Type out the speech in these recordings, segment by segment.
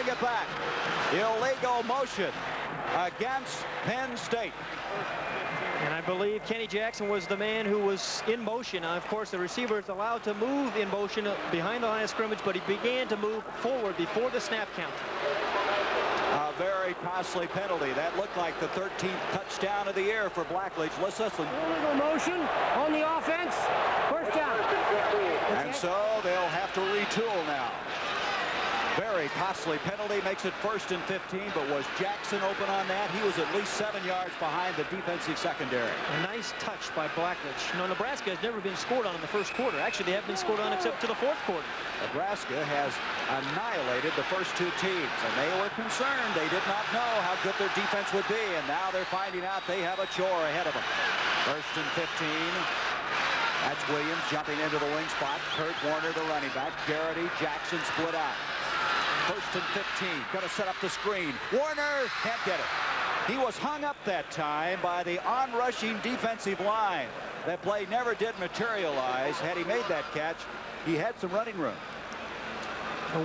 bring it back. Illegal motion against Penn State. And I believe Kenny Jackson was the man who was in motion. Of course, the receiver is allowed to move in motion behind the line of scrimmage, but he began to move forward before the snap count. A very costly penalty. That looked like the 13th touchdown of the year for Blackledge. Let's listen. Illegal motion on the offense. First down. And so they'll have to retool now. Very costly penalty, makes it 1st and 15, but was Jackson open on that? He was at least 7 yards behind the defensive secondary. A nice touch by Blackledge. You know, Nebraska has never been scored on in the first quarter. Actually, they haven't been scored on except to the 4th quarter. Nebraska has annihilated the first 2 teams, and they were concerned. They did not know how good their defense would be, and now they're finding out they have a chore ahead of them. 1st and 15. That's Williams jumping into the wing spot. Kurt Warner, the running back. Garrity, Jackson split out. 1st and 15. Going to set up the screen. Warner can't get it. He was hung up that time by the on-rushing defensive line. That play never did materialize. Had he made that catch, he had some running room.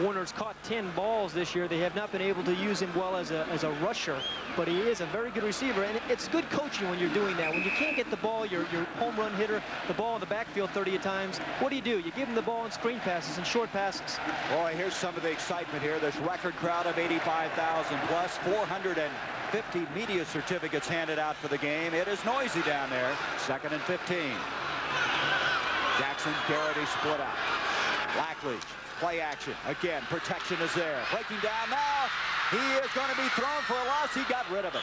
Warner's caught 10 balls this year. They have not been able to use him well as a rusher, but he is a very good receiver, and it's good coaching when you're doing that. When you can't get the ball, your home run hitter, the ball in the backfield 30 times, what do? You give him the ball in screen passes and short passes. Boy, here's some of the excitement here. This record crowd of 85,000 plus, 450 media certificates handed out for the game. It is noisy down there. 2nd and 15. Jackson, Garrity split out. Blackledge. Play action. Again, protection is there. Breaking down now. He is going to be thrown for a loss. He got rid of it.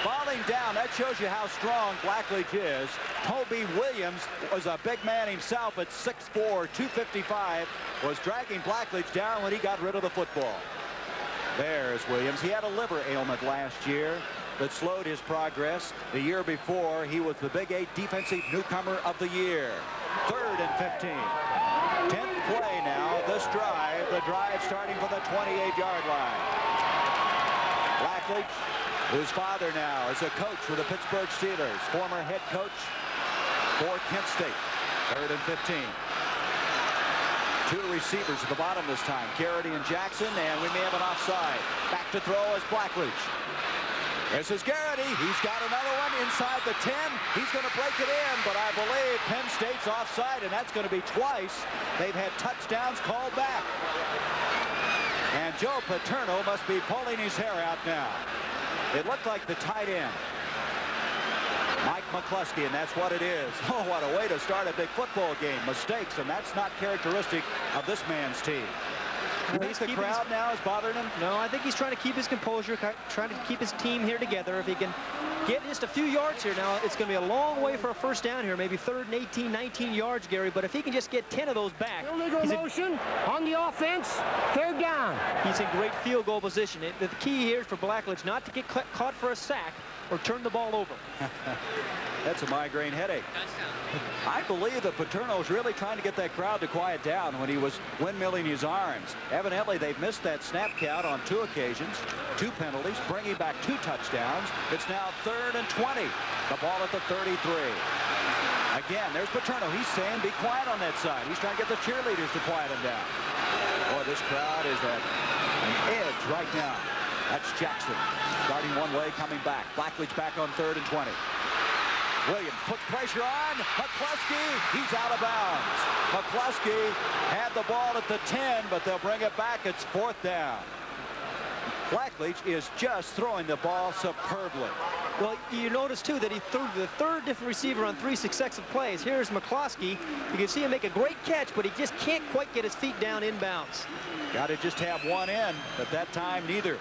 Falling down. That shows you how strong Blackledge is. Toby Williams was a big man himself at 6'4", 255. Was dragging Blackledge down when he got rid of the football. There's Williams. He had a liver ailment last year that slowed his progress. The year before, he was the Big 8 Defensive Newcomer of the Year. 3rd and 15. 10th play now, this drive. The drive starting from the 28-yard line. Blackledge, whose father now is a coach for the Pittsburgh Steelers, former head coach for Kent State. 3rd and 15. 2 receivers at the bottom this time, Garrity and Jackson, and we may have an offside. Back to throw is Blackledge. This is Garrity. He's got another one inside the 10. He's going to break it in, but I believe Penn State's offside, and that's going to be twice. They've had touchdowns called back. And Joe Paterno must be pulling his hair out now. It looked like the tight end, Mike McCluskey, and that's what it is. Oh, what a way to start a big football game. Mistakes, and that's not characteristic of this man's team. You think the crowd now is bothering him? No, I think he's trying to keep his composure, trying to keep his team here together. If he can get just a few yards here now, it's going to be a long way for a first down here, maybe 3rd and 18, 19 yards, Gary. But if he can just get 10 of those back. Illegal motion on the offense. 3rd down. He's in great field goal position. The key here is for Blackledge not to get caught for a sack or turn the ball over. That's a migraine headache. I believe that Paterno's really trying to get that crowd to quiet down when he was windmilling his arms. Evidently, they've missed that snap count on 2 occasions, 2 penalties, bringing back 2 touchdowns. It's now 3rd and 20. The ball at the 33. Again, there's Paterno. He's saying be quiet on that side. He's trying to get the cheerleaders to quiet him down. Boy, this crowd is at an edge right now. That's Jackson starting one way, coming back. Blackledge back on 3rd and 20. Williams puts pressure on. McCluskey, he's out of bounds. McCluskey had the ball at the 10, but they'll bring it back. It's 4th down. Blackledge is just throwing the ball superbly. Well, you notice, too, that he threw the 3rd different receiver on 3 successive plays. Here's McCluskey. You can see him make a great catch, but he just can't quite get his feet down inbounds. Got to just have one in, but that time neither.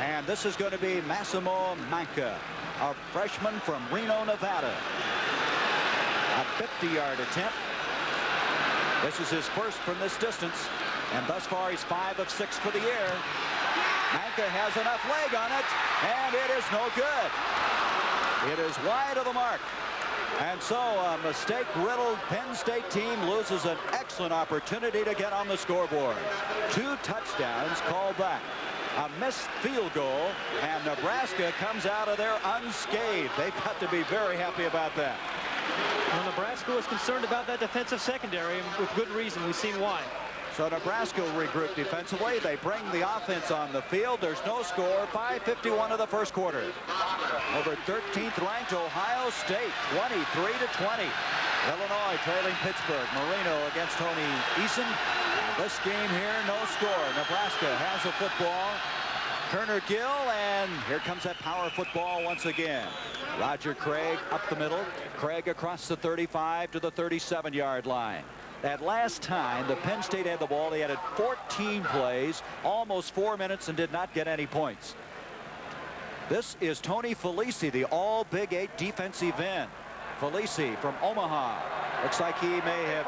And this is going to be Massimo Manca, a freshman from Reno, Nevada. A 50-yard attempt. This is his first from this distance, and thus far he's 5 of 6 for the year. Manca has enough leg on it, and it is no good. It is wide of the mark. And so a mistake-riddled Penn State team loses an excellent opportunity to get on the scoreboard. 2 touchdowns called back. A missed field goal, and Nebraska comes out of there unscathed. They've got to be very happy about that. Well, Nebraska was concerned about that defensive secondary, and with good reason. We've seen why. So Nebraska will regroup defensively. They bring the offense on the field. There's no score. 5:51 of the first quarter. Over 13th ranked Ohio State, 23-20. Illinois trailing Pittsburgh. Marino against Tony Eason. This game here, no score. Nebraska has the football. Kerner Gill, and here comes that power football once again. Roger Craig up the middle. Craig across the 35 to the 37-yard line. That last time the Penn State had the ball, they had it 14 plays, almost 4 minutes, and did not get any points. This is Tony Felici, the all Big 8 defensive end. Felici from Omaha. Looks like he may have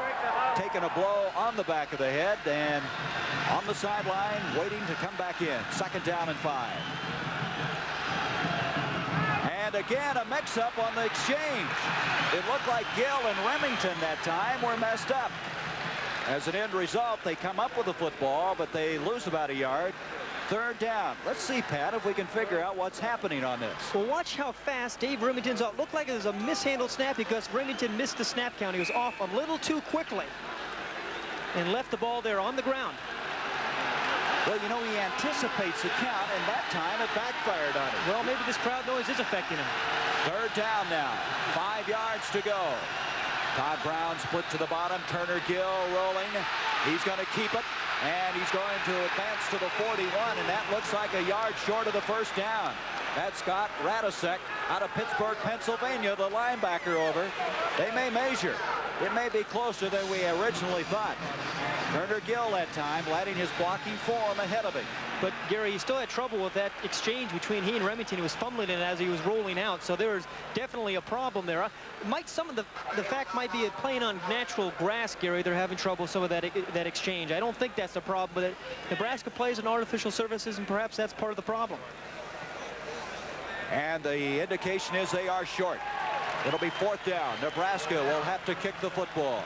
taken a blow on the back of the head, and on the sideline waiting to come back in. 2nd down and 5. And again a mix-up on the exchange. It looked like Gill and Remington that time were messed up. As an end result, they come up with the football, but they lose about a yard. 3rd down. Let's see, Pat, if we can figure out what's happening on this. Well, watch how fast Dave Remington's out. Looked like it was a mishandled snap because Remington missed the snap count. He was off a little too quickly and left the ball there on the ground. Well, you know, he anticipates the count, and that time it backfired on him. Well, maybe this crowd noise is affecting him. 3rd down now. 5 yards to go. Todd Brown split to the bottom. Turner Gill rolling. He's going to keep it, and he's going to advance to the 41, and that looks like a yard short of the 1st down. That's Scott Radisek out of Pittsburgh, Pennsylvania, the linebacker over. They may measure. It may be closer than we originally thought. Turner Gill that time letting his blocking form ahead of him. But Gary, he still had trouble with that exchange between he and Remington. He was fumbling it as he was rolling out, so there was definitely a problem there. Some of the fact might be playing on natural grass, Gary. They're having trouble with some of that exchange. I don't think that's the problem, but Nebraska plays on artificial surfaces, and perhaps that's part of the problem. And the indication is they are short. It'll be 4th down. Nebraska will have to kick the football.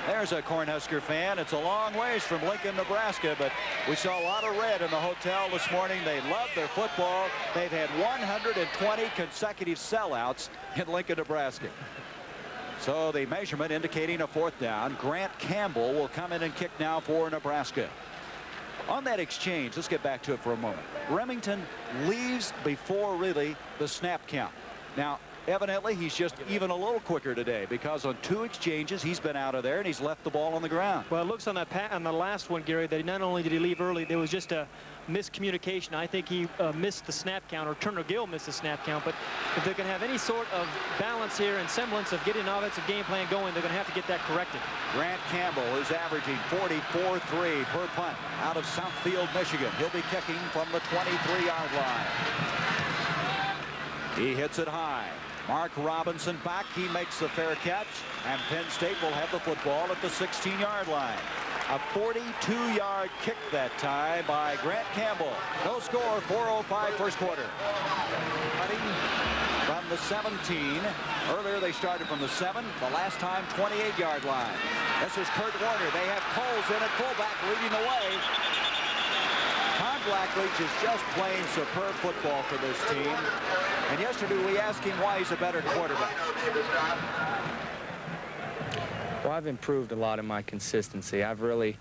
There's a Cornhusker fan. It's a long ways from Lincoln, Nebraska, but we saw a lot of red in the hotel this morning. They love their football. They've had 120 consecutive sellouts in Lincoln, Nebraska. So the measurement indicating a 4th down. Grant Campbell will come in and kick now for Nebraska. On that exchange, let's get back to it for a moment. Remington leaves before really the snap count. Now, evidently, he's just even a little quicker today because on 2 exchanges, he's been out of there and he's left the ball on the ground. Well, it looks on the last one, Gary, that not only did he leave early, there was just a miscommunication. I think he missed the snap count, or Turner Gill missed the snap count. But if they're going to have any sort of balance here and semblance of getting an offensive game plan going, they're going to have to get that corrected. Grant Campbell is averaging 44.3 per punt out of Southfield, Michigan. He'll be kicking from the 23-yard line. He hits it high. Mark Robinson back. He makes the fair catch, and Penn State will have the football at the 16-yard line. A 42-yard kick that time by Grant Campbell. No score, 4:05 first quarter. Running from the 17. Earlier they started from the 7. The last time 28-yard line. This is Kurt Warner. They have Coles in at fullback leading the way. Todd Blackledge is just playing superb football for this team. And yesterday we asked him why he's a better quarterback. Well, I've improved a lot in my consistency. I've really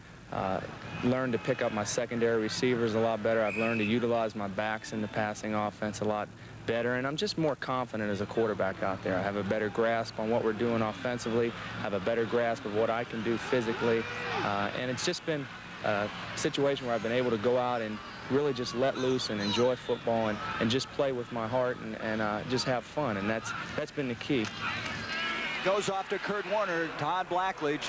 learned to pick up my secondary receivers a lot better. I've learned to utilize my backs in the passing offense a lot better, and I'm just more confident as a quarterback out there. I have a better grasp on what we're doing offensively. I have a better grasp of what I can do physically, and it's just been a situation where I've been able to go out and really just let loose and enjoy football and just play with my heart and just have fun, and that's been the key. Goes off to Kurt Warner. Todd Blackledge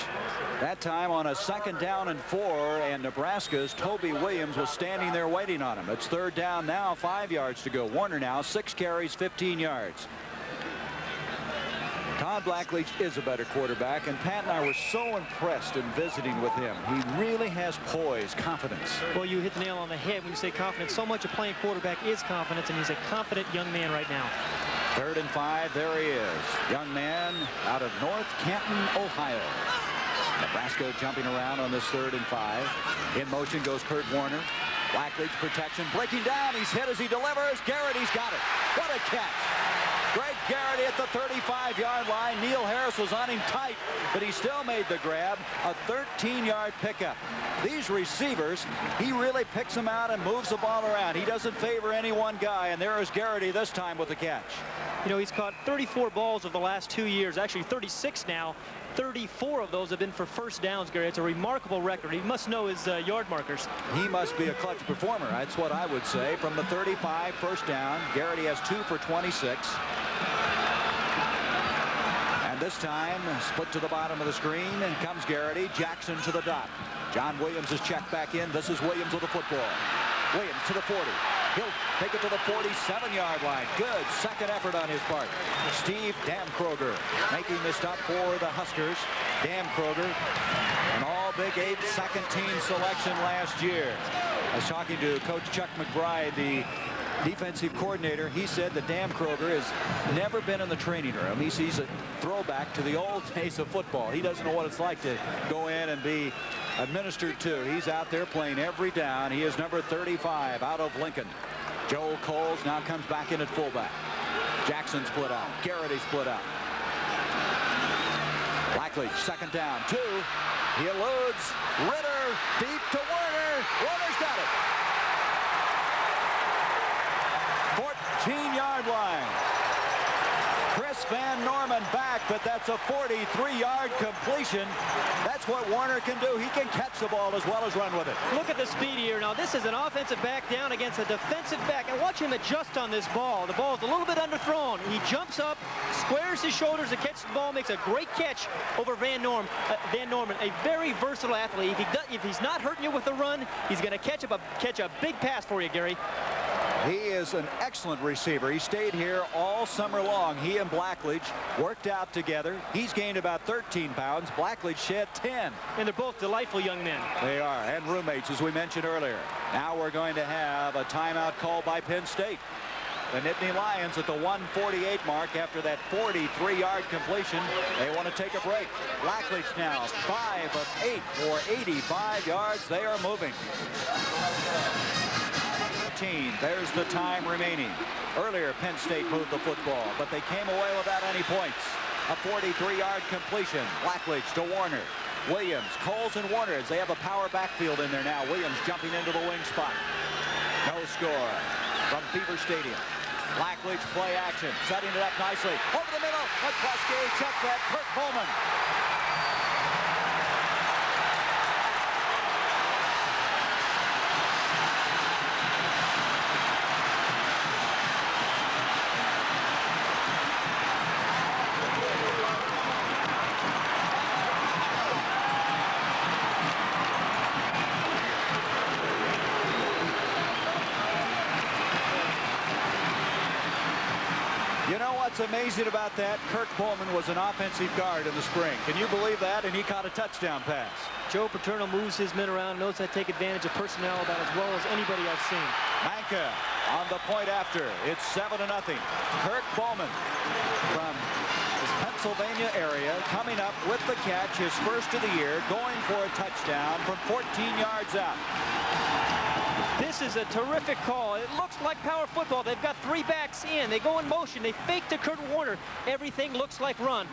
that time on a 2nd down and 4, and Nebraska's Toby Williams was standing there waiting on him. It's 3rd down now, 5 yards to go. Warner now 6 carries, 15 yards. Todd Blackledge is a better quarterback, and Pat and I were so impressed in visiting with him. He really has poise, confidence. Well, you hit the nail on the head when you say confidence. So much of playing quarterback is confidence, and he's a confident young man right now. 3rd and 5, there he is. Young man out of North Canton, Ohio. Nebraska jumping around on this 3rd and 5. In motion goes Kurt Warner. Blackledge protection, breaking down. He's hit as he delivers. Garrett, he's got it. What a catch. Greg Garrity at the 35-yard line. Neil Harris was on him tight, but he still made the grab. A 13-yard pickup. These receivers, he really picks them out and moves the ball around. He doesn't favor any one guy, and there is Garrity this time with the catch. You know, he's caught 34 balls over the last 2 years, actually 36 now. 34 of those have been for first downs, Gary. It's a remarkable record. He must know his yard markers. He must be a clutch performer. That's what I would say. From the 35, first down. Garrity has 2 for 26. And this time, split to the bottom of the screen, and comes Garrity. Jackson to the dot. John Williams is checked back in. This is Williams with the football. Williams to the 40. He'll take it to the 47-yard line. Good second effort on his part. Steve Damkroger making the stop for the Huskers. Damkroger, an all-Big 8 second-team selection last year. I was talking to Coach Chuck McBride, the defensive coordinator. He said that Damkroger has never been in the training room. He sees a throwback to the old days of football. He doesn't know what it's like to go in and be administered to. He's out there playing every down. He is number 35 out of Lincoln. Joel Coles now comes back in at fullback. Jackson split out. Garrity split out. Blackledge, second down, 2. He eludes. Ritter deep to Werner. Werner's got it. 14-yard line. Chris Van Norman back, but that's a 43-yard completion. That's what Warner can do. He can catch the ball as well as run with it. Look at the speed here. Now, this is an offensive back down against a defensive back. And watch him adjust on this ball. The ball is a little bit underthrown. He jumps up, squares his shoulders to catch the ball, makes a great catch over Van Norman, a very versatile athlete. If he's not hurting you with the run, he's going to catch a big pass for you, Gary. He is an excellent receiver. He stayed here all summer long. He and Blackledge worked out together. He's gained about 13 pounds. Blackledge shed 10. And they're both delightful young men. They are, and roommates, as we mentioned earlier. Now we're going to have a timeout called by Penn State. The Nittany Lions at the 1:48 mark after that 43-yard completion. They want to take a break. Blackledge now 5 of 8 for 85 yards. They are moving. There's the time remaining. Earlier, Penn State moved the football, but they came away without any points. A 43-yard completion. Blackledge to Warner. Williams, Coles, and Warner as they have a power backfield in there now. Williams jumping into the wing spot. No score from Beaver Stadium. Blackledge play action, setting it up nicely. Over the middle, McCluskey, check that, Kurt Bowman. What's amazing about that, Kirk Bowman was an offensive guard in the spring. Can you believe that? And he caught a touchdown pass. Joe Paterno moves his men around, knows how to take advantage of personnel about as well as anybody I've seen. Manka on the point after. It's 7-0. Kirk Bowman from his Pennsylvania area coming up with the catch, his first of the year, going for a touchdown from 14 yards out. This is a terrific call. It looks like power football. They've got 3 backs in. They go in motion. They fake to Kurt Warner. Everything looks like run.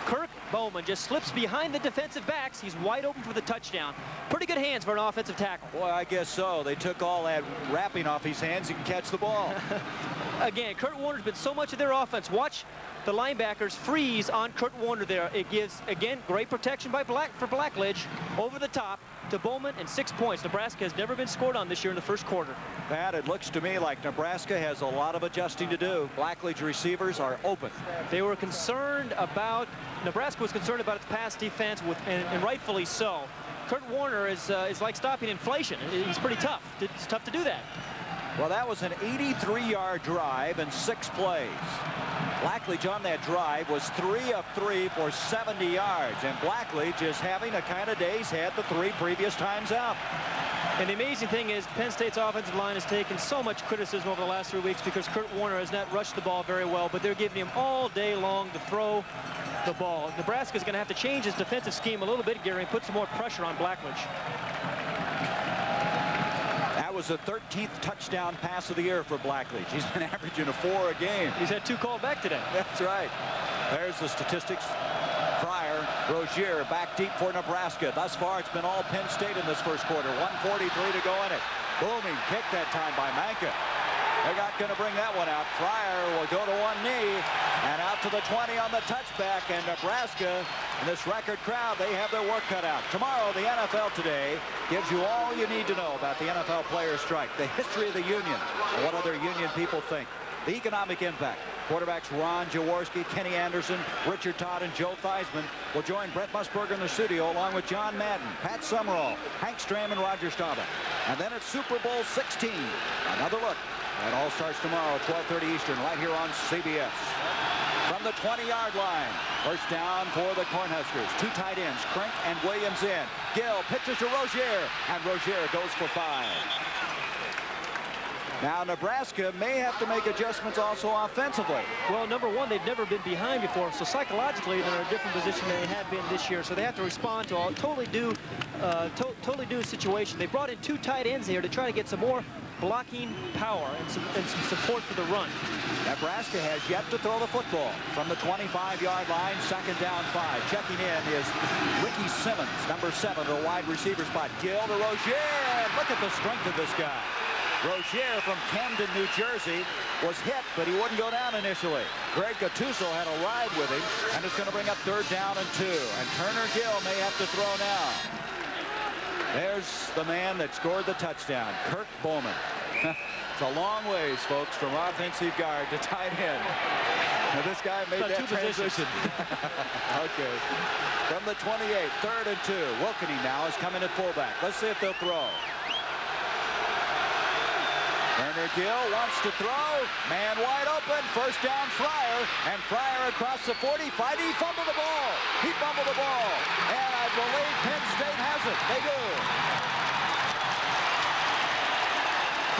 Kirk Bowman just slips behind the defensive backs. He's wide open for the touchdown. Pretty good hands for an offensive tackle. Boy, I guess so. They took all that wrapping off his hands. He can catch the ball. Again, Kurt Warner's been so much of their offense. Watch the linebackers freeze on Kurt Warner there. It gives, again, great protection by Blackledge over the top to Bowman, and 6 points. Nebraska has never been scored on this year in the first quarter. Pat, it looks to me like Nebraska has a lot of adjusting to do. Blackledge receivers are open. They were concerned about, Nebraska was concerned about its pass defense, and rightfully so. Kurt Warner is like stopping inflation. He's pretty tough. It's tough to do that. Well, that was an 83-yard drive and 6 plays. Blackledge on that drive was 3 of 3 for 70 yards, and Blackledge is having a kind of day he's had the 3 previous times out. And the amazing thing is Penn State's offensive line has taken so much criticism over the last 3 weeks because Kurt Warner has not rushed the ball very well, but they're giving him all day long to throw the ball. Nebraska's going to have to change his defensive scheme a little bit, Gary, and put some more pressure on Blackledge. That was the 13th touchdown pass of the year for Blackledge. He's been averaging a 4 a game. He's had 2 called back today. That's right. There's the statistics. Fryer, Rozier back deep for Nebraska. Thus far, it's been all Penn State in this first quarter. 1:43 to go in it. Booming kick that time by Manka. They're not going to bring that one out. Fryer will go to one knee and out to the 20 on the touchback. And Nebraska, in this record crowd, they have their work cut out. Tomorrow, the NFL Today gives you all you need to know about the NFL players' strike, the history of the union, and what other union people think, the economic impact. Quarterbacks Ron Jaworski, Kenny Anderson, Richard Todd, and Joe Theismann will join Brent Musburger in the studio along with John Madden, Pat Summerall, Hank Stram, and Roger Staubach. And then it's Super Bowl 16. Another look. That all starts tomorrow at 12:30 Eastern right here on CBS. From the 20-yard line, first down for the Cornhuskers. 2 tight ends, Crink and Williams in. Gill pitches to Rozier, and Rozier goes for 5. Now Nebraska may have to make adjustments also offensively. Well, number one, they've never been behind before, so psychologically they're in a different position than they have been this year. So they have to respond to a totally new situation. They brought in 2 tight ends here to try to get some more blocking power and some support for the run. Nebraska has yet to throw the football from the 25-yard line. Second down 5. Checking in is Ricky Simmons, number 7, the wide receiver spot. Gill to Rozier. Look at the strength of this guy. Rozier from Camden, New Jersey, was hit, but he wouldn't go down initially. Greg Gattuso had a ride with him, and it's going to bring up 3rd down and 2. And Turner Gill may have to throw now. There's the man that scored the touchdown, Kirk Bowman. It's a long ways, folks, from offensive guard to tight end. Now, this guy made that transition. Okay. From the 28, 3rd and 2. Wilkeny now is coming at fullback. Let's see if they'll throw. Turner Gill wants to throw. Man wide open. First down Fryer. And Fryer across the 45. He fumbled the ball. He fumbled the ball. And I believe Penn State has it. They do.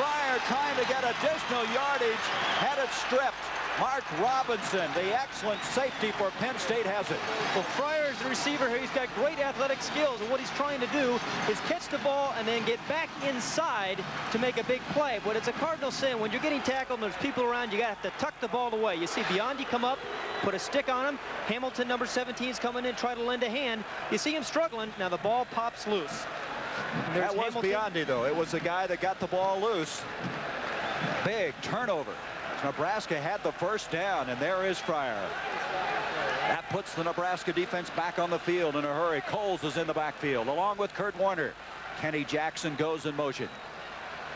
Fryer trying to get additional yardage. Had it stripped. Mark Robinson, the excellent safety for Penn State, has it. Well, Fryer is the receiver here. He's got great athletic skills, and what he's trying to do is catch the ball and then get back inside to make a big play. But it's a cardinal sin. When you're getting tackled and there's people around, you got to have to tuck the ball away. You see Biondi come up, put a stick on him. Hamilton, number 17, is coming in, try to lend a hand. You see him struggling. Now the ball pops loose. That was Biondi, though. It was the guy that got the ball loose. Big turnover. Nebraska had the first down, and there is Fryer. That puts the Nebraska defense back on the field in a hurry. Coles is in the backfield, along with Kurt Warner. Kenny Jackson goes in motion.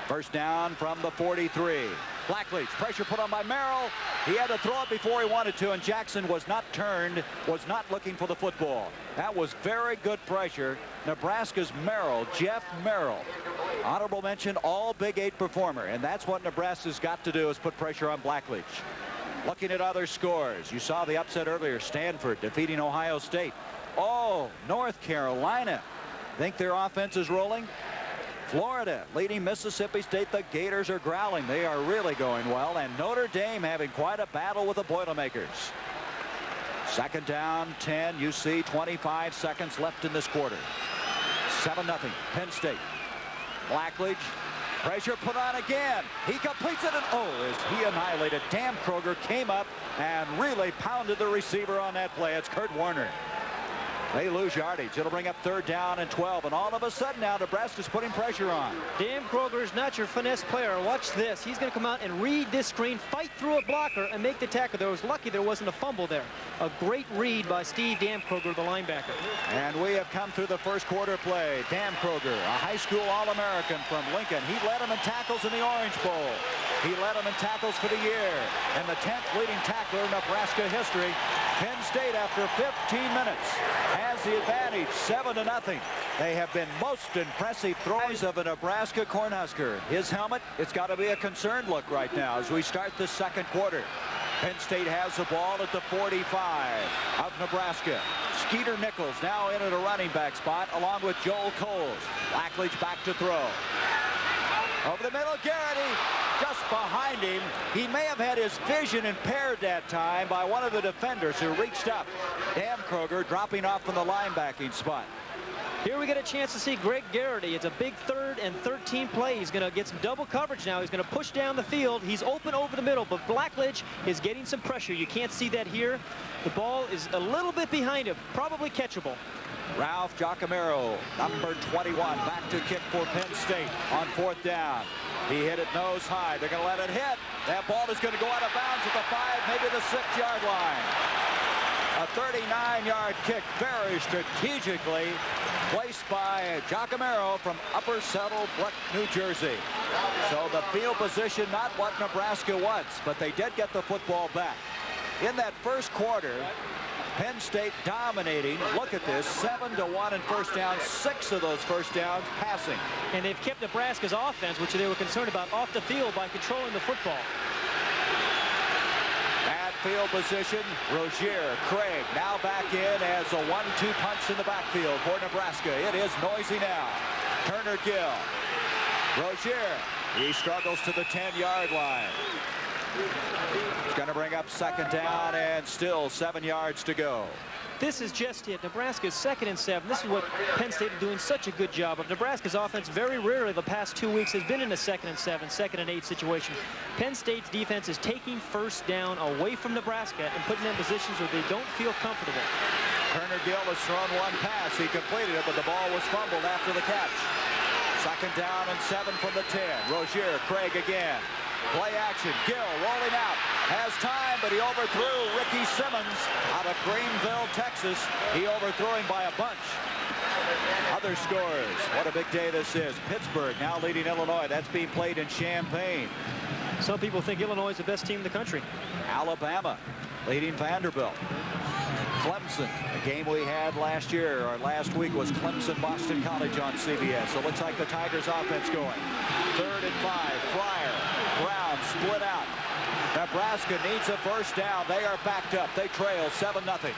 First down from the 43. Blackledge, pressure put on by Merrill. He had to throw it before he wanted to, and Jackson was not turned, was not looking for the football. That was very good pressure. Nebraska's Merrill, Jeff Merrill. Honorable mention, all Big 8 performer, and that's what Nebraska's got to do, is put pressure on Blackledge. Looking at other scores, you saw the upset earlier, Stanford defeating Ohio State. Oh, North Carolina. Think their offense is rolling? Florida leading Mississippi State. The Gators are growling. They are really going well. And Notre Dame having quite a battle with the Boilermakers. Second down, 10. You see 25 seconds left in this quarter. 7-0 Penn State. Blackledge, pressure put on again. He completes it, and oh, is he annihilated. Dan Kroger came up and really pounded the receiver on that play. It's Kurt Warner. They lose yardage. It'll bring up 3rd down and 12. And all of a sudden now Nebraska's putting pressure on. Dan Kroger is not your finesse player. Watch this. He's going to come out and read this screen, fight through a blocker, and make the tackle. There was lucky there wasn't a fumble there. A great read by Steve Dan Kroger, the linebacker. And we have come through the first quarter play. Dan Kroger, a high school All-American from Lincoln. He led them in tackles in the Orange Bowl. He led them in tackles for the year. And the 10th leading tackler in Nebraska history. Penn State, after 15 minutes, has the advantage, 7-0. They have been most impressive throws of a Nebraska Cornhusker. His helmet, it's got to be a concerned look right now as we start the second quarter. Penn State has the ball at the 45 of Nebraska. Skeeter Nichols now in at a running back spot along with Joel Coles. Blackledge back to throw. Over the middle, Garrity just behind him. He may have had his vision impaired that time by one of the defenders who reached up. Dan Kroger dropping off from the linebacking spot. Here we get a chance to see Greg Garrity. It's a big 3rd and 13 play. He's going to get some double coverage now. He's going to push down the field. He's open over the middle, but Blackledge is getting some pressure. You can't see that here. The ball is a little bit behind him, probably catchable. Ralph Giacomero, number 21, back to kick for Penn State on 4th down. He hit it nose high. They're going to let it hit. That ball is going to go out of bounds at the 5, maybe the 6-yard line. A 39-yard kick, very strategically placed by Giacomero from Upper Settlebrook, New Jersey. So the field position, not what Nebraska wants, but they did get the football back. In that first quarter, Penn State dominating. Look at this, 7-1 in first downs, 6 of those first downs passing. And they've kept Nebraska's offense, which they were concerned about, off the field by controlling the football. At field position, Rozier, Craig now back in as a 1-2 punch in the backfield for Nebraska. It is noisy now. Turner Gill. Rozier, he struggles to the 10-yard line. He's going to bring up 2nd down and still 7 yards to go. This is just it. Nebraska's 2nd and 7. This is what Penn State is doing such a good job of. Nebraska's offense very rarely the past 2 weeks has been in a 2nd and 7, 2nd and 8 situation. Penn State's defense is taking first down away from Nebraska and putting them in positions where they don't feel comfortable. Turner Gill has thrown one pass. He completed it, but the ball was fumbled after the catch. 2nd down and 7 from the 10. Rozier, Craig again. Play action. Gill rolling out. Has time, but he overthrew Ricky Simmons out of Greenville, Texas. He overthrew him by a bunch. Other scores. What a big day this is. Pittsburgh now leading Illinois. That's being played in Champaign. Some people think Illinois is the best team in the country. Alabama leading Vanderbilt. Clemson, a game we had last year or last week was Clemson-Boston College on CBS. So it looks like the Tigers offense going. 3rd and 5, Fryer, Brown split out. Nebraska needs a first down. They are backed up. They trail 7-0.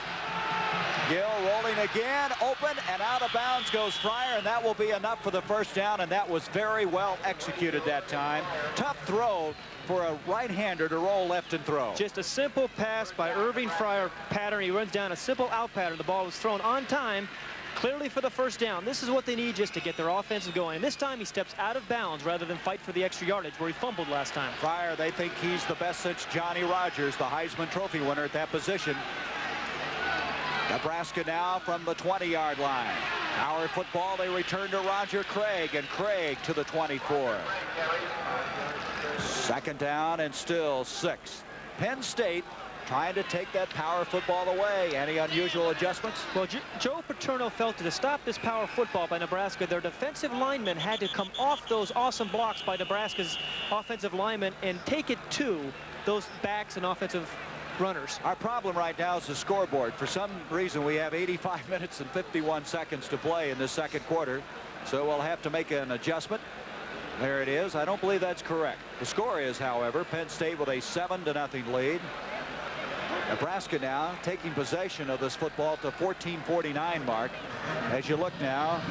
Gill rolling again, open and out of bounds goes Fryer, and that will be enough for the first down, and that was very well executed that time. Tough throw for a right-hander to roll left and throw. Just a simple pass by Irving Fryer pattern. He runs down a simple out pattern. The ball was thrown on time, clearly for the first down. This is what they need just to get their offenses going. And this time he steps out of bounds rather than fight for the extra yardage where he fumbled last time. Fryer, they think he's the best since Johnny Rogers, the Heisman Trophy winner at that position. Nebraska now from the 20-yard line. Our football, they return to Roger Craig, and Craig to the 24. 2nd down and still 6. Penn State trying to take that power football away. Any unusual adjustments? Well, Joe Paterno felt that to stop this power football by Nebraska, their defensive linemen had to come off those awesome blocks by Nebraska's offensive linemen and take it to those backs and offensive runners. Our problem right now is the scoreboard. For some reason, we have 85 minutes and 51 seconds to play in the 2nd quarter, so we'll have to make an adjustment. There it is. I don't believe that's correct. The score is, however, Penn State with a 7-0 lead. Nebraska now taking possession of this football at the 14:49 mark. As you look now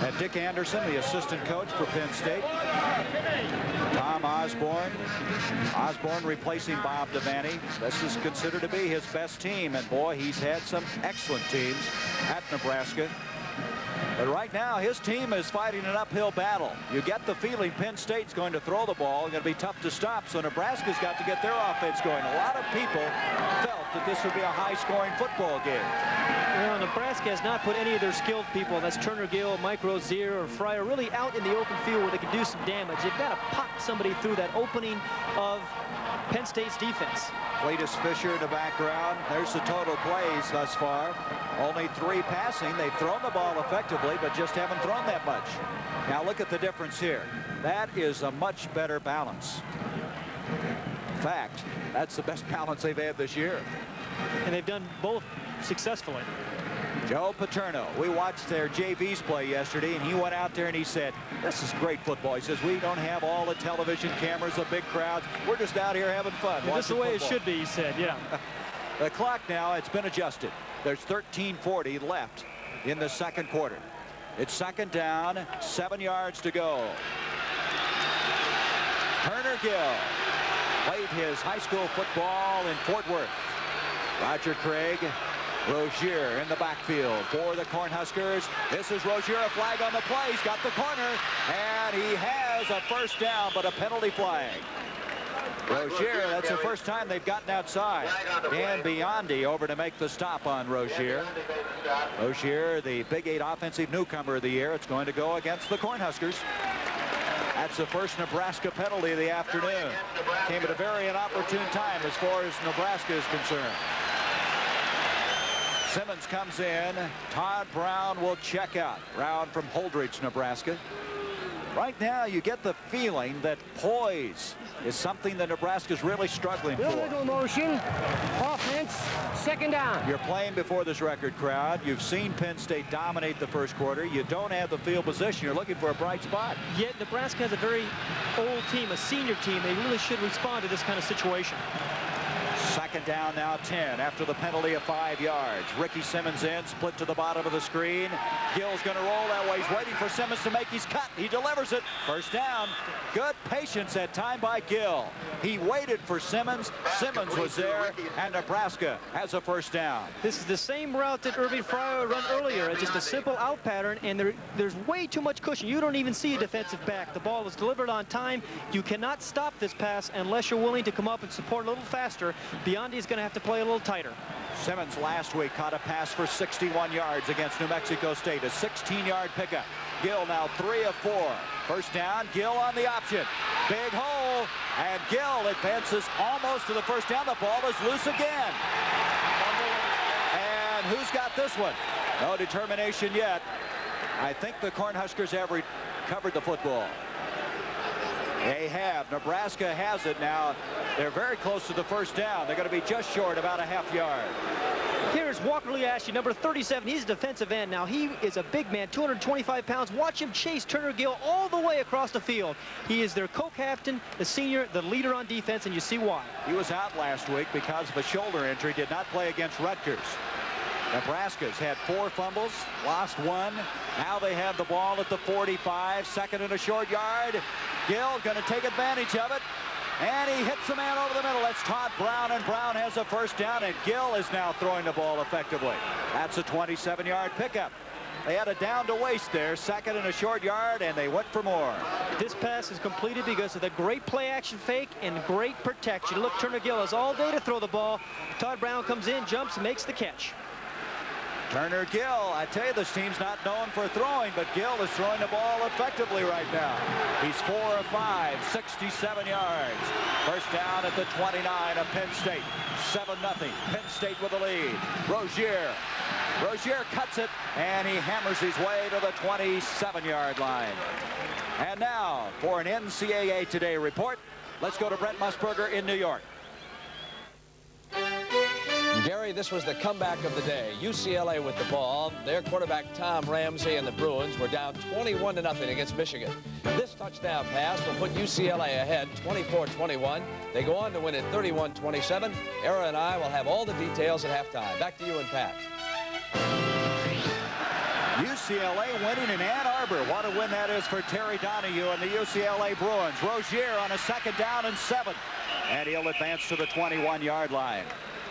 at Dick Anderson, the assistant coach for Penn State. Tom Osborne. Osborne replacing Bob Devaney. This is considered to be his best team, and boy, he's had some excellent teams at Nebraska. But right now, his team is fighting an uphill battle. You get the feeling Penn State's going to throw the ball. It's going to be tough to stop, so Nebraska's got to get their offense going. A lot of people felt that this would be a high-scoring football game. Well, Nebraska has not put any of their skilled people, that's Turner Gill, Mike Rozier, or Fryer, really out in the open field where they can do some damage. They've got to pop somebody through that opening of Penn State's defense. Cletus Fisher in the background. There's the total plays thus far. Only 3 passing. They've thrown the ball effectively, but just haven't thrown that much. Now look at the difference here. That is a much better balance. In fact, that's the best balance they've had this year. And they've done both successfully. Joe Paterno, we watched their JVs play yesterday, and he went out there and he said, this is great football. He says, we don't have all the television cameras, the big crowds. We're just out here having fun. This is the way it should be, he said, yeah. The clock now, it's been adjusted. There's 13:40 left in the 2nd quarter. It's 2nd down, 7 yards to go. Turner Gill played his high school football in Fort Worth. Roger Craig Rozier in the backfield for the Cornhuskers. This is Rozier, a flag on the play. He's got the corner, and he has a first down, but a penalty flag. Rozier, that's the first time they've gotten outside. Dan Biondi over to make the stop on Rozier. Rozier, the Big 8 offensive newcomer of the year. It's going to go against the Cornhuskers. That's the first Nebraska penalty of the afternoon. Came at a very inopportune time as far as Nebraska is concerned. Simmons comes in. Todd Brown will check out. Brown from Holdridge, Nebraska. Right now, you get the feeling that poise is something that Nebraska's really struggling for. Illegal motion, offense, second down. You're playing before this record crowd. You've seen Penn State dominate the first quarter. You don't have the field position. You're looking for a bright spot. Yet Nebraska has a very old team, a senior team. They really should respond to this kind of situation. Second down now, 10 after the penalty of 5 yards. Ricky Simmons in, split to the bottom of the screen. Gill's going to roll that way. He's waiting for Simmons to make his cut. He delivers it. First down. Good patience that time by Gill. He waited for Simmons. Simmons was there, and Nebraska has a first down. This is the same route that Irving Fryer run earlier. It's just a simple out pattern, and there's way too much cushion. You don't even see a defensive back. The ball was delivered on time. You cannot stop this pass unless you're willing to come up and support a little faster. Biondi is going to have to play a little tighter. Simmons last week caught a pass for 61 yards against New Mexico State, a 16-yard pickup. Gill now 3 of 4. First down, Gill on the option. Big hole, and Gill advances almost to the first down. The ball is loose again. And who's got this one? No determination yet. I think the Cornhuskers have recovered the football. They have. Nebraska has it now. They're very close to the first down. They're going to be just short, about a half yard. Here's Walker Lee Ashley, number 37. He's a defensive end. Now, he is a big man, 225 pounds. Watch him chase Turner Gill all the way across the field. He is their co-captain, the senior, the leader on defense, and you see why. He was out last week because of a shoulder injury, did not play against Rutgers. Nebraska's had 4 fumbles, lost 1. Now they have the ball at the 45, second and a short yard. Gill going to take advantage of it, and he hits the man over the middle. That's Todd Brown, and Brown has a first down, and Gill is now throwing the ball effectively. That's a 27-yard pickup. They had a down to waste there, second and a short yard, and they went for more. This pass is completed because of the great play-action fake and great protection. Look, Turner Gill has all day to throw the ball. Todd Brown comes in, jumps, and makes the catch. Turner Gill, I tell you, this team's not known for throwing, but Gill is throwing the ball effectively right now. He's 4 of 5, 67 yards. First down at the 29 of Penn State. 7-0. Penn State with the lead. Rozier cuts it, and he hammers his way to the 27-yard line. And now, for an NCAA Today report, let's go to Brent Musburger in New York. Gary, this was the comeback of the day. UCLA with the ball. Their quarterback Tom Ramsey and the Bruins were down 21-0 against Michigan. This touchdown pass will put UCLA ahead 24-21. They go on to win it 31-27. Era and I will have all the details at halftime. Back to you and Pat. UCLA winning in Ann Arbor. What a win that is for Terry Donahue and the UCLA Bruins. Rozier on a second down and 7. And he'll advance to the 21-yard line.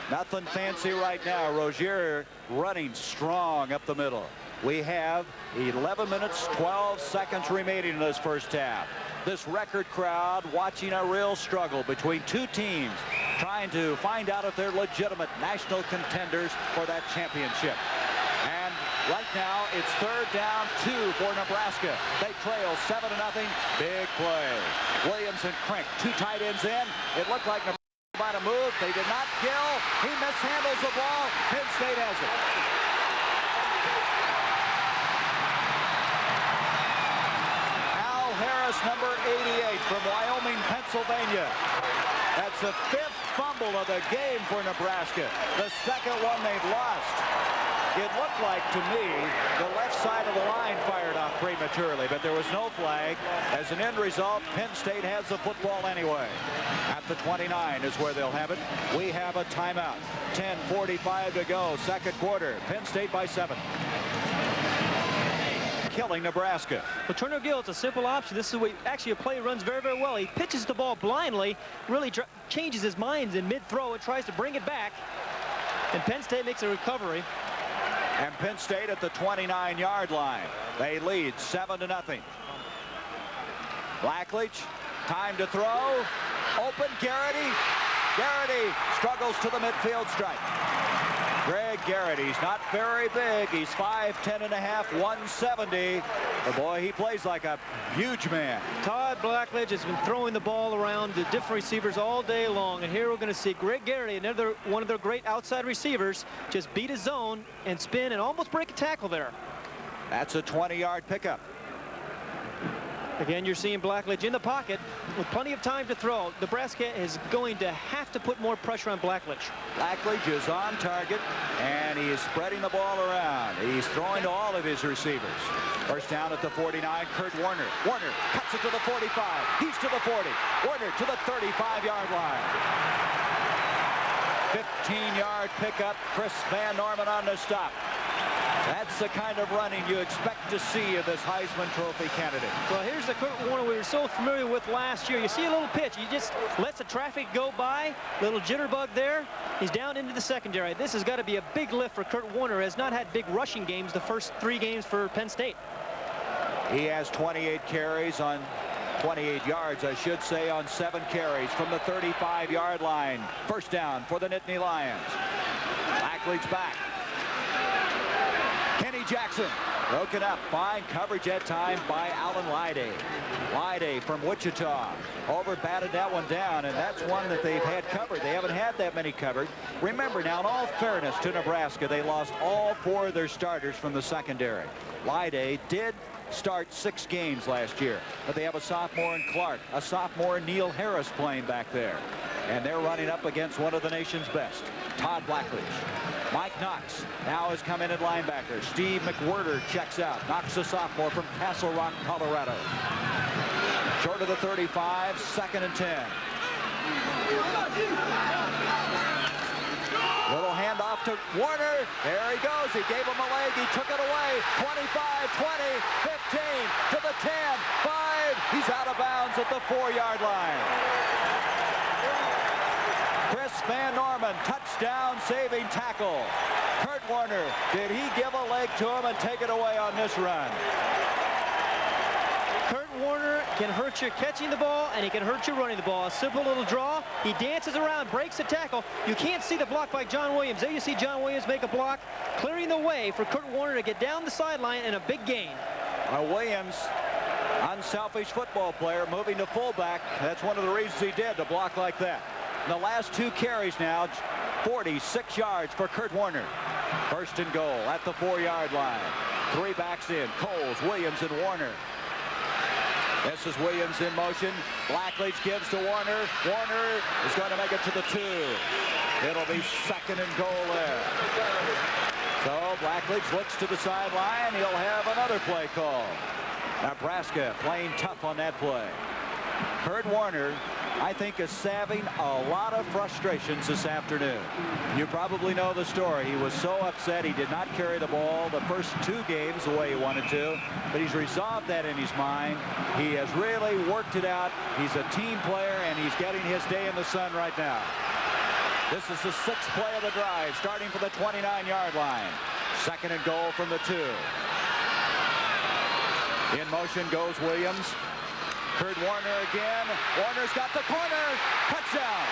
Nothing fancy right now. Rozier running strong up the middle. We have 11 minutes, 12 seconds remaining in this first half. This record crowd watching a real struggle between two teams trying to find out if they're legitimate national contenders for that championship. And right now, it's third down 2 for Nebraska. They trail 7-0. Big play. Williams and Krink, 2 tight ends in. It looked like Nebraska about to move. They did not. Gill, he mishandles the ball. Penn State has it. Al Harris, number 88 from Wyoming, Pennsylvania. That's the 5th fumble of the game for Nebraska. The second one they've lost. It looked like, to me, the left side of the line fired off prematurely, but there was no flag. As an end result, Penn State has the football anyway. At the 29 is where they'll have it. We have a timeout. 10:45 to go, second quarter. Penn State by 7. Killing Nebraska. Well, Turner Gill, it's a simple option. This is where actually a play runs very, very well. He pitches the ball blindly, really changes his mind in mid-throw and tries to bring it back. And Penn State makes a recovery. And Penn State at the 29-yard line. They lead 7-0. Blackledge, time to throw. Open, Garrity. Garrity struggles to the midfield stripe. Greg Garrity's not very big. He's 5'10 and a half, 170. But boy, he plays like a huge man. Todd Blackledge has been throwing the ball around to different receivers all day long. And here we're going to see Greg Garrity, another one of their great outside receivers, just beat his zone and spin and almost break a tackle there. That's a 20-yard pickup. Again, you're seeing Blackledge in the pocket with plenty of time to throw. Nebraska is going to have to put more pressure on Blackledge. Blackledge is on target, and he is spreading the ball around. He's throwing to all of his receivers. First down at the 49, Kurt Warner. Warner cuts it to the 45. He's to the 40. Warner to the 35-yard line. 15-yard pickup. Chris Van Norman on the stop. That's the kind of running you expect to see of this Heisman Trophy candidate. Well, here's the Kurt Warner we were so familiar with last year. You see a little pitch. He just lets the traffic go by. Little jitterbug there. He's down into the secondary. This has got to be a big lift for Kurt Warner. Has not had big rushing games the first 3 games for Penn State. He has 28 carries on 28 yards, I should say, on 7 carries from the 35-yard line. First down for the Nittany Lions. Blackledge back. Kenny Jackson broken up. Fine coverage at time by Alan Lyday. Lyday from Wichita over batted that one down, and that's one that they've had covered. They haven't had that many covered. Remember now, in all fairness to Nebraska, they lost all 4 of their starters from the secondary. Lyday did start 6 games last year, but they have a sophomore in Clark, a sophomore Neil Harris playing back there, and they're running up against one of the nation's best. Todd Blackledge. Mike Knox now has come in at linebacker. Steve McWhirter checks out. Knox, a sophomore from Castle Rock, Colorado. Short of the 35, 2nd and 10. Little handoff to Warner. There he goes. He gave him a leg. He took it away. 25, 20, 15, to the 10, 5. He's out of bounds at the 4-yard line. Chris Van Norman, touchdown saving tackle. Kurt Warner, did he give a leg to him and take it away on this run? Kurt Warner can hurt you catching the ball, and he can hurt you running the ball. A simple little draw. He dances around, breaks the tackle. You can't see the block by John Williams. There you see John Williams make a block, clearing the way for Kurt Warner to get down the sideline and a big gain. Williams, unselfish football player, moving to fullback. That's one of the reasons he did, to block like that. The last 2 carries now, 46 yards for Kurt Warner. First and goal at the 4-yard line. 3 backs in, Coles, Williams, and Warner. This is Williams in motion. Blackledge gives to Warner. Warner is going to make it to the 2. It'll be 2nd and goal there. So Blackledge looks to the sideline. He'll have another play call. Nebraska playing tough on that play. Kurt Warner, I think, is having a lot of frustrations this afternoon. You probably know the story. He was so upset he did not carry the ball the first 2 games the way he wanted to, but he's resolved that in his mind. He has really worked it out. He's a team player, and he's getting his day in the sun right now. This is the 6th play of the drive, starting for the 29-yard line. 2nd and goal from the 2. In motion goes Williams. Kurt Warner again. Warner's got the corner. Touchdown.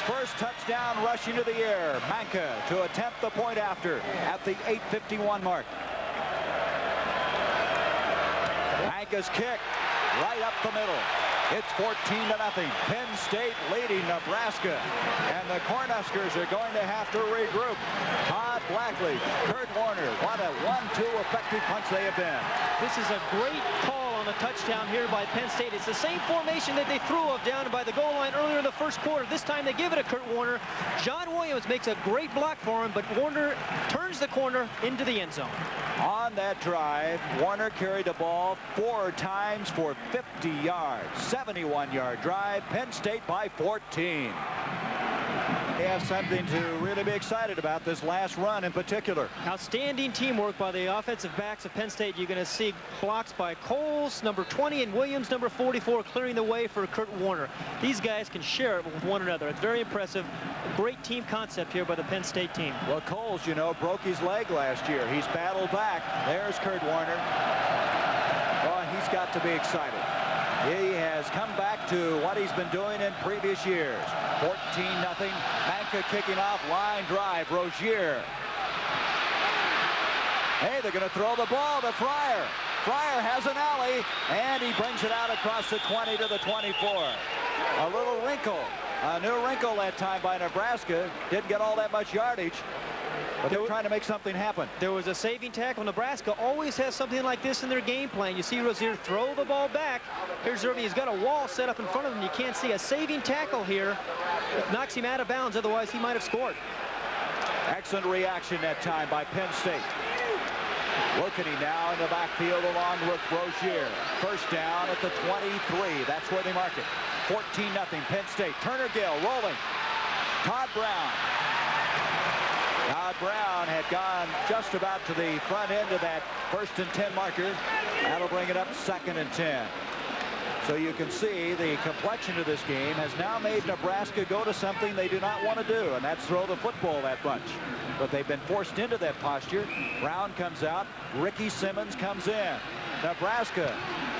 First touchdown rushing to the air. Manka to attempt the point after at the 8:51 mark. Manka's kick right up the middle. It's 14-0. Penn State leading Nebraska. And the Cornhuskers are going to have to regroup. Todd Blackledge, Kurt Warner. What a 1-2 effective punch they have been. This is a great call on a touchdown here by Penn State. It's the same formation that they threw of down by the goal line earlier in the first quarter. This time they give it to Kurt Warner. John Williams makes a great block for him, but Warner turns the corner into the end zone. On that drive, Warner carried the ball 4 times for 50 yards. 71-yard drive. Penn State by 14. They have something to really be excited about this last run in particular. Outstanding teamwork by the offensive backs of Penn State. You're going to see blocks by Coles, number 20, and Williams, number 44, clearing the way for Kurt Warner. These guys can share it with one another. It's very impressive. Great team concept here by the Penn State team. Well, Coles, you know, broke his leg last year. He's battled back. There's Kurt Warner. Oh, he's got to be excited. He has come back to what he's been doing in previous years. 14-0. Manka kicking off, line drive. Rozier. Hey, they're going to throw the ball to Fryer. Fryer has an alley, and he brings it out across the 20 to the 24. A little wrinkle. A new wrinkle that time by Nebraska. Didn't get all that much yardage. But they're trying to make something happen. There was a saving tackle. Nebraska always has something like this in their game plan. You see Rozier throw the ball back. Here's Irving. He's got a wall set up in front of him. You can't see a saving tackle here. It knocks him out of bounds. Otherwise, he might have scored. Excellent reaction that time by Penn State. Wilkeny now in the backfield along with Rozier. First down at the 23. That's where they mark it. 14-0 Penn State. Turner Gill rolling. Todd Brown. Todd Brown had gone just about to the front end of that 1st and 10 marker. That'll bring it up 2nd and 10. So you can see the complexion of this game has now made Nebraska go to something they do not want to do, and that's throw the football that much. But they've been forced into that posture. Brown comes out. Ricky Simmons comes in. Nebraska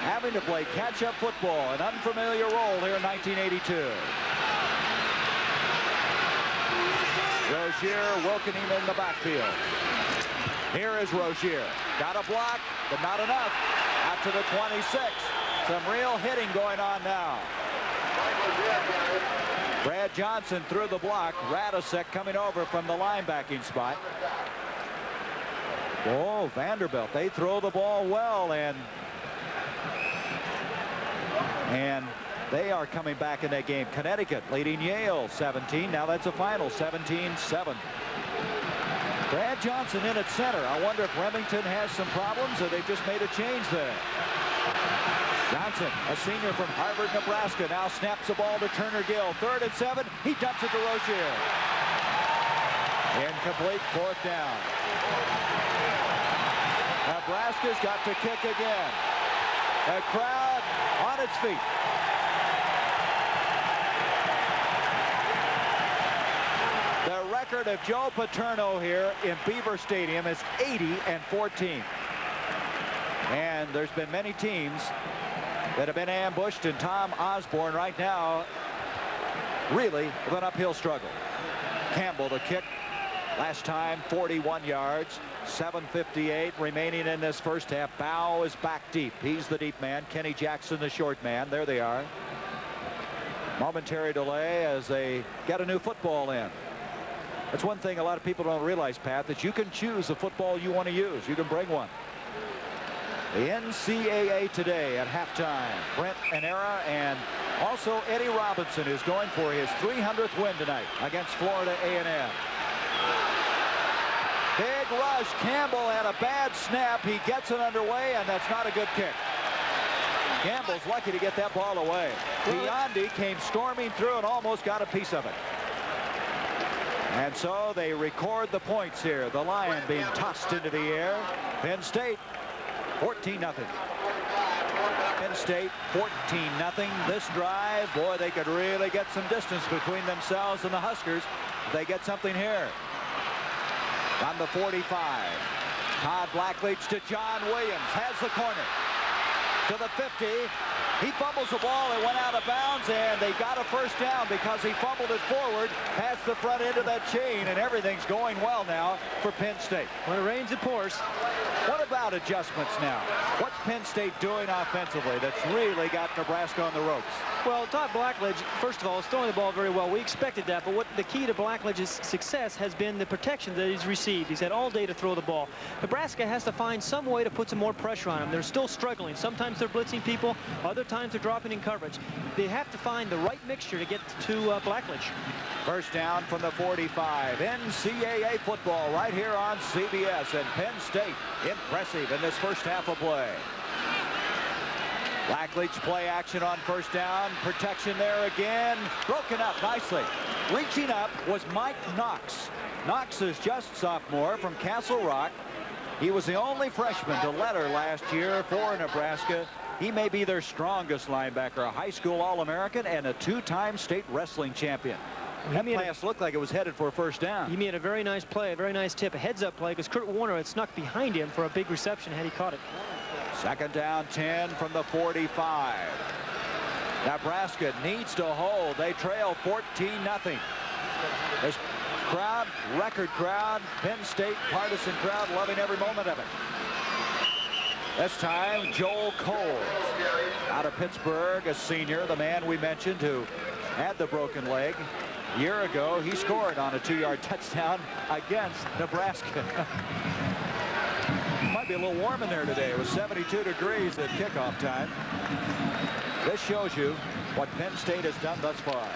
having to play catch-up football, an unfamiliar role here in 1982. Rozier, Wilkeny in the backfield. Here is Rozier. Got a block, but not enough. Out to the 26. Some real hitting going on now. Brad Johnson through the block. Radisek coming over from the linebacking spot. Oh, Vanderbilt. They throw the ball well, and they are coming back in that game. Connecticut leading Yale 17. Now that's a final 17-7. Brad Johnson in at center. I wonder if Remington has some problems or they've just made a change there. Johnson, a senior from Harvard, Nebraska, now snaps the ball to Turner Gill. 3rd and 7. He dumps it to Rozier. Incomplete, 4th down. Nebraska's got to kick again. The crowd on its feet. The record of Joe Paterno here in Beaver Stadium is 80-14. And there's been many teams that have been ambushed, and Tom Osborne right now really with an uphill struggle. Campbell the kick. Last time 41 yards. 7:58 remaining in this first half. Bow is back deep. He's the deep man. Kenny Jackson the short man. There they are. Momentary delay as they get a new football in. That's one thing a lot of people don't realize, Pat, that you can choose the football you want to use. You can bring one. The NCAA today at halftime. Brent Anera and also Eddie Robinson is going for his 300th win tonight against Florida A&M. Big rush. Campbell had a bad snap. He gets it underway, and that's not a good kick. Campbell's lucky to get that ball away. Biondi came storming through and almost got a piece of it. And so they record the points here. The Lion being tossed into the air. Penn State 14-0. Penn State 14-0. This drive, boy, they could really get some distance between themselves and the Huskers if they get something here. On the 45. Todd Blackledge to John Williams. Has the corner. To the 50. He fumbles the ball. It went out of bounds, and they got a first down because he fumbled it forward past the front end of that chain, and everything's going well now for Penn State. When it rains, it pours. What about adjustments now? What's Penn State doing offensively that's really got Nebraska on the ropes? Well, Todd Blackledge, first of all, is throwing the ball very well. We expected that, but what the key to Blackledge's success has been the protection that he's received. He's had all day to throw the ball. Nebraska has to find some way to put some more pressure on him. They're still struggling. Sometimes they're blitzing people. Other times they're dropping in coverage. They have to find the right mixture to get to Blackledge. First down from the 45. NCAA football right here on CBS. And Penn State impressive in this first half of play. Blackledge play action on first down. Protection there again. Broken up nicely. Reaching up was Mike Knox. Knox is just sophomore from Castle Rock. He was the only freshman to letter last year for Nebraska. He may be their strongest linebacker, a high school All-American and a two-time state wrestling champion. That pass looked like it was headed for a first down. He made a very nice play, a very nice tip, a heads-up play, because Kurt Warner had snuck behind him for a big reception had he caught it. Second down, 10 from the 45. Nebraska needs to hold. They trail 14-0. This crowd, record crowd, Penn State partisan crowd, loving every moment of it. This time, Joel Coles out of Pittsburgh, a senior, the man we mentioned who had the broken leg. A year ago, he scored on a 2-yard touchdown against Nebraska. Might be a little warm in there today. It was 72 degrees at kickoff time. This shows you what Penn State has done thus far.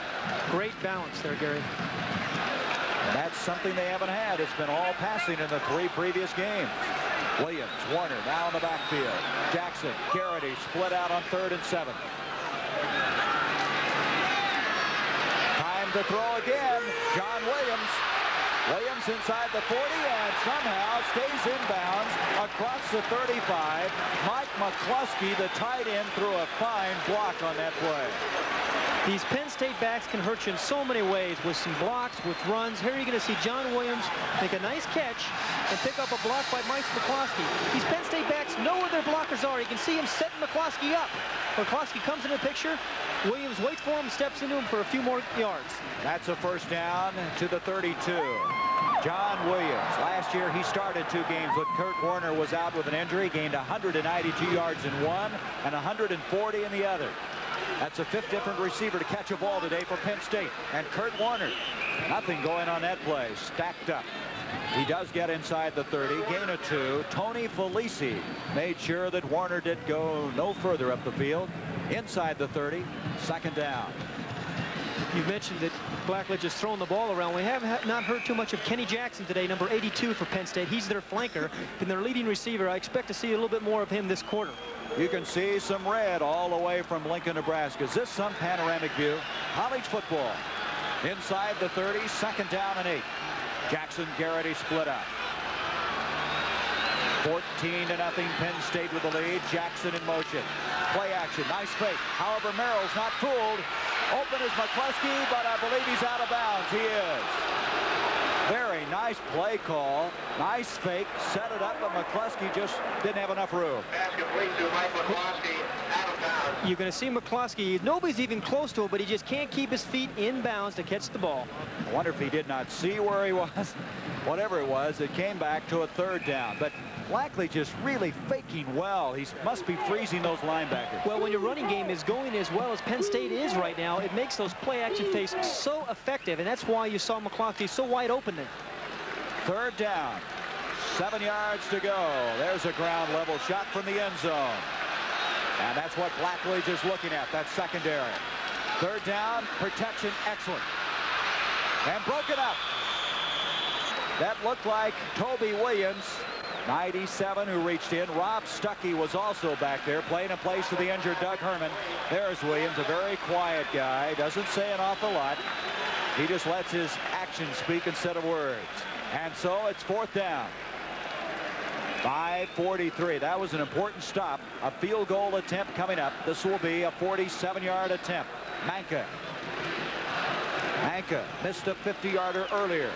Great balance there, Gary. And that's something they haven't had. It's been all passing in the 3 previous games. Williams, Warner now in the backfield. Jackson, Garrity split out on 3rd and 7. Time to throw again. John Williams. Williams inside the 40 and somehow stays inbounds across the 35. Mike McCluskey, the tight end, threw a fine block on that play. These Penn State backs can hurt you in so many ways, with some blocks, with runs. Here you're going to see John Williams make a nice catch and pick up a block by Mike McCluskey. These Penn State backs know where their blockers are. You can see him setting McCluskey up. McCluskey comes into the picture. Williams waits for him, steps into him for a few more yards. That's a first down to the 32. John Williams. Last year he started 2 games when Kurt Warner was out with an injury. Gained 192 yards in one and 140 in the other. That's a 5th different receiver to catch a ball today for Penn State. And Kurt Warner, nothing going on that play. Stacked up. He does get inside the 30. Gain of 2. Tony Felici made sure that Warner did go no further up the field. Inside the 30. Second down. You mentioned that Blackledge has thrown the ball around. We have not heard too much of Kenny Jackson today, number 82 for Penn State. He's their flanker and their leading receiver. I expect to see a little bit more of him this quarter. You can see some red all the way from Lincoln, Nebraska. Is this some panoramic view? College football. Inside the 30, second down and 8. Jackson, Garrity split up. 14-0 Penn State with the lead. Jackson in motion. Play action, nice fake. However, Merrill's not fooled. Open is McCluskey, but I believe he's out of bounds. He is. Very nice play call. Nice fake. Set it up, but McCluskey just didn't have enough room. You're going to see McCluskey. Nobody's even close to him, but he just can't keep his feet in bounds to catch the ball. I wonder if he did not see where he was. Whatever it was, it came back to a 3rd down. But Blackledge just really faking well. He must be freezing those linebackers. Well, when your running game is going as well as Penn State is right now, it makes those play-action plays so effective, and that's why you saw McCluskey so wide open there. 3rd down. 7 yards to go. There's a ground level shot from the end zone. And that's what Blackledge is looking at, that secondary. 3rd down, protection excellent. And broken up. That looked like Toby Williams, 97, who reached in. Rob Stuckey was also back there, playing in place of the injured Doug Herman. There's Williams, a very quiet guy, doesn't say an awful lot. He just lets his actions speak instead of words. And so it's 4th down. 5:43. That was an important stop. A field goal attempt coming up. This will be a 47-yard attempt. Manka missed a 50-yarder earlier.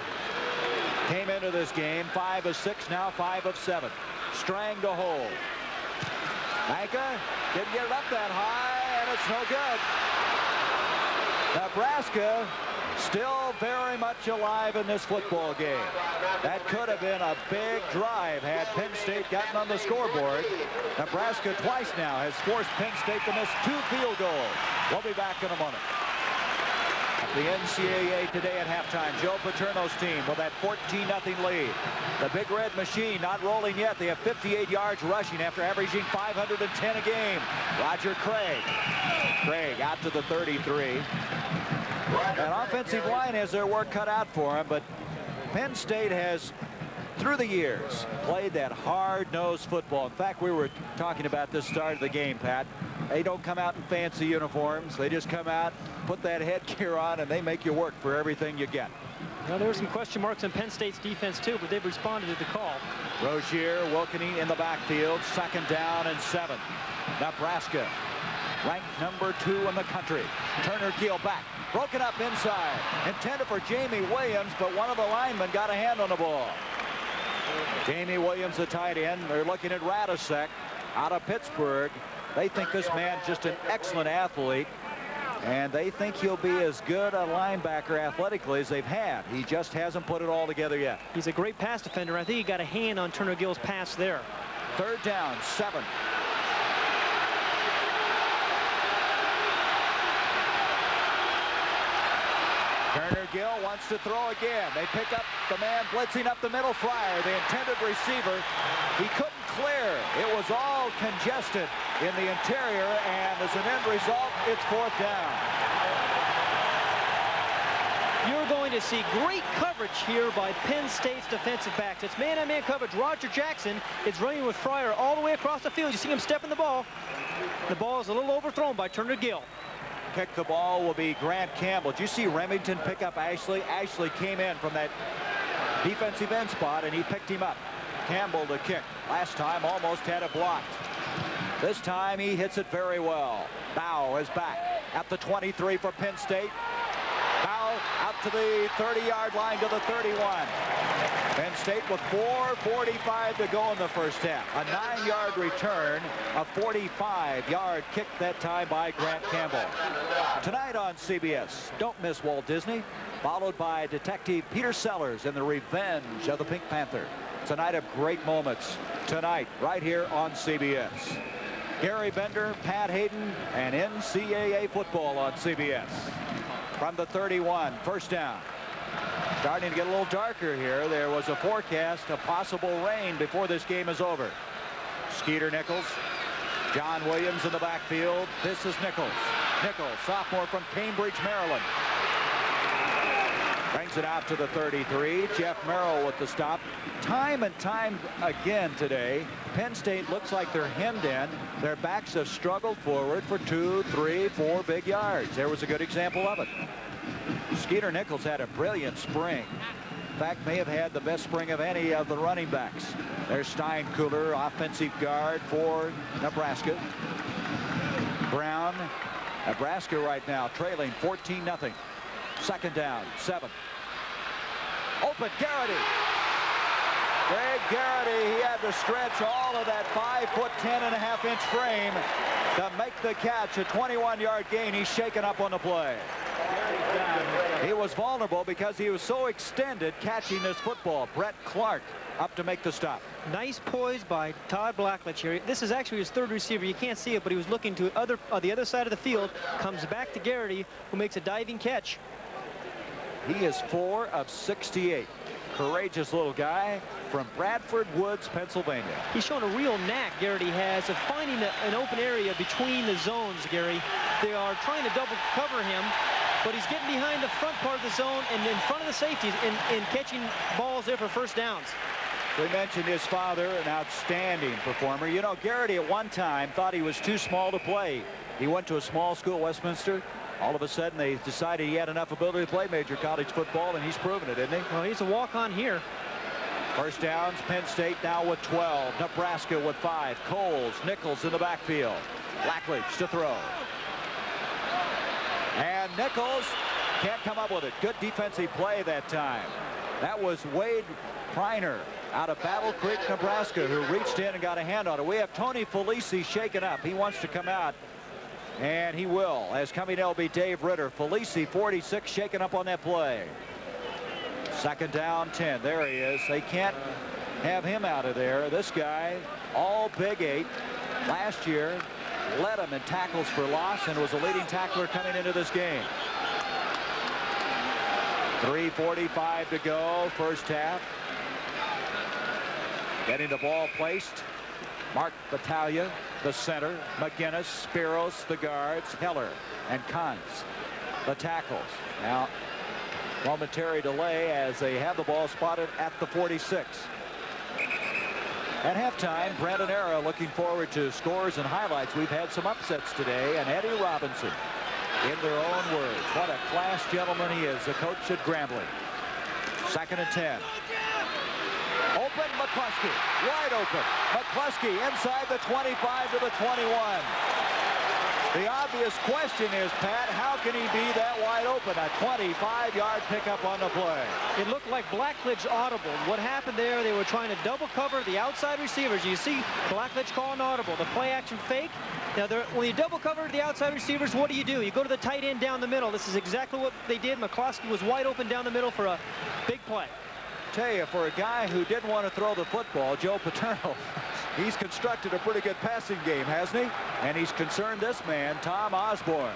Came into this game 5 of 6, now 5 of 7. Strang to hold. Manka didn't get it up that high, and it's no good. Nebraska Still very much alive in this football game. That could have been a big drive had Penn State gotten on the scoreboard. Nebraska twice now has forced Penn State to miss 2 field goals. We'll be back in a moment. At the NCAA today at halftime, Joe Paterno's team with that 14-0 lead. The Big Red Machine not rolling yet. They have 58 yards rushing after averaging 510 a game. Roger Craig. Craig out to the 33. That offensive line has their work cut out for him, but Penn State has, through the years, played that hard-nosed football. In fact, we were talking about this start of the game, Pat. They don't come out in fancy uniforms. They just come out, put that headgear on, and they make you work for everything you get. Well, there were some question marks on Penn State's defense, too, but they've responded to the call. Rozier, Wilkening in the backfield, 2nd down and 7. Nebraska, ranked number 2 in the country. Turner Gill back. Broken up inside. Intended for Jamie Williams, but one of the linemen got a hand on the ball. Jamie Williams, the tight end. They're looking at Radisek out of Pittsburgh. They think this man's just an excellent athlete, and they think he'll be as good a linebacker athletically as they've had. He just hasn't put it all together yet. He's a great pass defender. I think he got a hand on Turner Gill's pass there. 3rd down, 7. Turner Gill wants to throw again. They pick up the man blitzing up the middle. Fryer, the intended receiver. He couldn't clear. It was all congested in the interior, and as an end result, it's 4th down. You're going to see great coverage here by Penn State's defensive backs. It's man-on-man coverage. Roger Jackson is running with Fryer all the way across the field. You see him stepping the ball. The ball is a little overthrown by Turner Gill. Kick the ball will be Grant Campbell. Did you see Remington pick up Ashley? Ashley came in from that defensive end spot, and he picked him up. Campbell to kick. Last time almost had it blocked. This time he hits it very well. Bow is back at the 23 for Penn State. Bow out to the 30-yard line to the 31. Penn State with 4:45 to go in the first half. A 9-yard return, a 45-yard kick that time by Grant Campbell. Tonight on CBS, don't miss Walt Disney, followed by Detective Peter Sellers and the Revenge of the Pink Panther. It's a night of great moments tonight right here on CBS. Gary Bender, Pat Hayden, and NCAA football on CBS. From the 31, 1st down. Starting to get a little darker here. There was a forecast of possible rain before this game is over. Skeeter Nichols, John Williams in the backfield. This is Nichols. Nichols, sophomore from Cambridge, Maryland. Brings it out to the 33. Jeff Merrill with the stop. Time and time again today, Penn State looks like they're hemmed in. Their backs have struggled forward for 2, 3, 4 big yards. There was a good example of it. Skeeter Nichols had a brilliant spring. In fact, may have had the best spring of any of the running backs. There's Steinkühler, offensive guard for Nebraska. Brown, Nebraska right now trailing 14-0. 2nd down, 7. Open, Garrity. Greg Garrity, he had to stretch all of that 5'10" and a half inch frame to make the catch. A 21-yard gain. He's shaken up on the play. He was vulnerable because he was so extended catching this football. Brett Clark up to make the stop. Nice poise by Todd Blackledge here. This is actually his 3rd receiver. You can't see it, but he was looking to the other side of the field. Comes back to Garrity, who makes a diving catch. He is 4 of 68. Courageous little guy from Bradford Woods, Pennsylvania. He's shown a real knack, Garrity has, of finding an open area between the zones, Gary. They are trying to double cover him, but he's getting behind the front part of the zone and in front of the safeties and catching balls there for 1st downs. We mentioned his father, an outstanding performer. You know, Garrity at one time thought he was too small to play. He went to a small school, Westminster. All of a sudden, they decided he had enough ability to play major college football, and he's proven it, isn't he? Well, he's a walk-on here. 1st downs, Penn State now with 12. Nebraska with 5. Coles, Nichols in the backfield. Blackledge to throw. And Nichols can't come up with it. Good defensive play that time. That was Wade Priner out of Battle Creek, Nebraska, who reached in and got a hand on it. We have Tony Felici shaken up. He wants to come out. And he will, as coming will be Dave Ritter. Felici, 46, shaken up on that play. Second down, 10. There he is. They can't have him out of there. This guy, all Big 8, last year, led him in tackles for loss and was a leading tackler coming into this game. 3:45 to go, first half. Getting the ball placed. Mark Battaglia, the center. McGinnis, Spiros, the guards. Heller and Kantz, the tackles. Now, momentary delay as they have the ball spotted at the 46. At halftime, Brandon Era looking forward to scores and highlights. We've had some upsets today, and Eddie Robinson, in their own words, what a class gentleman he is, the coach at Grambling. Second and 10. Open, McCluskey, wide open. McCluskey inside the 25 to the 21. The obvious question is, Pat, how can he be that wide open? A 25-yard pickup on the play. It looked like Blackledge audible. What happened there, they were trying to double cover the outside receivers. You see Blackledge call an audible, the play action fake. Now, when you double cover the outside receivers, what do? You go to the tight end down the middle. This is exactly what they did. McCluskey was wide open down the middle for a big play. Tell you, for a guy who didn't want to throw the football, Joe Paterno, he's constructed a pretty good passing game, hasn't he? And he's concerned this man, Tom Osborne.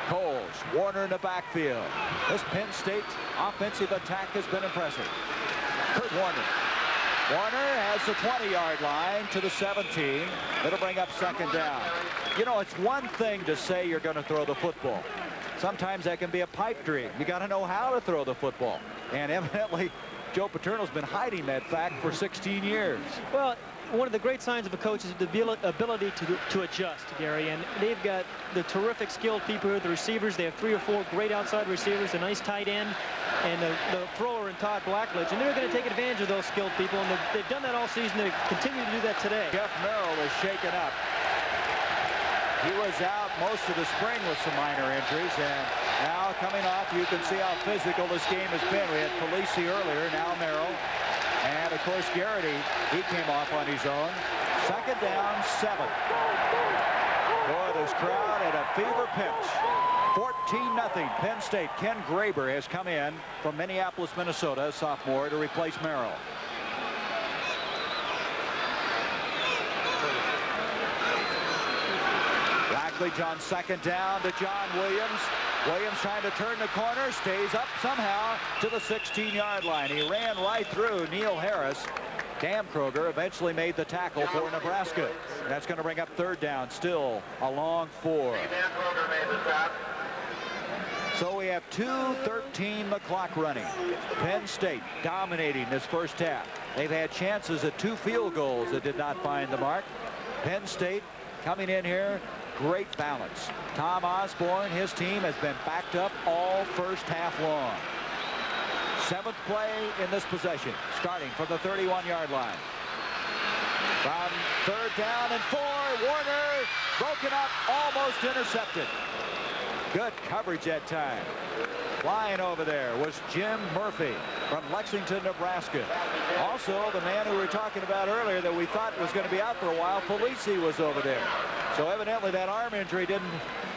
Coles, Warner in the backfield. This Penn State offensive attack has been impressive. Kurt Warner. Warner has the 20-yard line to the 17. It'll bring up second down. You know, it's one thing to say you're going to throw the football. Sometimes that can be a pipe dream. You got to know how to throw the football. And evidently, Joe Paterno's been hiding that fact for 16 years. Well, one of the great signs of a coach is the ability to adjust, Gary. And they've got the terrific skilled people here, the receivers. They have 3 or 4 great outside receivers, a nice tight end, and the thrower in Todd Blackledge. And they're going to take advantage of those skilled people. And they've done that all season. They continue to do that today. Jeff Merrill is shaken up. He was out most of the spring with some minor injuries, and now coming off, you can see how physical this game has been. We had Felici earlier, now Merrill, and of course Garrity, he came off on his own. Second down, 7. Boy, this crowd at a fever pitch. 14-0 Penn State. Ken Graber has come in from Minneapolis, Minnesota, a sophomore, to replace Merrill. Blackledge on second down to John Williams. Williams trying to turn the corner, stays up somehow to the 16-yard line. He ran right through Neil Harris. Cam Kroger eventually made the tackle for Nebraska. That's going to bring up third down, still a long 4. So we have 2:13 the clock running. Penn State dominating this first half. They've had chances at 2 field goals that did not find the mark. Penn State coming in here, great balance. Tom Osborne, his team has been backed up all first half long. 7th play in this possession, starting from the 31-yard line. From third down and 4, Warner broken up, almost intercepted. Good coverage that time. Flying over there was Jim Murphy from Lexington, Nebraska. Also, the man who we were talking about earlier that we thought was going to be out for a while, Felici, was over there. So evidently that arm injury didn't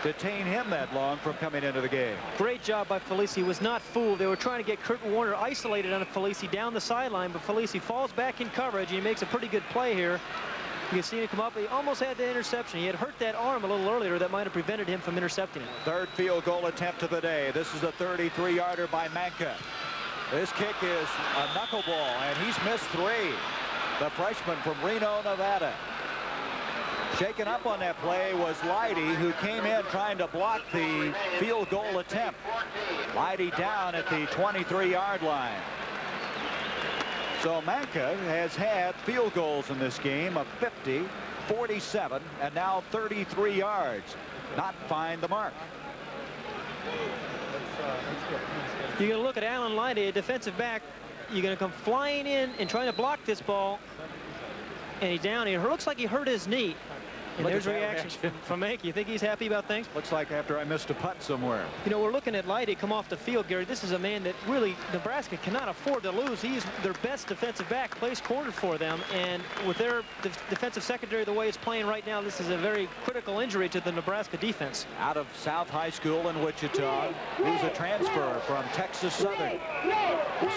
detain him that long from coming into the game. Great job by Felici. He was not fooled. They were trying to get Kurt Warner isolated on Felici down the sideline, but Felici falls back in coverage, and he makes a pretty good play here. You can see him come up. He almost had the interception. He had hurt that arm a little earlier. That might have prevented him from intercepting it. Third field goal attempt of the day. This is a 33-yarder by Manka. This kick is a knuckleball, and he's missed 3. The freshman from Reno, Nevada. Shaken up on that play was Leidy, who came in trying to block the field goal attempt. Leidy down at the 23-yard line. So Manka has had field goals in this game of 50, 47, and now 33 yards. Not find the mark. You're going to look at Alan Leidy, a defensive back. You're going to come flying in and trying to block this ball. And he's down. It looks like he hurt his knee. And there's reaction from Hank. You think he's happy about things? Looks like after I missed a putt somewhere. You know, we're looking at Leidy come off the field, Gary. This is a man that really Nebraska cannot afford to lose. He's their best defensive back, plays corner for them. And with their defensive secondary the way it's playing right now, this is a very critical injury to the Nebraska defense. Out of South High School in Wichita, who's a transfer from Texas Southern.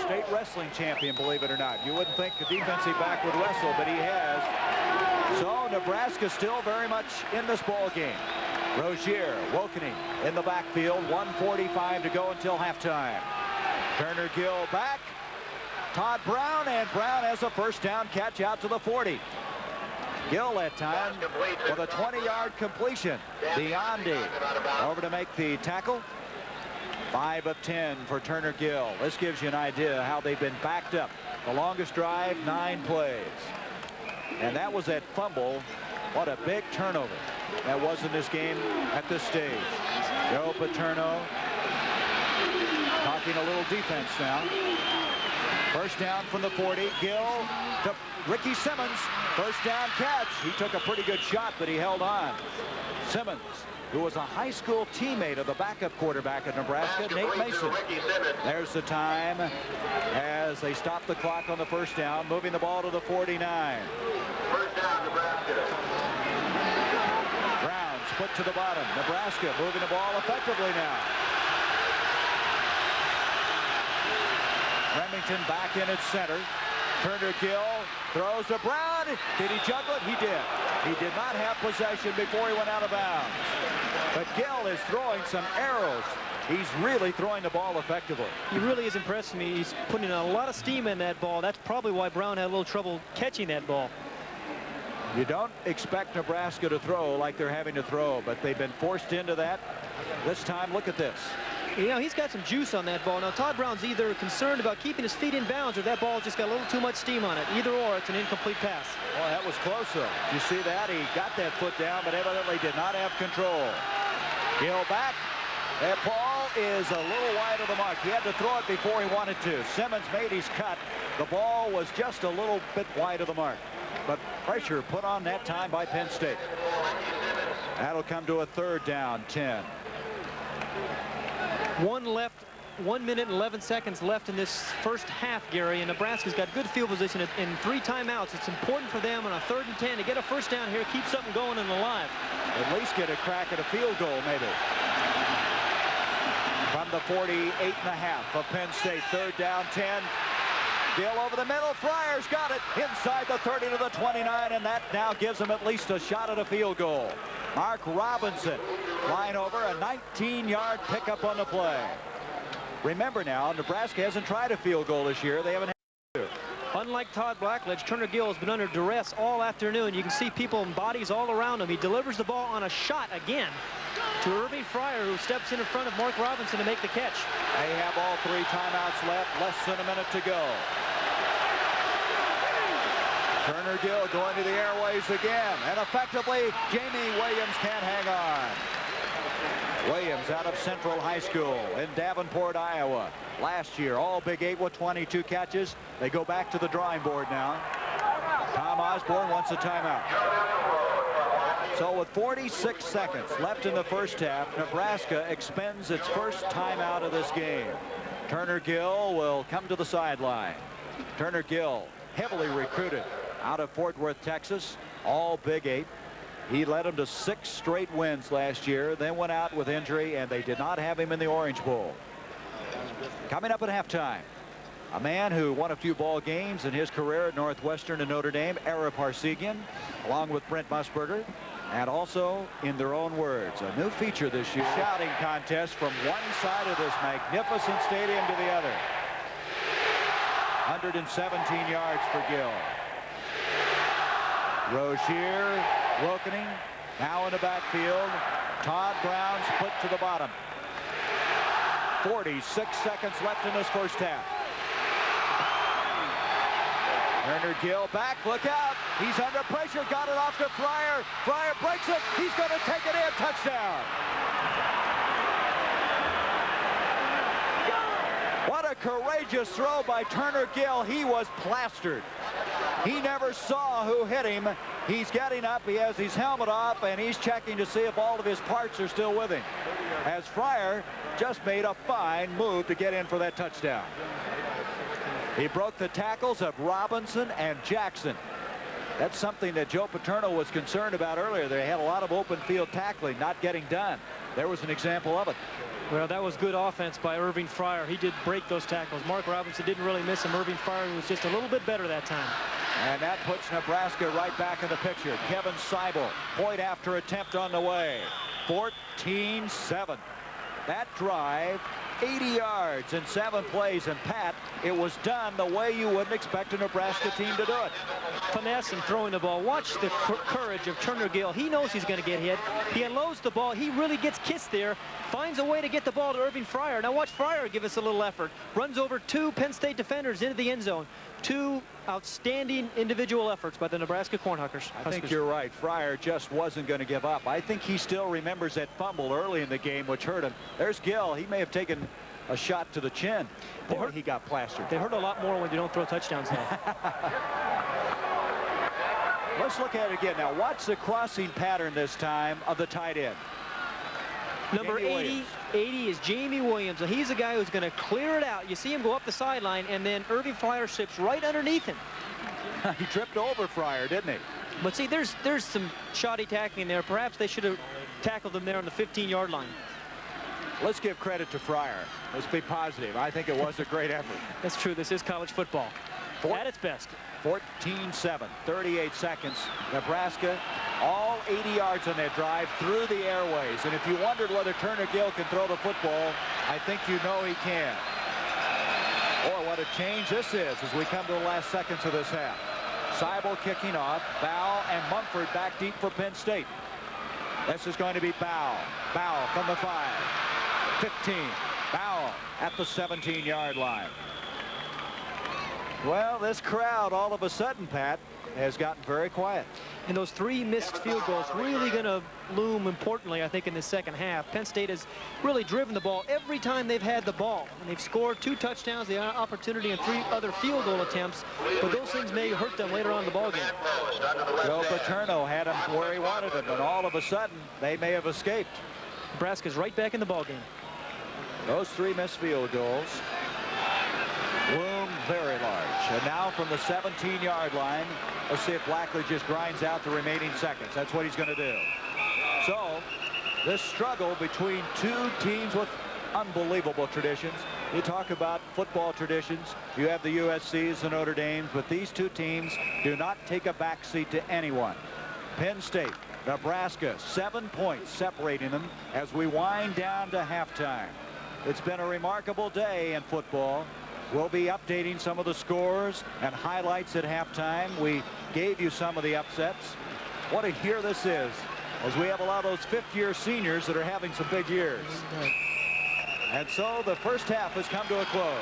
State wrestling champion, believe it or not. You wouldn't think a defensive back would wrestle, but he has. So Nebraska still very much in this ball game. Rozier, Wokening in the backfield. 1:45 to go until halftime. Turner Gill back. Todd Brown, and Brown has a first down catch out to the 40. Gill that time with a 20-yard completion. Biondi over to make the tackle. 5 of 10 for Turner Gill. This gives you an idea how they've been backed up. The longest drive, 9 plays. And that was that fumble. What a big turnover that was in this game at this stage. Joe Paterno talking a little defense now. First down from the 40. Gill to Ricky Simmons. First down catch. He took a pretty good shot, but he held on. Simmons, who was a high school teammate of the backup quarterback at Nebraska, Nate Mason. There's the time as they stop the clock on the first down, moving the ball to the 49. First down, Nebraska. Browns put to the bottom. Nebraska moving the ball effectively now. Remington back in its center. Turner Gill throws to Brown. Did he juggle it? He did. He did not have possession before he went out of bounds. But Gill is throwing some arrows. He's really throwing the ball effectively. He really is impressing me. He's putting a lot of steam in that ball. That's probably why Brown had a little trouble catching that ball. You don't expect Nebraska to throw like they're having to throw, but they've been forced into that. This time, look at this. You know, he's got some juice on that ball. Now, Todd Brown's either concerned about keeping his feet in bounds or that ball just got a little too much steam on it. Either or, it's an incomplete pass. Well, that was close, though. You see that? He got that foot down, but evidently did not have control. Gill back. That ball is a little wide of the mark. He had to throw it before he wanted to. Simmons made his cut. The ball was just a little bit wide of the mark. But pressure put on that time by Penn State. That'll come to a third down, 10. 1 minute and 11 seconds left in this first half, Gary, and Nebraska's got good field position in 3 timeouts. It's important for them on a 3rd and 10 to get a first down here, keep something going and alive. At least get a crack at a field goal, maybe. From the 48.5 of Penn State, 3rd down, 10. Gill over the middle. Fryer's got it inside the 30 to the 29, and that now gives them at least a shot at a field goal. Mark Robinson flying over a 19-yard pickup on the play. Remember now, Nebraska hasn't tried a field goal this year. They haven't had to. Unlike Todd Blackledge, Turner Gill has been under duress all afternoon. You can see people and bodies all around him. He delivers the ball on a shot again to Irving Fryer, who steps in front of Mark Robinson to make the catch. They have all 3 timeouts left, less than a minute to go. Turner Gill going to the airways again, and effectively Jamie Williams can't hang on. Williams out of Central High School in Davenport, Iowa. Last year, all Big 8 with 22 catches. They go back to the drawing board now. Tom Osborne wants a timeout. So with 46 seconds left in the first half, Nebraska expends its first timeout of this game. Turner Gill will come to the sideline. Turner Gill, heavily recruited out of Fort Worth, Texas, all Big 8. He led them to 6 straight wins last year, then went out with injury, and they did not have him in the Orange Bowl. Coming up at halftime, a man who won a few ball games in his career at Northwestern and Notre Dame, Ara Parsegian, along with Brent Musburger, and also, in their own words, a new feature this year, shouting contest from one side of this magnificent stadium to the other. 117 yards for Gill. Rozier, Wokening, now in the backfield. Todd Brown's put to the bottom. 46 seconds left in this first half. Turner Gill back, look out. He's under pressure, got it off to Fryer. Fryer breaks it, he's going to take it in, touchdown. What a courageous throw by Turner Gill. He was plastered. He never saw who hit him, He's getting up. He has his helmet off, and he's checking to see if all of his parts are still with him, as Fryer just made a fine move to get in for that touchdown. He broke the tackles of Robinson and Jackson. That's something that Joe Paterno was concerned about earlier. They had a lot of open field tackling not getting done. There was an example of it. Well, that was good offense by Irving Fryer. He did break those tackles. Mark Robinson didn't really miss him. Irving Fryer was just a little bit better that time. And that puts Nebraska right back in the picture. Kevin Seibel, point after attempt on the way. 14-7. That drive, 80 yards in 7 plays. And Pat, it was done the way you wouldn't expect a Nebraska team to do it. Finesse and throwing the ball. Watch the courage of Turner Gill. He knows he's going to get hit. He unloads the ball. He really gets kissed there. Finds a way to get the ball to Irving Fryer. Now watch Fryer give us a little effort. Runs over 2 Penn State defenders into the end zone. 2 outstanding individual efforts by the Nebraska Cornhuskers. I think you're right. Fryer just wasn't going to give up. I think he still remembers that fumble early in the game, which hurt him. There's Gill. He may have taken a shot to the chin. Boy, he got plastered. They hurt a lot more when you don't throw touchdowns now. Let's look at it again. Now watch the crossing pattern this time of the tight end. Number 80 is Jamie Williams. And he's the guy who's going to clear it out. You see him go up the sideline, and then Irving Fryer slips right underneath him. He tripped over Fryer, didn't he? But see, there's some shoddy tackling there. Perhaps they should have tackled him there on the 15-yard line. Let's give credit to Fryer. Let's be positive. I think it was a great effort. That's true. This is college football. At its best. 14-7, 38 seconds. Nebraska, all 80 yards on that drive through the airways. And if you wondered whether Turner Gill can throw the football, I think you know he can. Boy, what a change this is as we come to the last seconds of this half. Seibel kicking off. Bow and Mumford back deep for Penn State. This is going to be Bow. Bow from the 5. 15. Bow at the 17-yard line. Well, this crowd all of a sudden, Pat, has gotten very quiet. And those 3 missed field goals really going to loom importantly, I think, in the second half. Penn State has really driven the ball every time they've had the ball. And they've scored 2 touchdowns, the opportunity, and 3 other field goal attempts. But those things may hurt them later on in the ball game. Joe Paterno had them where he wanted them, and all of a sudden, they may have escaped. Nebraska's right back in the ball game. Those 3 missed field goals loom very large. And now from the 17-yard line, let's see if Blackley just grinds out the remaining seconds. That's what he's going to do. So this struggle between 2 teams with unbelievable traditions. You talk about football traditions. You have the USCs, the Notre Dames, but these 2 teams do not take a backseat to anyone. Penn State, Nebraska, 7 points separating them as we wind down to halftime. It's been a remarkable day in football. We'll be updating some of the scores and highlights at halftime. We gave you some of the upsets. What a year this is, as we have a lot of those 5th-year seniors that are having some big years. And so the first half has come to a close.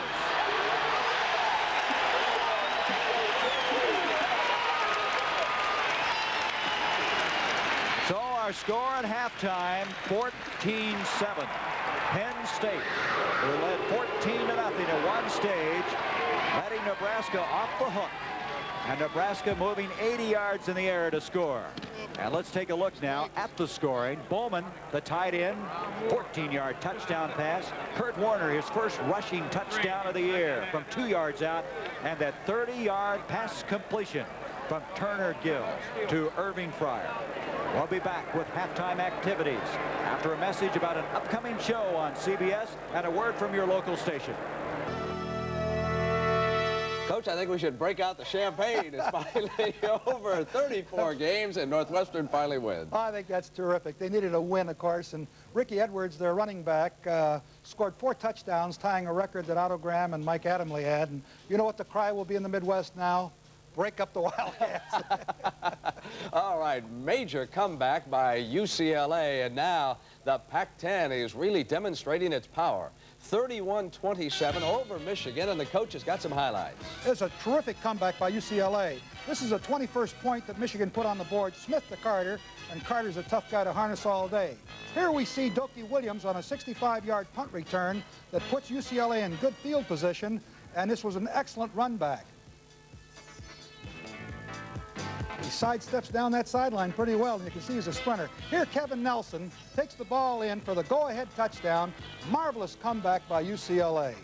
So our score at halftime, 14-7. Penn State, who led 14-0 at one stage, letting Nebraska off the hook. And Nebraska moving 80 yards in the air to score. And let's take a look now at the scoring. Bowman, the tight end, 14-yard touchdown pass. Kurt Warner, his first rushing touchdown of the year from 2 yards out. And that 30-yard pass completion from Turner Gill to Irving Fryer. We'll be back with halftime activities after a message about an upcoming show on CBS and a word from your local station. Coach, I think we should break out the champagne. It's finally over. 34 games, and Northwestern finally wins. I think that's terrific. They needed a win, of course, and Ricky Edwards, their running back, scored 4 touchdowns, tying a record that Otto Graham and Mike Adamle had. And you know what the cry will be in the Midwest now? Break up the Wildcats. All right, major comeback by UCLA, and now the Pac-10 is really demonstrating its power. 31-27 over Michigan, and the coach has got some highlights. It's a terrific comeback by UCLA. This is the 21st point that Michigan put on the board. Smith to Carter, and Carter's a tough guy to harness all day. Here we see Dokie Williams on a 65-yard punt return that puts UCLA in good field position, and this was an excellent run back. He sidesteps down that sideline pretty well, and you can see he's a sprinter. Here, Kevin Nelson takes the ball in for the go-ahead touchdown. Marvelous comeback by UCLA.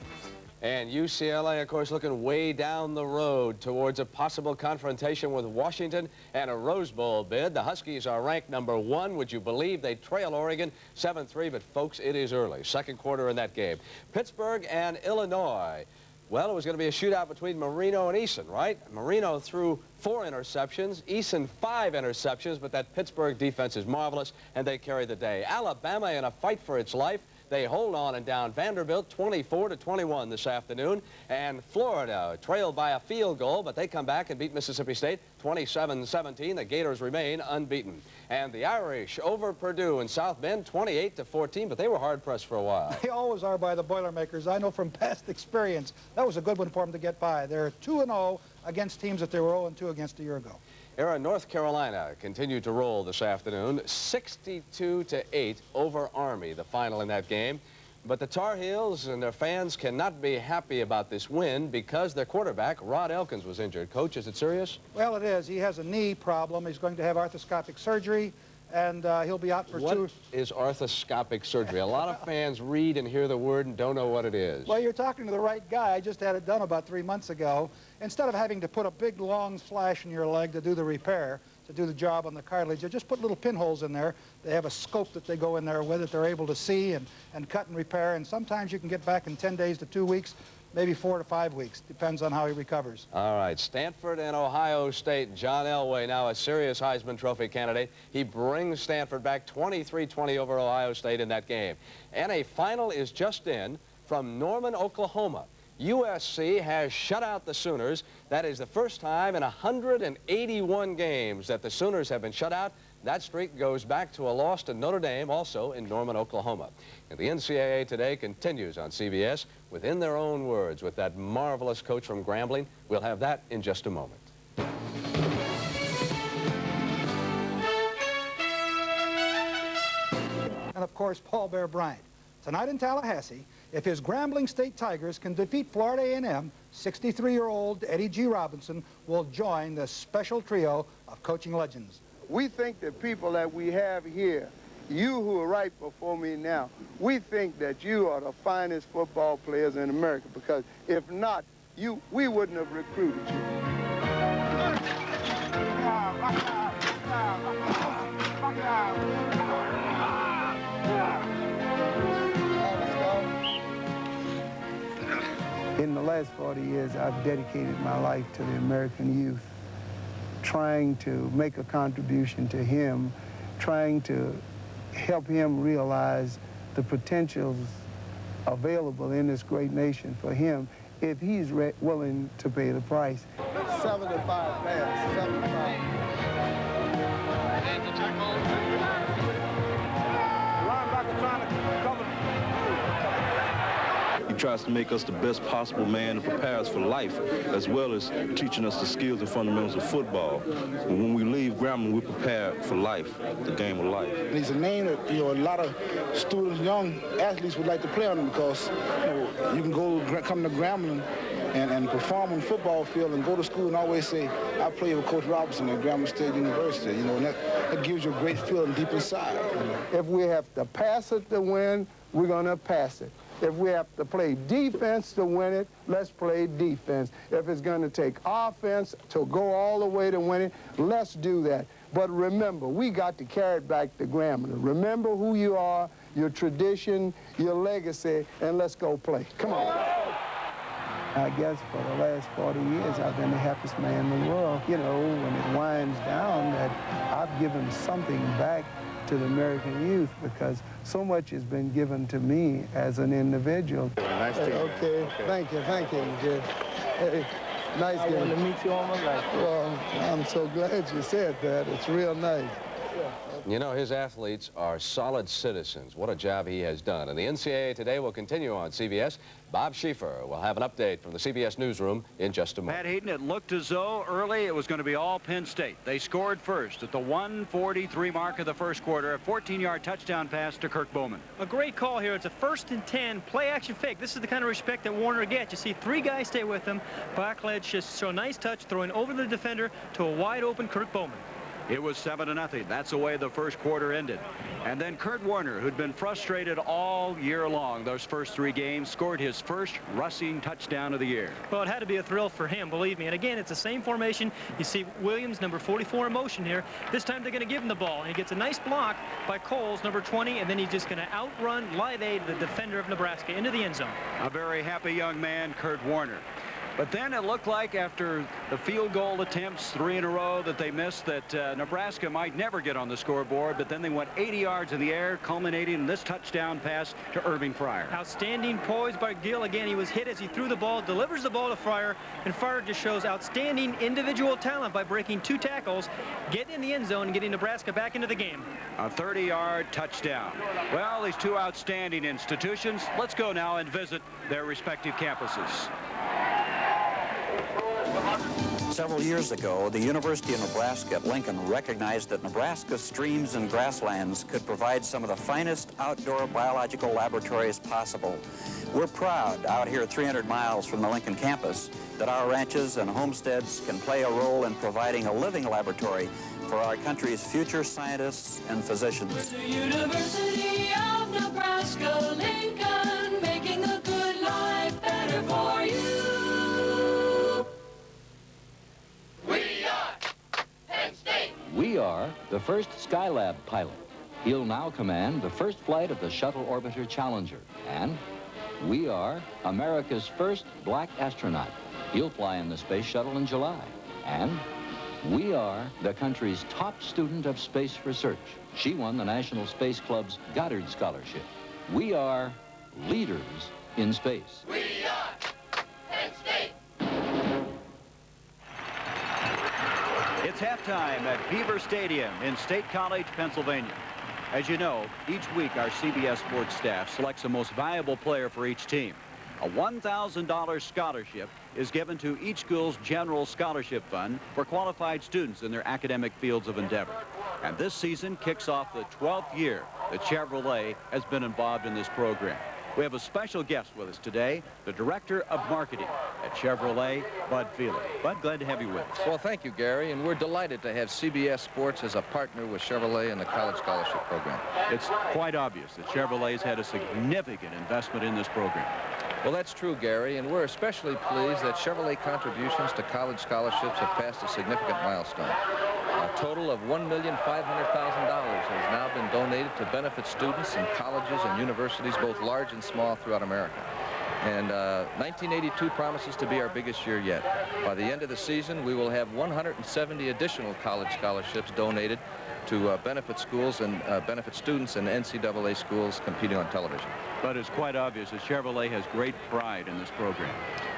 And UCLA, of course, looking way down the road towards a possible confrontation with Washington and a Rose Bowl bid. The Huskies are ranked #1. Would you believe they trail Oregon 7-3? But, folks, it is early. Second quarter in that game. Pittsburgh and Illinois. Well, it was going to be a shootout between Marino and Eason, right? Marino threw 4 interceptions, Eason 5 interceptions, but that Pittsburgh defense is marvelous, and they carry the day. Alabama in a fight for its life. They hold on and down Vanderbilt 24-21 this afternoon. And Florida trailed by a field goal, but they come back and beat Mississippi State 27-17. The Gators remain unbeaten. And the Irish over Purdue in South Bend 28-14, but they were hard-pressed for a while. They always are by the Boilermakers. I know from past experience. That was a good one for them to get by. They're 2-0 against teams that they were 0-2 against a year ago. Here in North Carolina continued to roll this afternoon, 62-8 over Army, the final in that game. But the Tar Heels and their fans cannot be happy about this win because their quarterback, Rod Elkins, was injured. Coach, is it serious? Well, it is. He has a knee problem. He's going to have arthroscopic surgery, and he'll be out for What is arthroscopic surgery? A lot of fans read and hear the word and don't know what it is. Well, you're talking to the right guy. I just had it done about 3 months ago. Instead of having to put a big, long slash in your leg to do the repair, to do the job on the cartilage, you just put little pinholes in there. They have a scope that they go in there with that they're able to see and cut and repair. And sometimes you can get back in 10 days to 2 weeks, maybe 4 to 5 weeks. Depends on how he recovers. All right, Stanford and Ohio State. John Elway, now a serious Heisman Trophy candidate. He brings Stanford back 23-20 over Ohio State in that game. And a final is just in from Norman, Oklahoma. USC has shut out the Sooners. That is the first time in 181 games that the Sooners have been shut out. That streak goes back to a loss to Notre Dame, also in Norman, Oklahoma. And the NCAA today continues on CBS within their own words with that marvelous coach from Grambling. We'll have that in just a moment. And, of course, Paul Bear Bryant. Tonight in Tallahassee, if his Grambling State Tigers can defeat Florida A&M, 63-year-old Eddie G. Robinson will join the special trio of coaching legends. We think the people that we have here, you who are right before me now, we think that you are the finest football players in America, because if not, we wouldn't have recruited you. In the last 40 years, I've dedicated my life to the American youth, trying to make a contribution to him, trying to help him realize the potentials available in this great nation for him if he's willing to pay the price. 75 pass, 75. And the tackle. Linebacker trying to cover. He tries to make us the best possible man and prepare us for life, as well as teaching us the skills and fundamentals of football. And when we leave Grambling, we're prepared for life, the game of life. And he's a name that, a lot of students, young athletes would like to play on him because, you can come to Grambling and perform on the football field and go to school and always say, I played with Coach Robinson at Grambling State University, and that gives you a great feeling deep inside. If we have to pass it to win, we're going to pass it. If we have to play defense to win it, let's play defense. If it's going to take offense to go all the way to win it, let's do that. But remember, we got to carry it back to Grambling. Remember who you are, your tradition, your legacy, and let's go play. Come on. I guess for the last 40 years, I've been the happiest man in the world. When it winds down, that I've given something back to the American youth, because so much has been given to me as an individual. Nice team. Okay, thank you, Jim. Hey, nice game. I want to meet you all my life. Well, I'm so glad you said that. It's real nice. You know, his athletes are solid citizens. What a job he has done. And the NCAA Today will continue on CBS. Bob Schieffer will have an update from the CBS newsroom in just a moment. Pat Hayden, it looked as though early it was going to be all Penn State. They scored first at the 1:43 mark of the first quarter, a 14-yard touchdown pass to Kirk Bowman. A great call here. It's a 1st and 10, play action fake. This is the kind of respect that Warner gets. You see 3 guys stay with him. Blackledge just show a nice touch, throwing over the defender to a wide open Kirk Bowman. It was 7-0. That's the way the first quarter ended. And then Kurt Warner, who'd been frustrated all year long, those first 3 games, scored his first rushing touchdown of the year. Well, it had to be a thrill for him, believe me. And again, it's the same formation. You see Williams, number 44, in motion here. This time they're going to give him the ball. And he gets a nice block by Coles, number 20, and then he's just going to outrun Live Aid, the defender of Nebraska, into the end zone. A very happy young man, Kurt Warner. But then it looked like after the field goal attempts, 3 in a row that they missed, that Nebraska might never get on the scoreboard. But then they went 80 yards in the air, culminating in this touchdown pass to Irving Fryer. Outstanding poise by Gill. Again, he was hit as he threw the ball, delivers the ball to Fryer, and Fryer just shows outstanding individual talent by breaking 2 tackles, getting in the end zone, and getting Nebraska back into the game. A 30-yard touchdown. Well, these 2 outstanding institutions. Let's go now and visit their respective campuses. Several years ago, the University of Nebraska at Lincoln recognized that Nebraska's streams and grasslands could provide some of the finest outdoor biological laboratories possible. We're proud out here 300 miles from the Lincoln campus that our ranches and homesteads can play a role in providing a living laboratory for our country's future scientists and physicians. The University of Nebraska, Lincoln, making a good life better for you. We are the first Skylab pilot. He'll now command the first flight of the Shuttle Orbiter Challenger. And we are America's first black astronaut. He'll fly in the Space Shuttle in July. And we are the country's top student of space research. She won the National Space Club's Goddard Scholarship. We are leaders in space. We are Penn State. It's halftime at Beaver Stadium in State College, Pennsylvania. As you know, each week our CBS Sports staff selects the most valuable player for each team. A $1,000 scholarship is given to each school's general scholarship fund for qualified students in their academic fields of endeavor. And this season kicks off the 12th year that Chevrolet has been involved in this program. We have a special guest with us today, the Director of Marketing at Chevrolet, Bud Feely. Bud, glad to have you with us. Well, thank you, Gary, and we're delighted to have CBS Sports as a partner with Chevrolet and the College Scholarship Program. It's quite obvious that Chevrolet's had a significant investment in this program. Well, that's true, Gary, and we're especially pleased that Chevrolet contributions to college scholarships have passed a significant milestone. A total of $1,500,000 has now been donated to benefit students in colleges and universities, both large and small, throughout America. And 1982 promises to be our biggest year yet. By the end of the season, we will have 170 additional college scholarships donated to benefit schools and benefit students in NCAA schools competing on television. But it's quite obvious that Chevrolet has great pride in this program.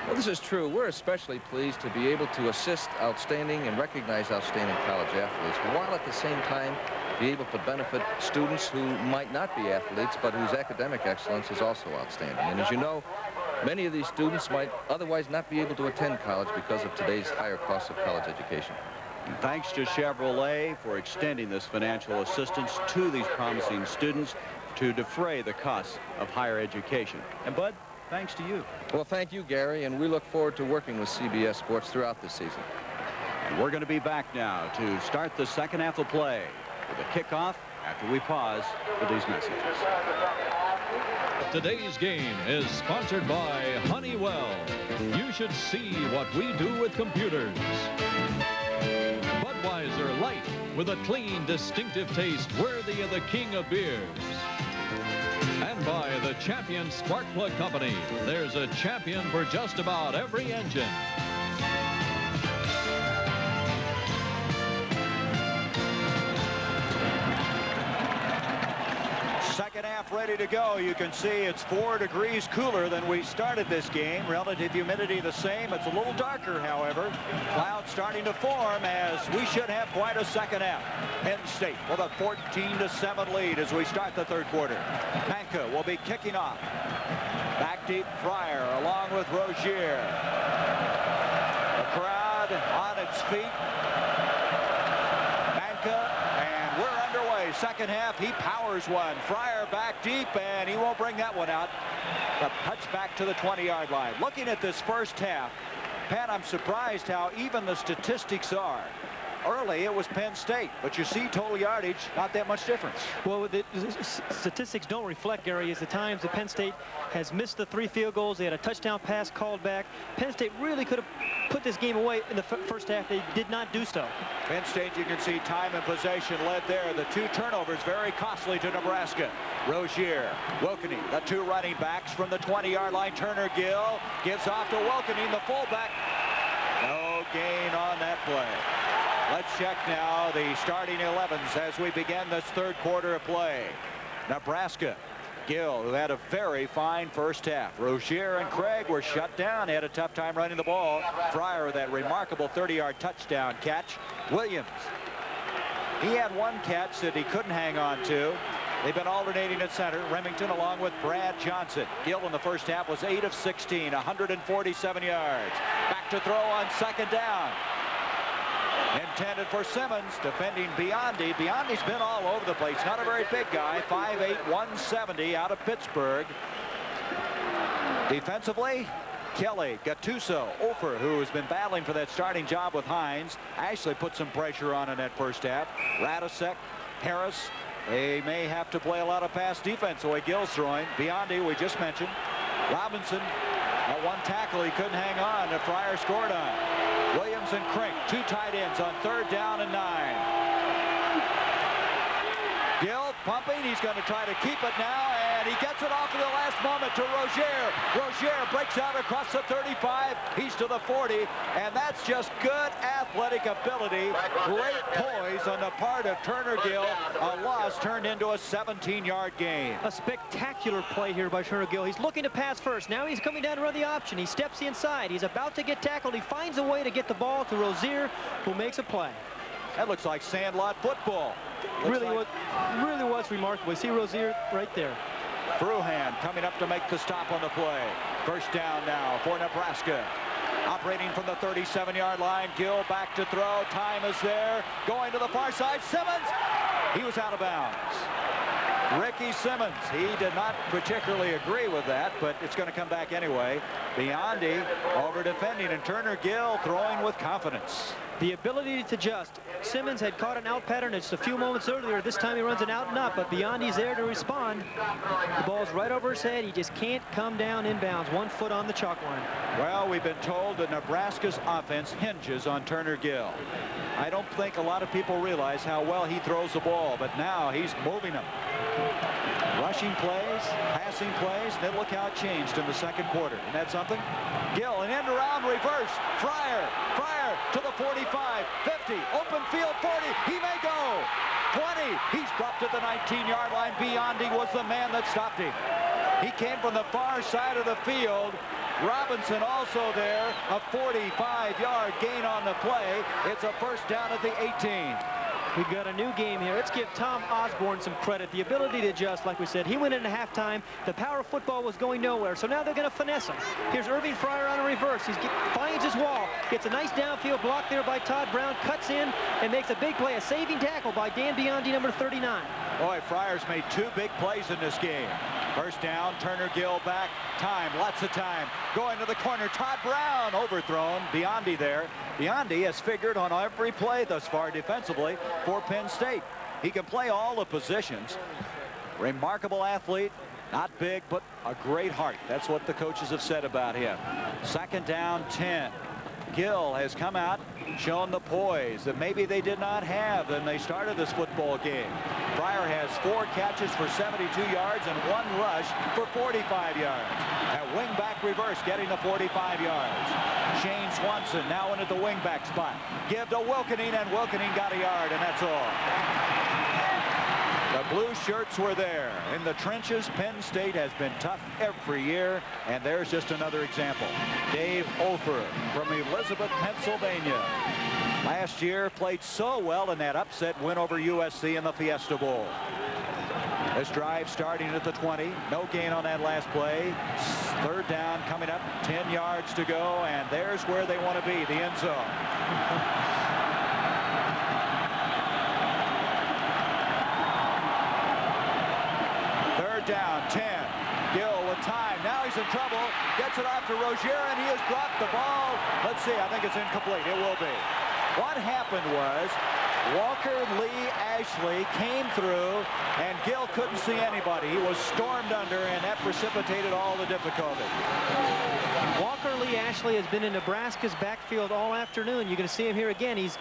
Well, this is true. We're especially pleased to be able to assist outstanding and recognize outstanding college athletes, while at the same time be able to benefit students who might not be athletes, but whose academic excellence is also outstanding. And as you know, many of these students might otherwise not be able to attend college because of today's higher cost of college education. And thanks to Chevrolet for extending this financial assistance to these promising students to defray the costs of higher education. And Bud, thanks to you. Well, thank you, Gary, and we look forward to working with CBS Sports throughout this season. And we're going to be back now to start the second half of play with a kickoff after we pause for these messages. Today's game is sponsored by Honeywell. You should see what we do with computers. Budweiser Light, with a clean, distinctive taste worthy of the king of beers. And by the Champion Spark Plug Company, there's a champion for just about every engine. Second half ready to go. You can see it's 4 degrees cooler than we started this game. Relative humidity the same. It's a little darker, however. Clouds starting to form as we should have quite a second half. Penn State with a 14-7 lead as we start the third quarter. Manka will be kicking off. Back deep, Fryer along with Rozier. The crowd on its feet. Manka, and we're underway. Second half, he powers one. Fryer back deep, and he won't bring that one out. The touch back to the 20-yard line. Looking at this first half, Pat, I'm surprised how even the statistics are. Early, it was Penn State, but you see total yardage, not that much difference. Well, the statistics don't reflect, Gary, is the times that Penn State has missed the 3 field goals. They had a touchdown pass called back. Penn State really could have put this game away in the first half. They did not do so. Penn State, you can see time and possession led there. The 2 turnovers very costly to Nebraska. Rozier, Wilkening, the 2 running backs from the 20-yard line. Turner Gill gives off to Wilkening, the fullback. No gain on that play. Let's check now the starting 11s as we begin this third quarter of play. Nebraska, Gill, who had a very fine first half. Rozier and Craig were shut down. He had a tough time running the ball. Fryer with that remarkable 30-yard touchdown catch. Williams, he had 1 catch that he couldn't hang on to. They've been alternating at center. Remington along with Brad Johnson. Gill in the first half was 8 of 16, 147 yards. Back to throw on second down. Intended for Simmons, defending Biondi. Biondi's been all over the place. Not a very big guy. 5'8", 170 out of Pittsburgh. Defensively, Kelly, Gattuso, Ofer, who has been battling for that starting job with Hines. Ashley put some pressure on in that first half. Radisek, Harris. They may have to play a lot of pass defense the way Gill's throwing. Biondi, we just mentioned. Robinson, that 1 tackle he couldn't hang on that Fryer scored on. Williams and Crink, 2 tight ends on 3rd down and 9. Gill pumping. He's going to try to keep it now, and he gets it off at the last moment to Rozier. Rozier breaks out across the 35. He's to the 40, and that's just good athletic ability. Great poise on the part of Turner Gill. A loss turned into a 17-yard gain. A spectacular play here by Turner Gill. He's looking to pass first. Now he's coming down to run the option. He steps inside. He's about to get tackled. He finds a way to get the ball to Rozier, who makes a play. That looks like sandlot football. Really was remarkable. You see Rozier right there. Fruhan coming up to make the stop on the play. First down now for Nebraska. Operating from the 37-yard line. Gill back to throw. Time is there. Going to the far side. Simmons. He was out of bounds. Ricky Simmons. He did not particularly agree with that, but it's going to come back anyway. Biondi over defending, and Turner Gill throwing with confidence. The ability to adjust. Simmons had caught an out pattern just a few moments earlier. This time he runs an out and up, but Biondi's there to respond. The ball's right over his head. He just can't come down inbounds. 1 foot on the chalk line. Well, we've been told that Nebraska's offense hinges on Turner Gill. I don't think a lot of people realize how well he throws the ball, but now he's moving them. Rushing plays, passing plays, then look how it changed in the second quarter. Isn't that something? Gill, an end around reverse. Fryer to the 45, 50, open field 40. He may go. 20. He's dropped at the 19-yard line. Biondi was the man that stopped him. He came from the far side of the field. Robinson also there. A 45-yard gain on the play. It's a first down at the 18. We've got a new game here. Let's give Tom Osborne some credit. The ability to adjust, like we said. He went into halftime. The power of football was going nowhere, so now they're going to finesse him. Here's Irving Fryer on a reverse. He finds his wall. Gets a nice downfield block there by Todd Brown. Cuts in and makes a big play. A saving tackle by Dan Biondi, number 39. Boy, Fryer's made 2 big plays in this game. First down, Turner Gill back. Time, lots of time. Going to the corner. Todd Brown overthrown. Biondi there. Biondi has figured on every play thus far defensively for Penn State. He can play all the positions. Remarkable athlete. Not big, but a great heart. That's what the coaches have said about him. Second down, 10. Gill has come out, shown the poise that maybe they did not have when they started this football game. Fryer has 4 catches for 72 yards and 1 rush for 45 yards. At wingback reverse, getting the 45 yards. Shane Swanson now into the wingback spot. Give to Wilkening, and Wilkening got a yard, and that's all. The Blue shirts were there. In the trenches, Penn State has been tough every year, and there's just another example. Dave Ofer from Elizabeth, Pennsylvania. Last year played so well in that upset win over USC in the Fiesta Bowl. This drive starting at the 20. No gain on that last play. Third down coming up. 10 yards to go, and there's where they want to be, the end zone. Third down, 10. Gill with time. Now he's in trouble. Gets it off to Rozier, and he has dropped the ball. Let's see. I think it's incomplete. It will be. What happened was Walker Lee Ashley came through, and Gill couldn't see anybody. He was stormed under, and that precipitated all the difficulty. Walker Lee Ashley has been in Nebraska's backfield all afternoon. You're going to see him here again. He's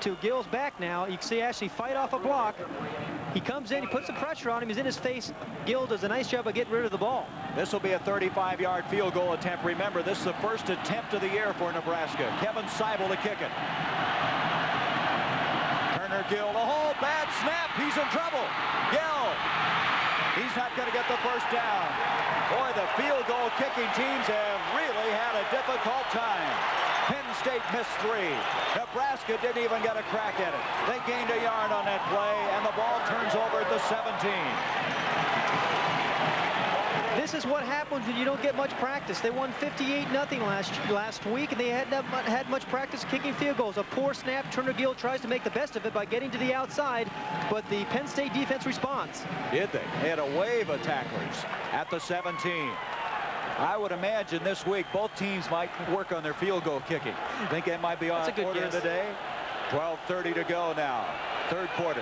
to Gill's back now. You can see Ashley fight off a block. He comes in, he puts some pressure on him. He's in his face. Gill does a nice job of getting rid of the ball. This will be a 35-yard field goal attempt. Remember, this is the first attempt of the year for Nebraska. Kevin Seibel to kick it. Turner Gill, the whole bad snap. He's in trouble. Gill. He's not going to get the first down. Boy, the field goal kicking teams have really had a difficult time. Penn State missed 3. Nebraska didn't even get a crack at it. They gained a yard on that play, and the ball turns over at the 17. This is what happens when you don't get much practice. They won 58-0 last week, and they hadn't had much practice kicking field goals. A poor snap. Turner Gill tries to make the best of it by getting to the outside, but the Penn State defense responds. Did they? They had a wave of tacklers at the 17. I would imagine this week both teams might work on their field goal kicking. Think that might be on order of the day? 12:30 to go now. Third quarter.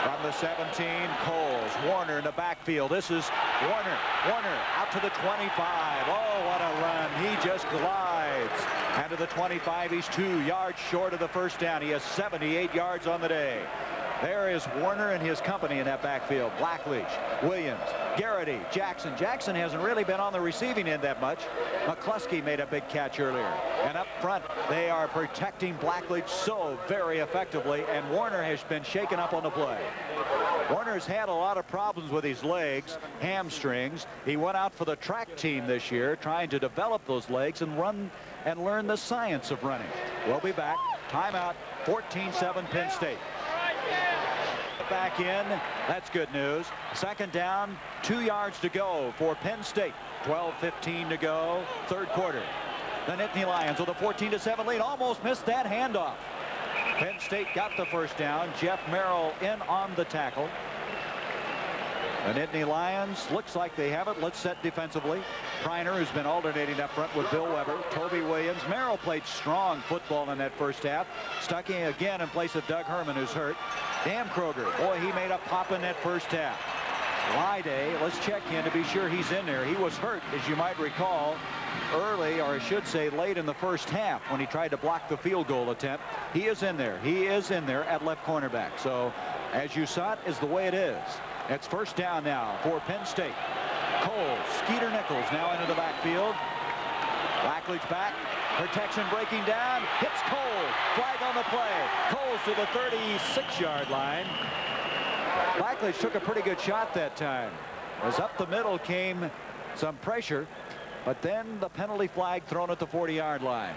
From the 17, Coles. Warner in the backfield. This is Warner. Warner out to the 25. Oh, what a run. He just glides. And to the 25, he's 2 yards short of the first down. He has 78 yards on the day. There is Warner and his company in that backfield. Blackledge, Williams, Garrity, Jackson. Jackson hasn't really been on the receiving end that much. McCluskey made a big catch earlier. And up front, they are protecting Blackledge so very effectively, and Warner has been shaken up on the play. Warner's had a lot of problems with his legs, hamstrings. He went out for the track team this year, trying to develop those legs and run and learn the science of running. We'll be back. Timeout, 14-7 Penn State. Back in. That's good news. Second down, 2 yards to go for Penn State. 12:15 to go. Third quarter. The Nittany Lions with a 14-7 lead. Almost missed that handoff. Penn State got the first down. Jeff Merrill in on the tackle. The Nittany Lions looks like they have it. Let's set defensively. Kreiner, who's been alternating up front with Bill Weber. Toby Williams. Merrill played strong football in that first half. Stuck in again in place of Doug Herman, who's hurt. Dan Kroger, boy, he made a pop in that first half. Lyday, let's check in to be sure he's in there. He was hurt, as you might recall, early, or I should say late in the first half when he tried to block the field goal attempt. He is in there. He is in there at left cornerback. So, as you saw it, is the way it is. It's first down now for Penn State. Cole, Skeeter Nichols now into the backfield. Blackledge back. Protection breaking down. Hits Cole. Flag on the play. Cole's to the 36-yard line. Blackledge took a pretty good shot that time. As up the middle came some pressure, but then the penalty flag thrown at the 40-yard line.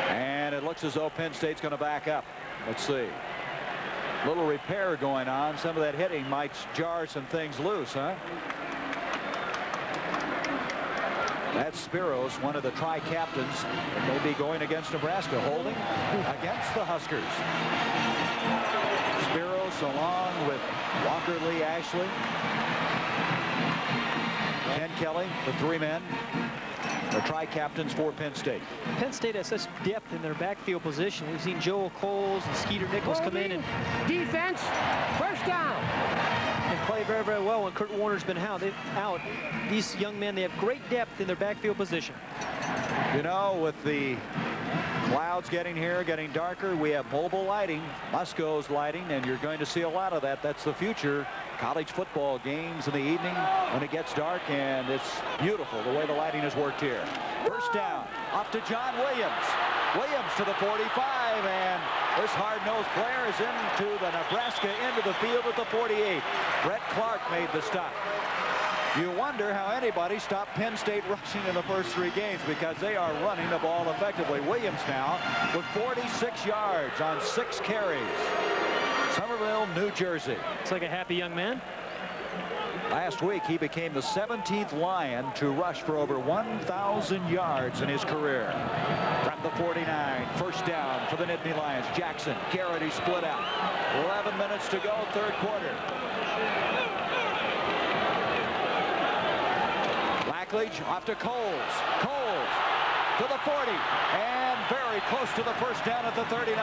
And it looks as though Penn State's going to back up. Let's see. Little repair going on. Some of that hitting might jar some things loose, huh? That's Spiros, one of the tri-captains that may be going against Nebraska, holding against the Huskers. Spiros along with Walker Lee Ashley, Ken Kelly, the 3 men, the tri-captains for Penn State. Penn State has such depth in their backfield position. We've seen Joel Coles and Skeeter Nichols come in and defense, first down. And play very, very well when Kurt Warner's been out. These young men, they have great depth in their backfield position. You know, with the clouds getting here, getting darker, we have mobile lighting, Musco's lighting, and you're going to see a lot of that. That's the future. College football games in the evening when it gets dark, and it's beautiful the way the lighting has worked here. First down, off to John Williams. Williams to the 45, and This hard-nosed player is into the Nebraska into the field at the 48. Brett Clark made the stop. You wonder how anybody stopped Penn State rushing in the first 3 games, because they are running the ball effectively. Williams now with 46 yards on 6 carries. Somerville, New Jersey. It's like a happy young man. Last week, he became the 17th Lion to rush for over 1,000 yards in his career. From the 49, first down for the Nittany Lions. Jackson, Garrity split out. 11 minutes to go, 3rd quarter. Blackledge off to Coles. Coles to the 40, and very close to the first down at the 39.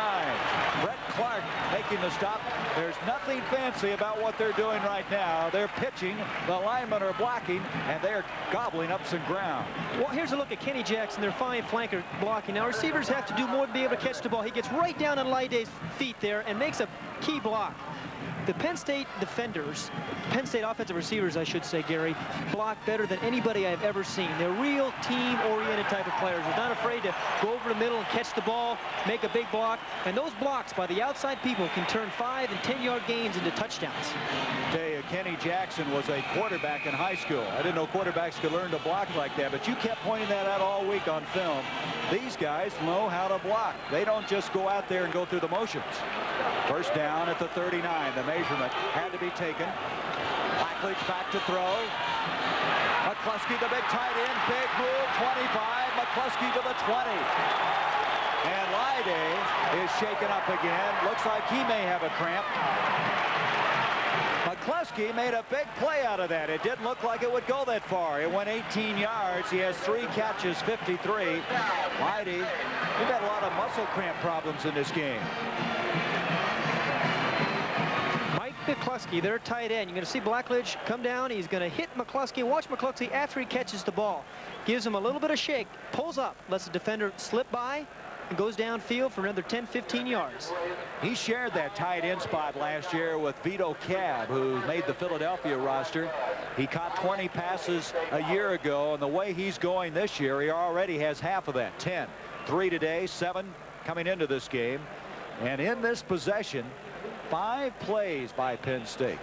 Brett Clark making the stop. There's nothing fancy about what they're doing right now. They're pitching, the linemen are blocking, and they're gobbling up some ground. Well, here's a look at Kenny Jackson, their fine flanker blocking. Now, receivers have to do more to be able to catch the ball. He gets right down on Lyday's feet there and makes a key block. The Penn State defenders, Penn State offensive receivers, I should say, Gary, block better than anybody I've ever seen. They're real team-oriented type of players. They're not afraid to go over the middle and catch the ball, make a big block. And those blocks by the outside people can turn 5- and 10-yard gains into touchdowns. I tell you, Kenny Jackson was a quarterback in high school. I didn't know quarterbacks could learn to block like that, but you kept pointing that out all week on film. These guys know how to block. They don't just go out there and go through the motions. First down at the 39. The measurement had to be taken. Blackledge back to throw. McCluskey, the big tight end, big move, 25. McCluskey to the 20. And Lyday is shaken up again. Looks like he may have a cramp. McCluskey made a big play out of that. It didn't look like it would go that far. It went 18 yards. He has 3 catches, 53. Lyday, we've had a lot of muscle cramp problems in this game. McCluskey, their tight end. You're going to see Blackledge come down. He's going to hit McCluskey. Watch McCluskey after he catches the ball. Gives him a little bit of shake, pulls up, lets the defender slip by, and goes downfield for another 10, 15 yards. He shared that tight end spot last year with Vito Cabb, who made the Philadelphia roster. He caught 20 passes a year ago, and the way he's going this year, he already has half of that. 10. 3 today, 7 coming into this game. And in this possession, 5 plays by Penn State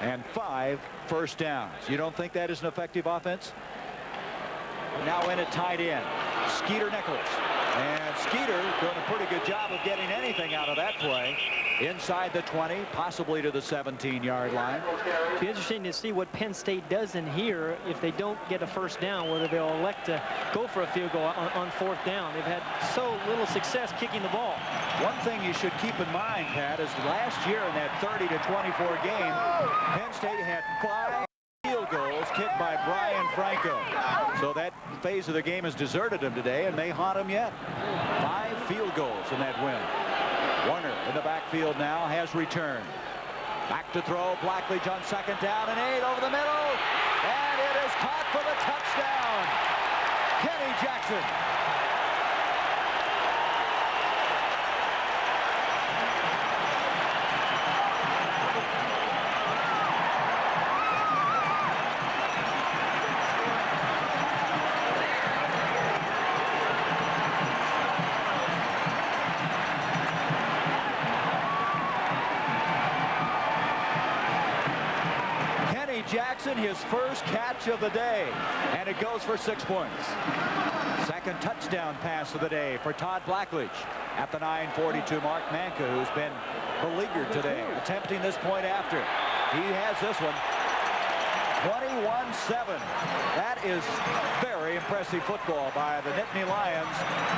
and 5 first downs. You don't think that is an effective offense? Now in at tight end, Skeeter Nichols. And Skeeter doing a pretty good job of getting anything out of that play. Inside the 20, possibly to the 17-yard line. It'll be interesting to see what Penn State does in here if they don't get a first down, whether they'll elect to go for a field goal on 4th down. They've had so little success kicking the ball. One thing you should keep in mind, Pat, is last year in that 30-24 game, Penn State had 5 field goals kicked by Brian Franco. So that phase of the game has deserted him today and may haunt him yet. 5 field goals in that win. Warner in the backfield now has returned. Back to throw. Blackledge on 2nd down and 8 over the middle. And it is caught for the touchdown. Kenny Jackson. Jackson, his first catch of the day, and it goes for 6 points. 2nd touchdown pass of the day for Todd Blackledge at the 9:42 mark. Manka, who's been beleaguered today, attempting this point after. He has this one. 21-7. That is very impressive football by the Nittany Lions.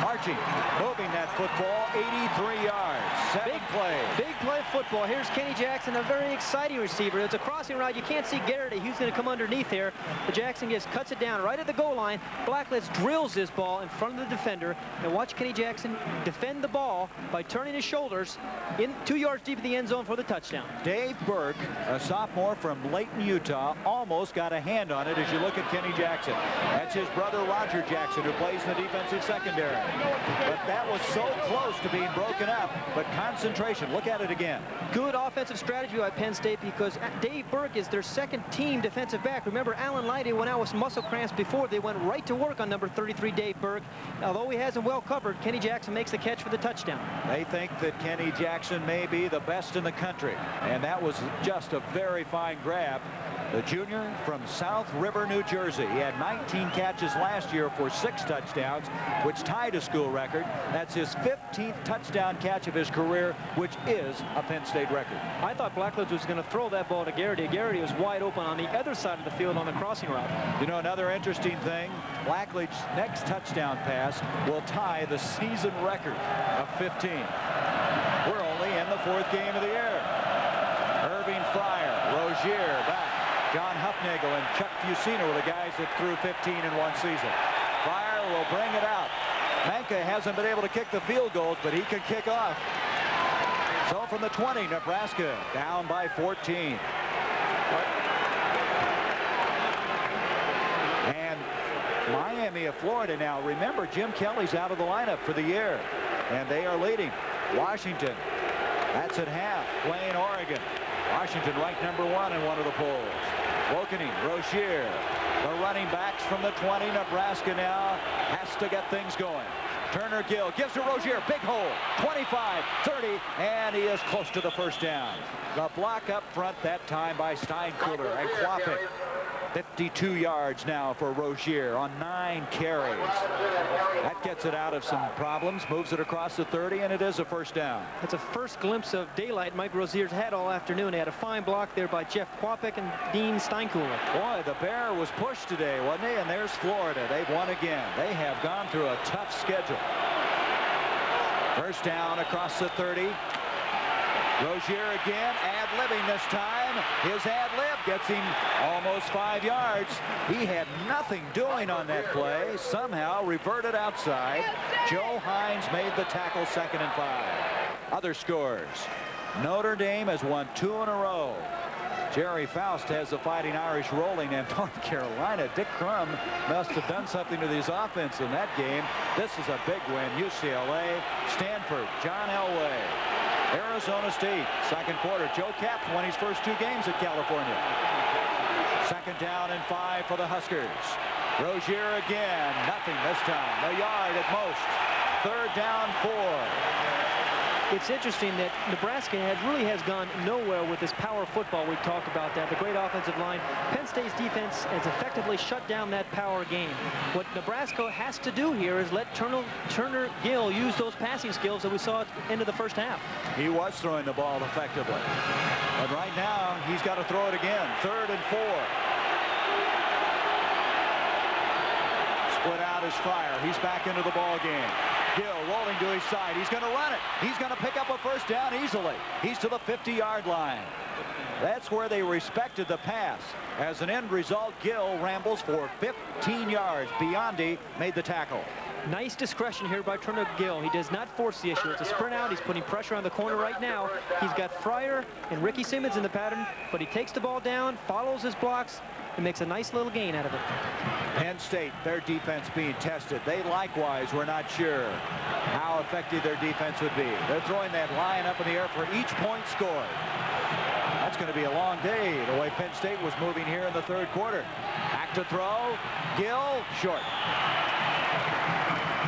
Marching, moving that football 83 yards. 7 plays. Big play football. Here's Kenny Jackson, a very exciting receiver. It's a crossing route. You can't see Garrity. He's going to come underneath there. But Jackson just cuts it down right at the goal line. Blackledge drills this ball in front of the defender. And watch Kenny Jackson defend the ball by turning his shoulders in 2 yards deep in the end zone for the touchdown. Dave Burke, a sophomore from Layton, Utah, almost almost got a hand on it as you look at Kenny Jackson. That's his brother Roger Jackson, who plays in the defensive secondary. But that was so close to being broken up. But concentration, look at it again. Good offensive strategy by Penn State, because Dave Burke is their second team defensive back. Remember, Alan Leidy went out with some muscle cramps before. They went right to work on number 33, Dave Burke. Although he has him well covered, Kenny Jackson makes the catch for the touchdown. They think that Kenny Jackson may be the best in the country, and that was just a very fine grab. The junior from South River, New Jersey. He had 19 catches last year for 6 touchdowns, which tied a school record. That's his 15th touchdown catch of his career, which is a Penn State record. I thought Blackledge was going to throw that ball to Garrity. Garrity was wide open on the other side of the field on the crossing route. You know, another interesting thing, Blackledge's next touchdown pass will tie the season record of 15. We're only in the 4th game of the year. Irving Fryer, Rozier back. John Huffnagel and Chuck Fusina were the guys that threw 15 in one season. Fryer will bring it out. Manka hasn't been able to kick the field goals, but he can kick off. So from the 20, Nebraska down by 14. And Miami of Florida now. Remember, Jim Kelly's out of the lineup for the year, and they are leading. Washington, that's at half, playing Oregon. Washington ranked number 1 in one of the polls. Wokening, Rozier, the running backs from the 20. Nebraska now has to get things going. Turner Gill gives to Rozier, big hole, 25, 30, and he is close to the first down. The block up front that time by Steinkuhler and Quapic. 52 yards now for Rozier on 9 carries. That gets it out of some problems, moves it across the 30, and it is a first down. That's a first glimpse of daylight Mike Rozier's had all afternoon. He had a fine block there by Jeff Quapic and Dean Steinkuhler. Boy, the Bear was pushed today, wasn't he? And there's Florida. They've won again. They have gone through a tough schedule. First down across the 30. Rozier again, ad-libbing this time. His ad-lib gets him almost 5 yards. He had nothing doing on that play. Somehow reverted outside. Joe Hines made the tackle, 2nd and 5. Other scores. Notre Dame has won 2 in a row. Jerry Faust has the Fighting Irish rolling, and North Carolina, Dick Crum must have done something to his offense in that game. This is a big win. UCLA, Stanford, John Elway. Arizona State, 2nd quarter. Joe Capps won his first 2 games at California. 2nd down and 5 for the Huskers. Rozier again, nothing this time. A yard at most. 3rd down 4. It's interesting that Nebraska really has gone nowhere with this power football. We've talked about that. The great offensive line. Penn State's defense has effectively shut down that power game. What Nebraska has to do here is let Turner Gill use those passing skills that we saw at the end of the first half. He was throwing the ball effectively. But right now, he's got to throw it again. 3rd and 4. Split out is Fryer. He's back into the ball game. Gill rolling to his side. He's going to run it. He's going to pick up a first down easily. He's to the 50-yard line. That's where they respected the pass. As an end result, Gill rambles for 15 yards. Biondi made the tackle. Nice discretion here by Turner Gill. He does not force the issue. It's a sprint out. He's putting pressure on the corner right now. He's got Fryer and Ricky Simmons in the pattern, but he takes the ball down, follows his blocks, and makes a nice little gain out of it. Penn State, their defense being tested. They likewise were not sure how effective their defense would be. They're throwing that line up in the air for each point scored. That's going to be a long day, the way Penn State was moving here in the 3rd quarter. Back to throw. Gill, short.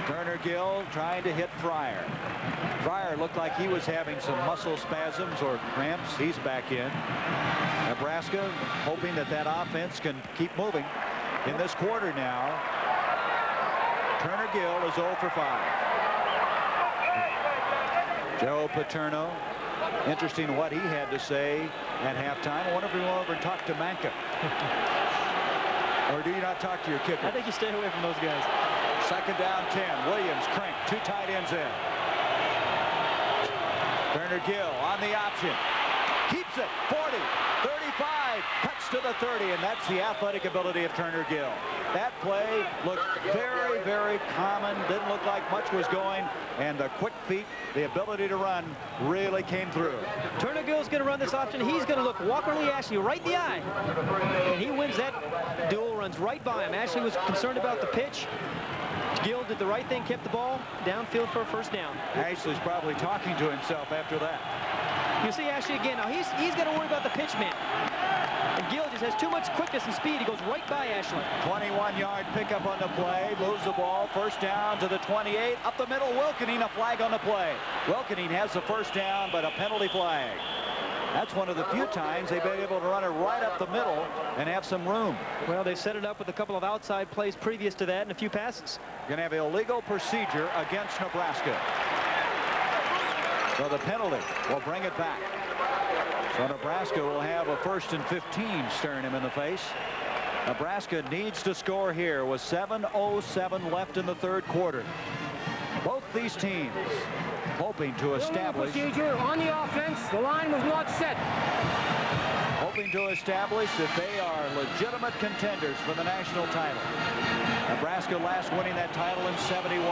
Turner Gill trying to hit Fryer. Fryer looked like he was having some muscle spasms or cramps. He's back in. Nebraska hoping that that offense can keep moving in this quarter now. Turner Gill is 0 for 5. Joe Paterno. Interesting what he had to say at halftime. I wonder if he went over and talked to Manka. Or do you not talk to your kicker? I think you stay away from those guys. 2nd down 10. Williams, Crank, 2 tight ends in. Turner Gill on the option. keeps it, 40, 35, cuts to the 30, and that's the athletic ability of Turner Gill. That play looked very, very common, didn't look like much was going, and the quick feet, the ability to run really came through. Turner Gill's going to run this option. He's going to look Walker Lee Ashley right in the eye, and he wins that duel, runs right by him. Ashley was concerned about the pitch. Gill did the right thing, kept the ball downfield for a first down. Ashley's probably talking to himself after that. You see Ashley again. Now he's going to worry about the pitch man. And Gill just has too much quickness and speed. He goes right by Ashley. 21-yard pickup on the play. Moves the ball. First down to the 28. Up the middle, Wilkening, a flag on the play. Wilkening has the first down, but a penalty flag. That's one of the few times they've been able to run it right up the middle and have some room. Well, they set it up with a couple of outside plays previous to that and a few passes. Going to have illegal procedure against Nebraska. So the penalty will bring it back. So Nebraska will have a 1st and 15 staring him in the face. Nebraska needs to score here with 7:07 left in the third quarter. Both these teams hoping to establish. Procedure on the offense. The line was not set. Hoping to establish that they are legitimate contenders for the national title. Nebraska last winning that title in '71.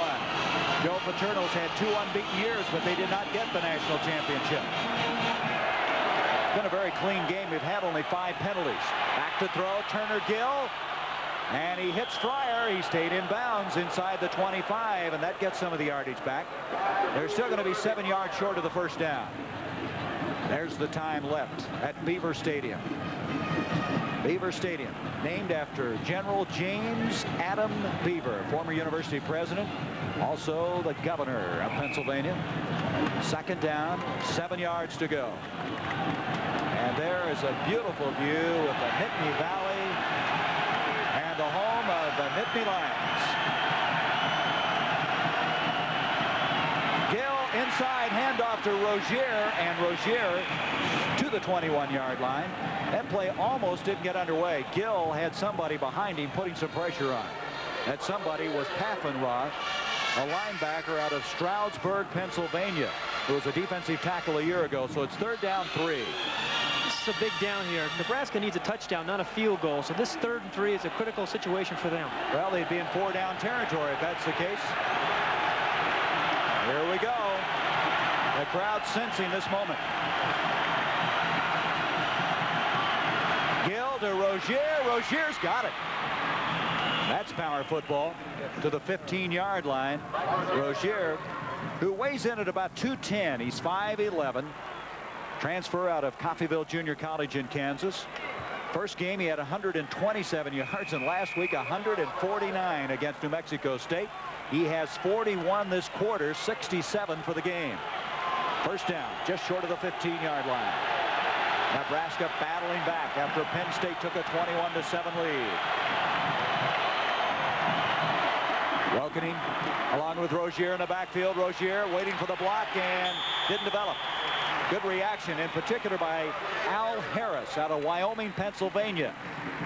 Joe Paterno's had 2 unbeaten years, but they did not get the national championship. It's been a very clean game. We've had only 5 penalties. Back to throw, Turner Gill. And he hits Fryer. He stayed in bounds inside the 25, and that gets some of the yardage back. They're still going to be 7 yards short of the first down. There's the time left at Beaver Stadium. Beaver Stadium, named after General James Adam Beaver, former university president, also the governor of Pennsylvania. Second down, 7 yards to go. And there is a beautiful view of the Nittany Valley and the home of the Nittany Lions. Gill inside, handoff to Rozier, and Rozier to the 21-yard line. That play almost didn't get underway. Gill had somebody behind him putting some pressure on. That somebody was Paffenroth, a linebacker out of Stroudsburg, Pennsylvania, who was a defensive tackle a year ago. So it's 3rd down 3. This is a big down here. Nebraska needs a touchdown, not a field goal. So this 3rd and 3 is a critical situation for them. Well, they'd be in 4-down territory if that's the case. Here we go. The crowd sensing this moment. Gill to Rozier. Rozier's got it. That's power football to the 15-yard line. Rozier, who weighs in at about 210. He's 5'11". Transfer out of Coffeyville Junior College in Kansas. First game he had 127 yards, and last week 149 against New Mexico State. He has 41 this quarter, 67 for the game. First down, just short of the 15-yard line. Nebraska battling back after Penn State took a 21-7 lead. Wilkening along with Rozier in the backfield. Rozier waiting for the block and didn't develop. Good reaction, in particular by Al Harris out of Wyoming, Pennsylvania.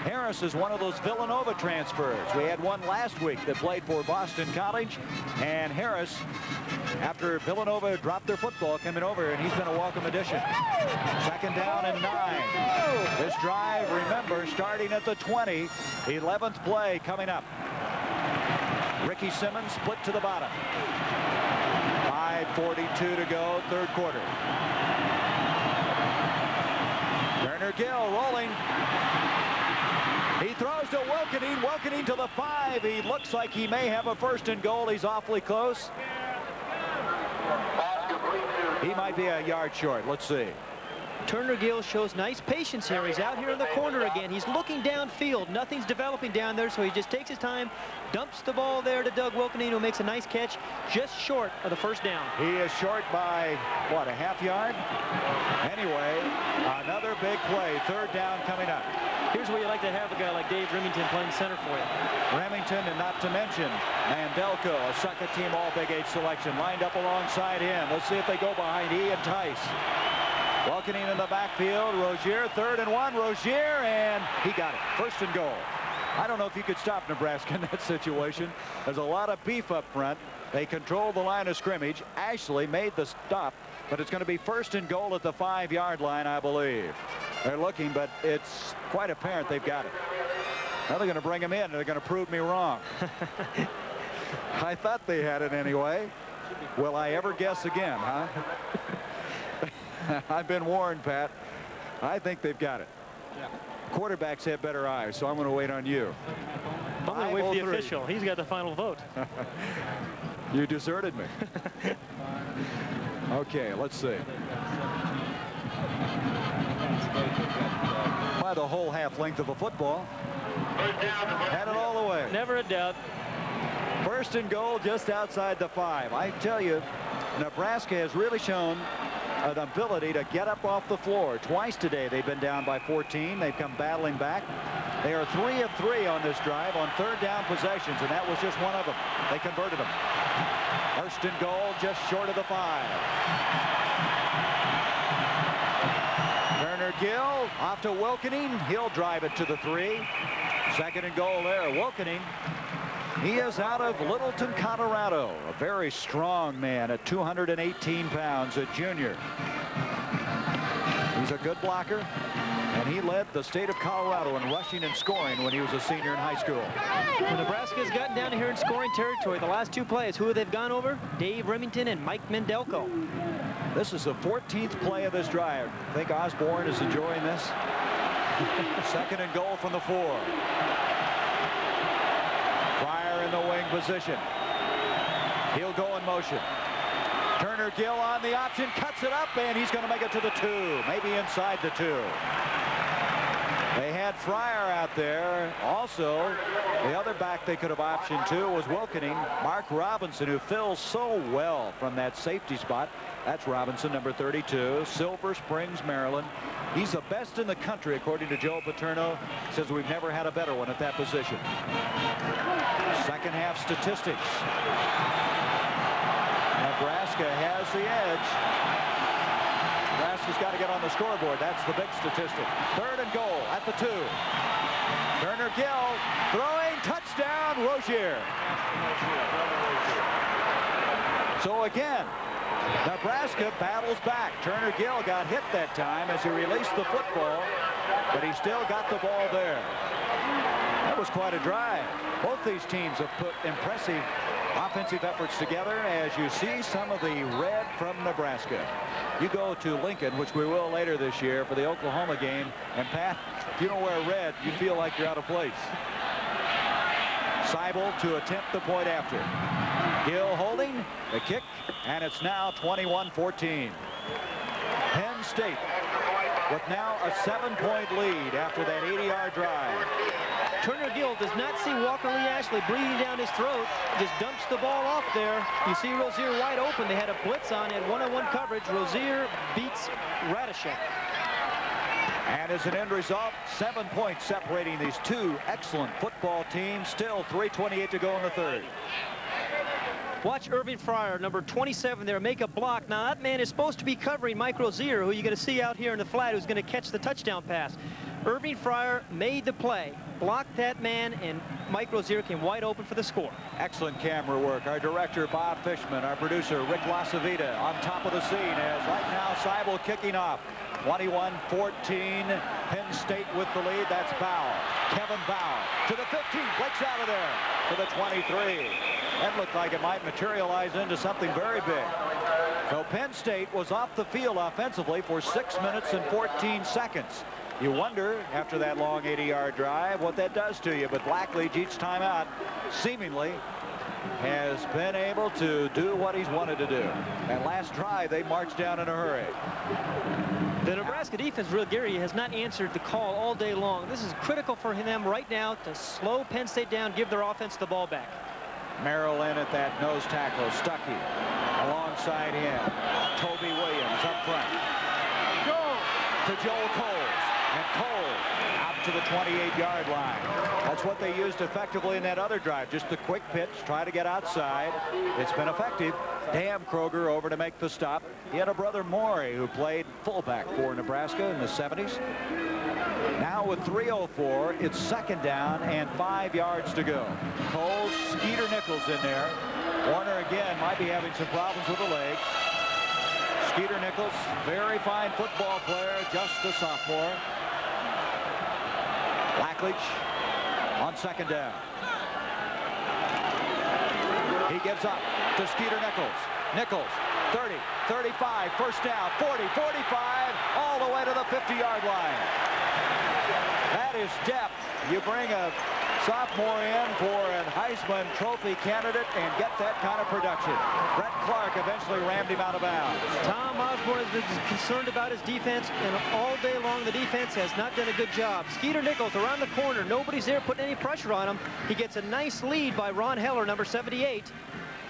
Harris is one of those Villanova transfers. We had one last week that played for Boston College, and Harris, after Villanova dropped their football, coming over, and he's been a welcome addition. Second down and 9. This drive, remember, starting at the 20, 11th play coming up. Ricky Simmons split to the bottom. 5:42 to go, third quarter. Turner Gill rolling. He throws to Wilkening. Wilkening to the 5. He looks like he may have a 1st and goal. He's awfully close. He might be a yard short. Let's see. Turner Gill shows nice patience here. He's out here in the corner again. He's looking downfield. Nothing's developing down there, so he just takes his time, dumps the ball there to Doug Wilkening, who makes a nice catch just short of the first down. He is short by, what, a half yard? Anyway, another big play. Third down coming up. Here's where you like to have a guy like Dave Remington playing center for you. Remington, and not to mention Mandelko, a second-team All-Big 8 selection, lined up alongside him. Let's see if they go behind Ian Tice. Wilkening in the backfield. Rozier, 3rd and 1. Rozier, and he got it. 1st and goal. I don't know if you could stop Nebraska in that situation. There's a lot of beef up front. They control the line of scrimmage. Ashley made the stop, but it's going to be 1st and goal at the 5-yard line, I believe. They're looking, but it's quite apparent they've got it. Now they're going to bring him in, and they're going to prove me wrong. I thought they had it anyway. Will I ever guess again, huh? I've been warned, Pat. I think they've got it. Yeah. Quarterbacks have better eyes, so I'm going to wait on you. I'm going to wait for the official. He's got the final vote. You deserted me. Okay, let's see. By the whole half length of a football. Had it all the way. Never a doubt. 1st and goal just outside the 5. I tell you, Nebraska has really shown an ability to get up off the floor. Twice today they've been down by 14. They've come battling back. They are 3 of 3 on this drive on 3rd down possessions, and that was just one of them. They converted them. 1st and goal just short of the 5. Turner Gill off to Wilkening. He'll drive it to the 3. 2nd and goal there. Wilkening. He is out of Littleton, Colorado. A very strong man at 218 pounds, a junior. He's a good blocker, and he led the state of Colorado in rushing and scoring when he was a senior in high school. Well, Nebraska's gotten down here in scoring territory. The last 2 plays, who have they gone over? Dave Remington and Mike Mendelko. This is the 14th play of this drive. I think Osborne is enjoying this. 2nd and goal from the 4. Fryer in the wing position. He'll go in motion. Turner Gill on the option, cuts it up, and he's going to make it to the 2, maybe inside the 2. They had Fryer out there. Also, the other back they could have optioned to was Wilkening. Mark Robinson, who fills so well from that safety spot. That's Robinson, number 32, Silver Springs, Maryland. He's the best in the country, according to Joe Paterno. Says we've never had a better one at that position. 2nd half statistics. Nebraska has the edge. Nebraska's got to get on the scoreboard. That's the big statistic. 3rd and goal at the 2. Turner Gill throwing, touchdown, Rozier. So again, Nebraska battles back. Turner Gill got hit that time as he released the football, but he still got the ball there. That was quite a drive. Both these teams have put impressive offensive efforts together, as you see some of the red from Nebraska. You go to Lincoln, which we will later this year for the Oklahoma game, and Pat, if you don't wear red, you feel like you're out of place. Seibel to attempt the point after. Gill holding the kick, and it's now 21-14. Penn State with now a 7-point lead after that 80-yard drive. Turner Gill does not see Walker Lee Ashley breathing down his throat. Just dumps the ball off there. You see Rozier wide open. They had a blitz on, had one-on-one coverage. Rozier beats Radishek. And as an end result, 7 points separating these 2 excellent football teams. Still 3:28 to go in the 3rd. Watch Irving Fryer, number 27 there, make a block. Now that man is supposed to be covering Mike Rozier, who you're going to see out here in the flat, who's going to catch the touchdown pass. Irving Fryer made the play, blocked that man, and Mike Rozier came wide open for the score. Excellent camera work. Our director, Bob Fishman, our producer, Rick Lasavita, on top of the scene as right now Seibel kicking off. 21-14, Penn State with the lead. That's Bauer. Kevin Bauer to the 15, breaks out of there to the 23. That looked like it might materialize into something very big. So Penn State was off the field offensively for 6 minutes and 14 seconds. You wonder, after that long 80-yard drive, what that does to you. But Blackledge, each time out, seemingly has been able to do what he's wanted to do. That last drive, they marched down in a hurry. The Nebraska defense, real Gary, has not answered the call all day long. This is critical for them right now to slow Penn State down, give their offense the ball back. Merrill in at that nose tackle. Stuckey alongside him. Toby Williams up front. To Joel Coles. And Coles out to the 28-yard line. That's what they used effectively in that other drive. Just the quick pitch, try to get outside. It's been effective. Dan Kroger over to make the stop. He had a brother Maury who played fullback for Nebraska in the 70s. Now with 3:04, it's 2nd down and 5 yards to go. Coles, Skeeter Nichols in there. Warner again might be having some problems with the legs. Skeeter Nichols, very fine football player, just a sophomore. Blackledge on second down. He gives up to Skeeter Nichols. Nichols, 30, 35, first down, 40, 45, all the way to the 50-yard line. That is depth. You bring a sophomore in for a Heisman Trophy candidate and get that kind of production. Brett Clark eventually rammed him out of bounds. Tom Osborne has been concerned about his defense, and all day long the defense has not done a good job. Skeeter Nichols around the corner. Nobody's there putting any pressure on him. He gets a nice lead by Ron Heller, number 78.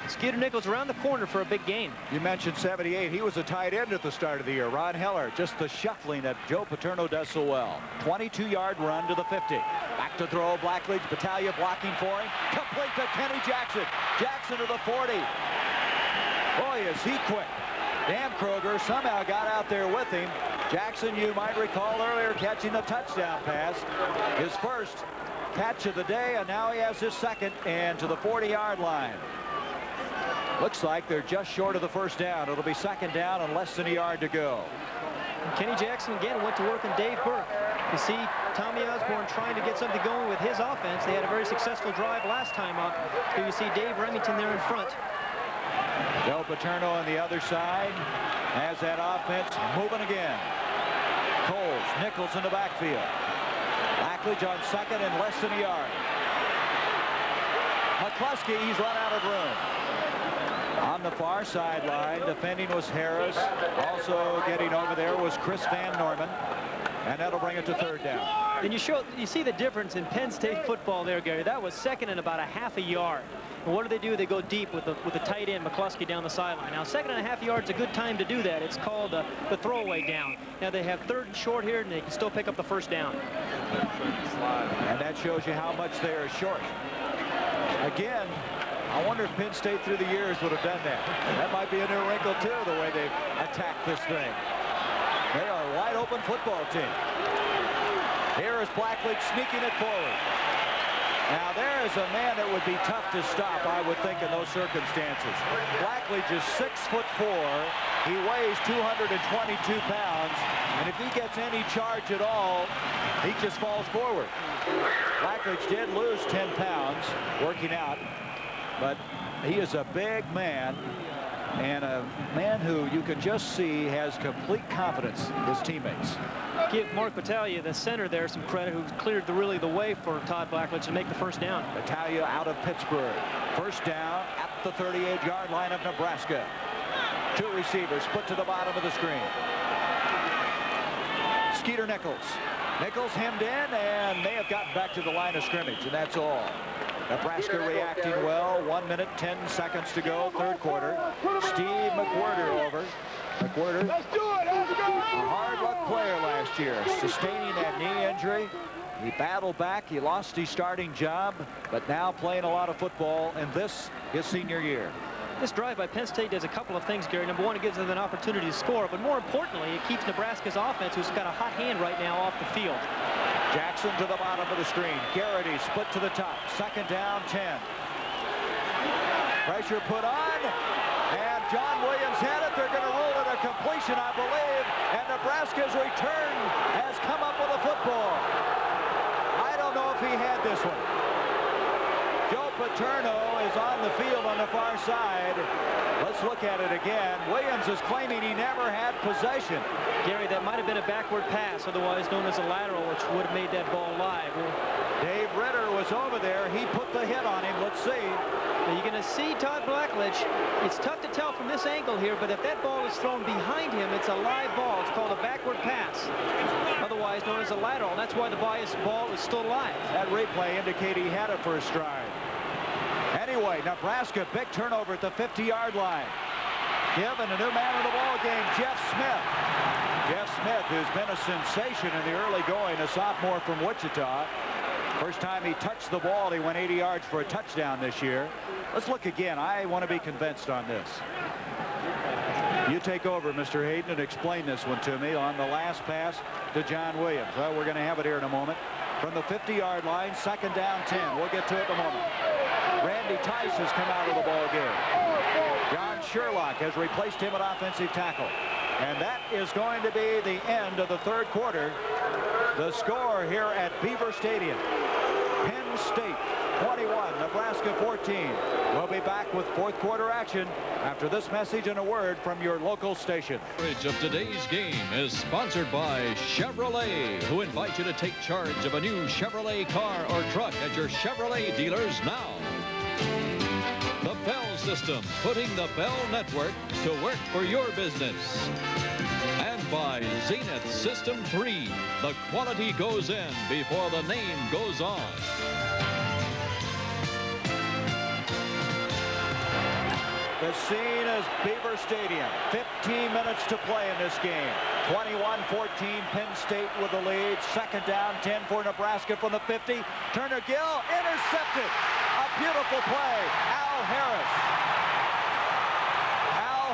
Skeeter Nichols around the corner for a big gain. You mentioned 78. He was a tight end at the start of the year. Ron Heller, just the shuffling that Joe Paterno does so well. 22-yard run to the 50. Back to throw. Blackledge, Battaglia blocking for him. Complete to Kenny Jackson. Jackson to the 40. Boy, is he quick. Dan Kroger somehow got out there with him. Jackson, you might recall earlier, catching the touchdown pass. His first catch of the day, and now he has his second, and to the 40-yard line. Looks like they're just short of the first down. It'll be second down and less than a yard to go. Kenny Jackson again went to work on Dave Burke. You see Tommy Osborne trying to get something going with his offense. They had a very successful drive last time up. Here you see Dave Remington there in front. Joe Paterno on the other side has that offense moving again. Coles, Nichols in the backfield. Blackledge on second and less than a yard. McCluskey, he's run out of room. On the far sideline, defending was Harris. Also getting over there was Chris Van Norman. And that'll bring it to third down. And you see the difference in Penn State football there, Gary. That was second and about a half a yard. And what do? They go deep with the tight end, McCluskey, down the sideline. Now, second and a half yards is a good time to do that. It's called the throwaway down. Now, they have third and short here, and they can still pick up the first down. And that shows you how much they are short. Again, I wonder if Penn State through the years would have done that. That might be a new wrinkle, too, the way they've attacked this thing. They are a wide-open football team. Here is Blackledge sneaking it forward. Now, there is a man that would be tough to stop, I would think, in those circumstances. Blackledge is 6'4". He weighs 222 pounds. And if he gets any charge at all, he just falls forward. Blackledge did lose 10 pounds working out. But he is a big man, and a man who you can just see has complete confidence in his teammates. Give Mark Battaglia, the center there, some credit, who's cleared really the way for Todd Blackledge to make the first down. Battaglia out of Pittsburgh. First down at the 38-yard line of Nebraska. Two receivers put to the bottom of the screen. Skeeter Nichols. Nichols hemmed in and may have gotten back to the line of scrimmage, and that's all. Nebraska reacting well. 1 minute, 10 seconds to go, third quarter. Steve McWhirter over. McWhirter, a hard luck player last year, sustaining that knee injury. He battled back. He lost his starting job, but now playing a lot of football, and this his senior year. This drive by Penn State does a couple of things, Gary. Number one, it gives them an opportunity to score, but more importantly, it keeps Nebraska's offense, who's got a hot hand right now, off the field. Jackson to the bottom of the screen. Garrity split to the top. Second down, 10. Pressure put on, and John Williams had it. They're going to rule it a completion, I believe, and Nebraska's return has come up with a football. I don't know if he had this one. Joe Paterno is on the field on the far side. Let's look at it again. Williams is claiming he never had possession. Gary, that might have been a backward pass, otherwise known as a lateral, which would have made that ball live. Dave Ritter was over there. He put the hit on him. Let's see. Now you're going to see Todd Blackledge. It's tough to tell from this angle here, but if that ball is thrown behind him, it's a live ball. It's called a backward pass, otherwise known as a lateral. And that's why the ball is still alive. That replay indicated he had it for a stride. Anyway, Nebraska, big turnover at the 50-yard line. Given a new man in the ball game, Jeff Smith. Jeff Smith, who's been a sensation in the early going, a sophomore from Wichita. First time he touched the ball, he went 80 yards for a touchdown this year. Let's look again. I want to be convinced on this. You take over, Mr. Hayden, and explain this one to me on the last pass to John Williams. Well, we're going to have it here in a moment. From the 50-yard line, second down, 10. We'll get to it in a moment. Randy Tice has come out of the ball game. John Sherlock has replaced him at offensive tackle. And that is going to be the end of the third quarter. The score here at Beaver Stadium. Penn State 21, Nebraska 14. We'll be back with fourth quarter action after this message and a word from your local station. Coverage of today's game is sponsored by Chevrolet, who invite you to take charge of a new Chevrolet car or truck at your Chevrolet dealers now. The Bell System, putting the Bell Network to work for your business. And by Zenith System 3, the quality goes in before the name goes on. The scene is Beaver Stadium. 15 minutes to play in this game. 21-14, Penn State with the lead. Second down, 10 for Nebraska from the 50. Turner Gill intercepted. A beautiful play. Al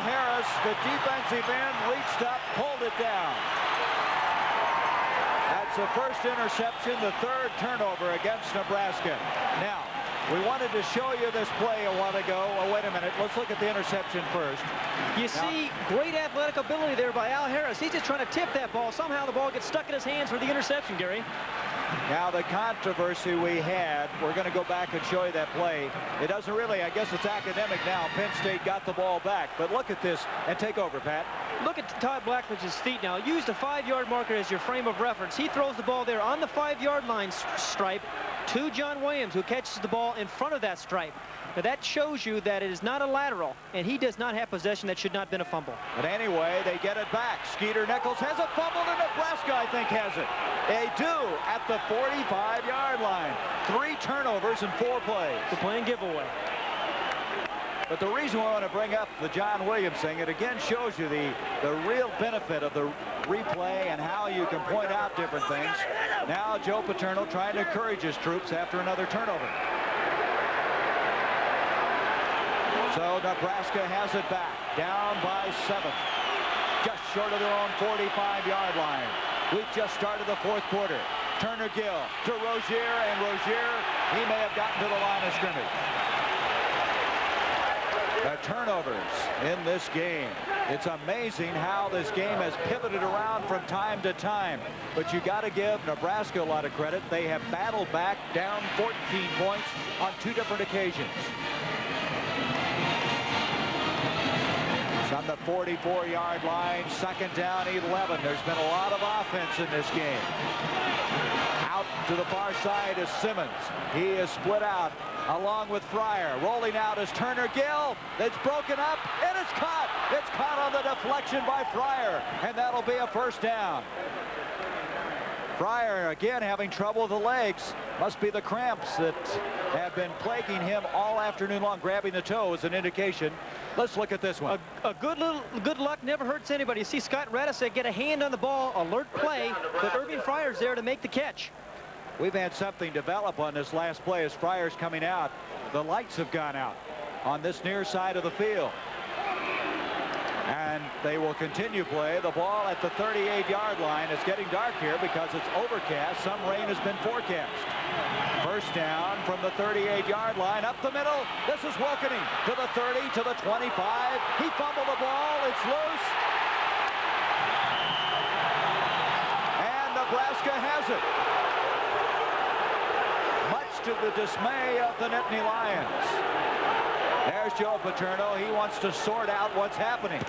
Harris, the defensive end, reached up, pulled it down. That's the first interception, the third turnover against Nebraska. Now, we wanted to show you this play a while ago. Oh, wait a minute. Let's look at the interception first. You see great athletic ability there by Al Harris. He's just trying to tip that ball. Somehow the ball gets stuck in his hands for the interception, Gary. Now the controversy we had, we're going to go back and show you that play. It doesn't really, I guess it's academic now. Penn State got the ball back. But look at this and take over, Pat. Look at Todd Blackledge's feet now. Use the 5-yard marker as your frame of reference. He throws the ball there on the 5-yard line stripe to John Williams, who catches the ball in front of that stripe. Now that shows you that it is not a lateral, and he does not have possession. That should not have been a fumble. But anyway, they get it back. Skeeter Nichols has a fumble, and Nebraska, I think, has it. They do at the 45-yard line. 3 turnovers in 4 plays. The playing giveaway. But the reason we want to bring up the John Williams thing, it again shows you the real benefit of the replay and how you can point out different things. Now Joe Paterno trying to encourage his troops after another turnover. So Nebraska has it back, down by 7. Just short of their own 45-yard line. We've just started the fourth quarter. Turner Gill to Rozier, and Rozier, he may have gotten to the line of scrimmage. The turnovers in this game. It's amazing how this game has pivoted around from time to time. But you got to give Nebraska a lot of credit. They have battled back, down 14 points on 2 different occasions. It's on the 44-yard line, second down, 11. There's been a lot of offense in this game. Out to the far side is Simmons. He is split out along with Fryer. Rolling out is Turner Gill. It's broken up, and it's caught. It's caught on the deflection by Fryer, and that'll be a first down. Fryer again having trouble with the legs. Must be the cramps that have been plaguing him all afternoon long. Grabbing the toe is an indication. Let's look at this one. A good luck never hurts anybody. You see Scott Radisek get a hand on the ball, alert play, but Irving Fryer's there to make the catch. We've had something develop on this last play as Fryer's coming out. The lights have gone out on this near side of the field. And they will continue play. The ball at the 38-yard line. It's getting dark here because it's overcast. Some rain has been forecast. First down from the 38-yard line. Up the middle. This is Wilkening to the 30, to the 25. He fumbled the ball. It's loose. And Nebraska has it. Much to the dismay of the Nittany Lions. There's Joe Paterno. He wants to sort out what's happening.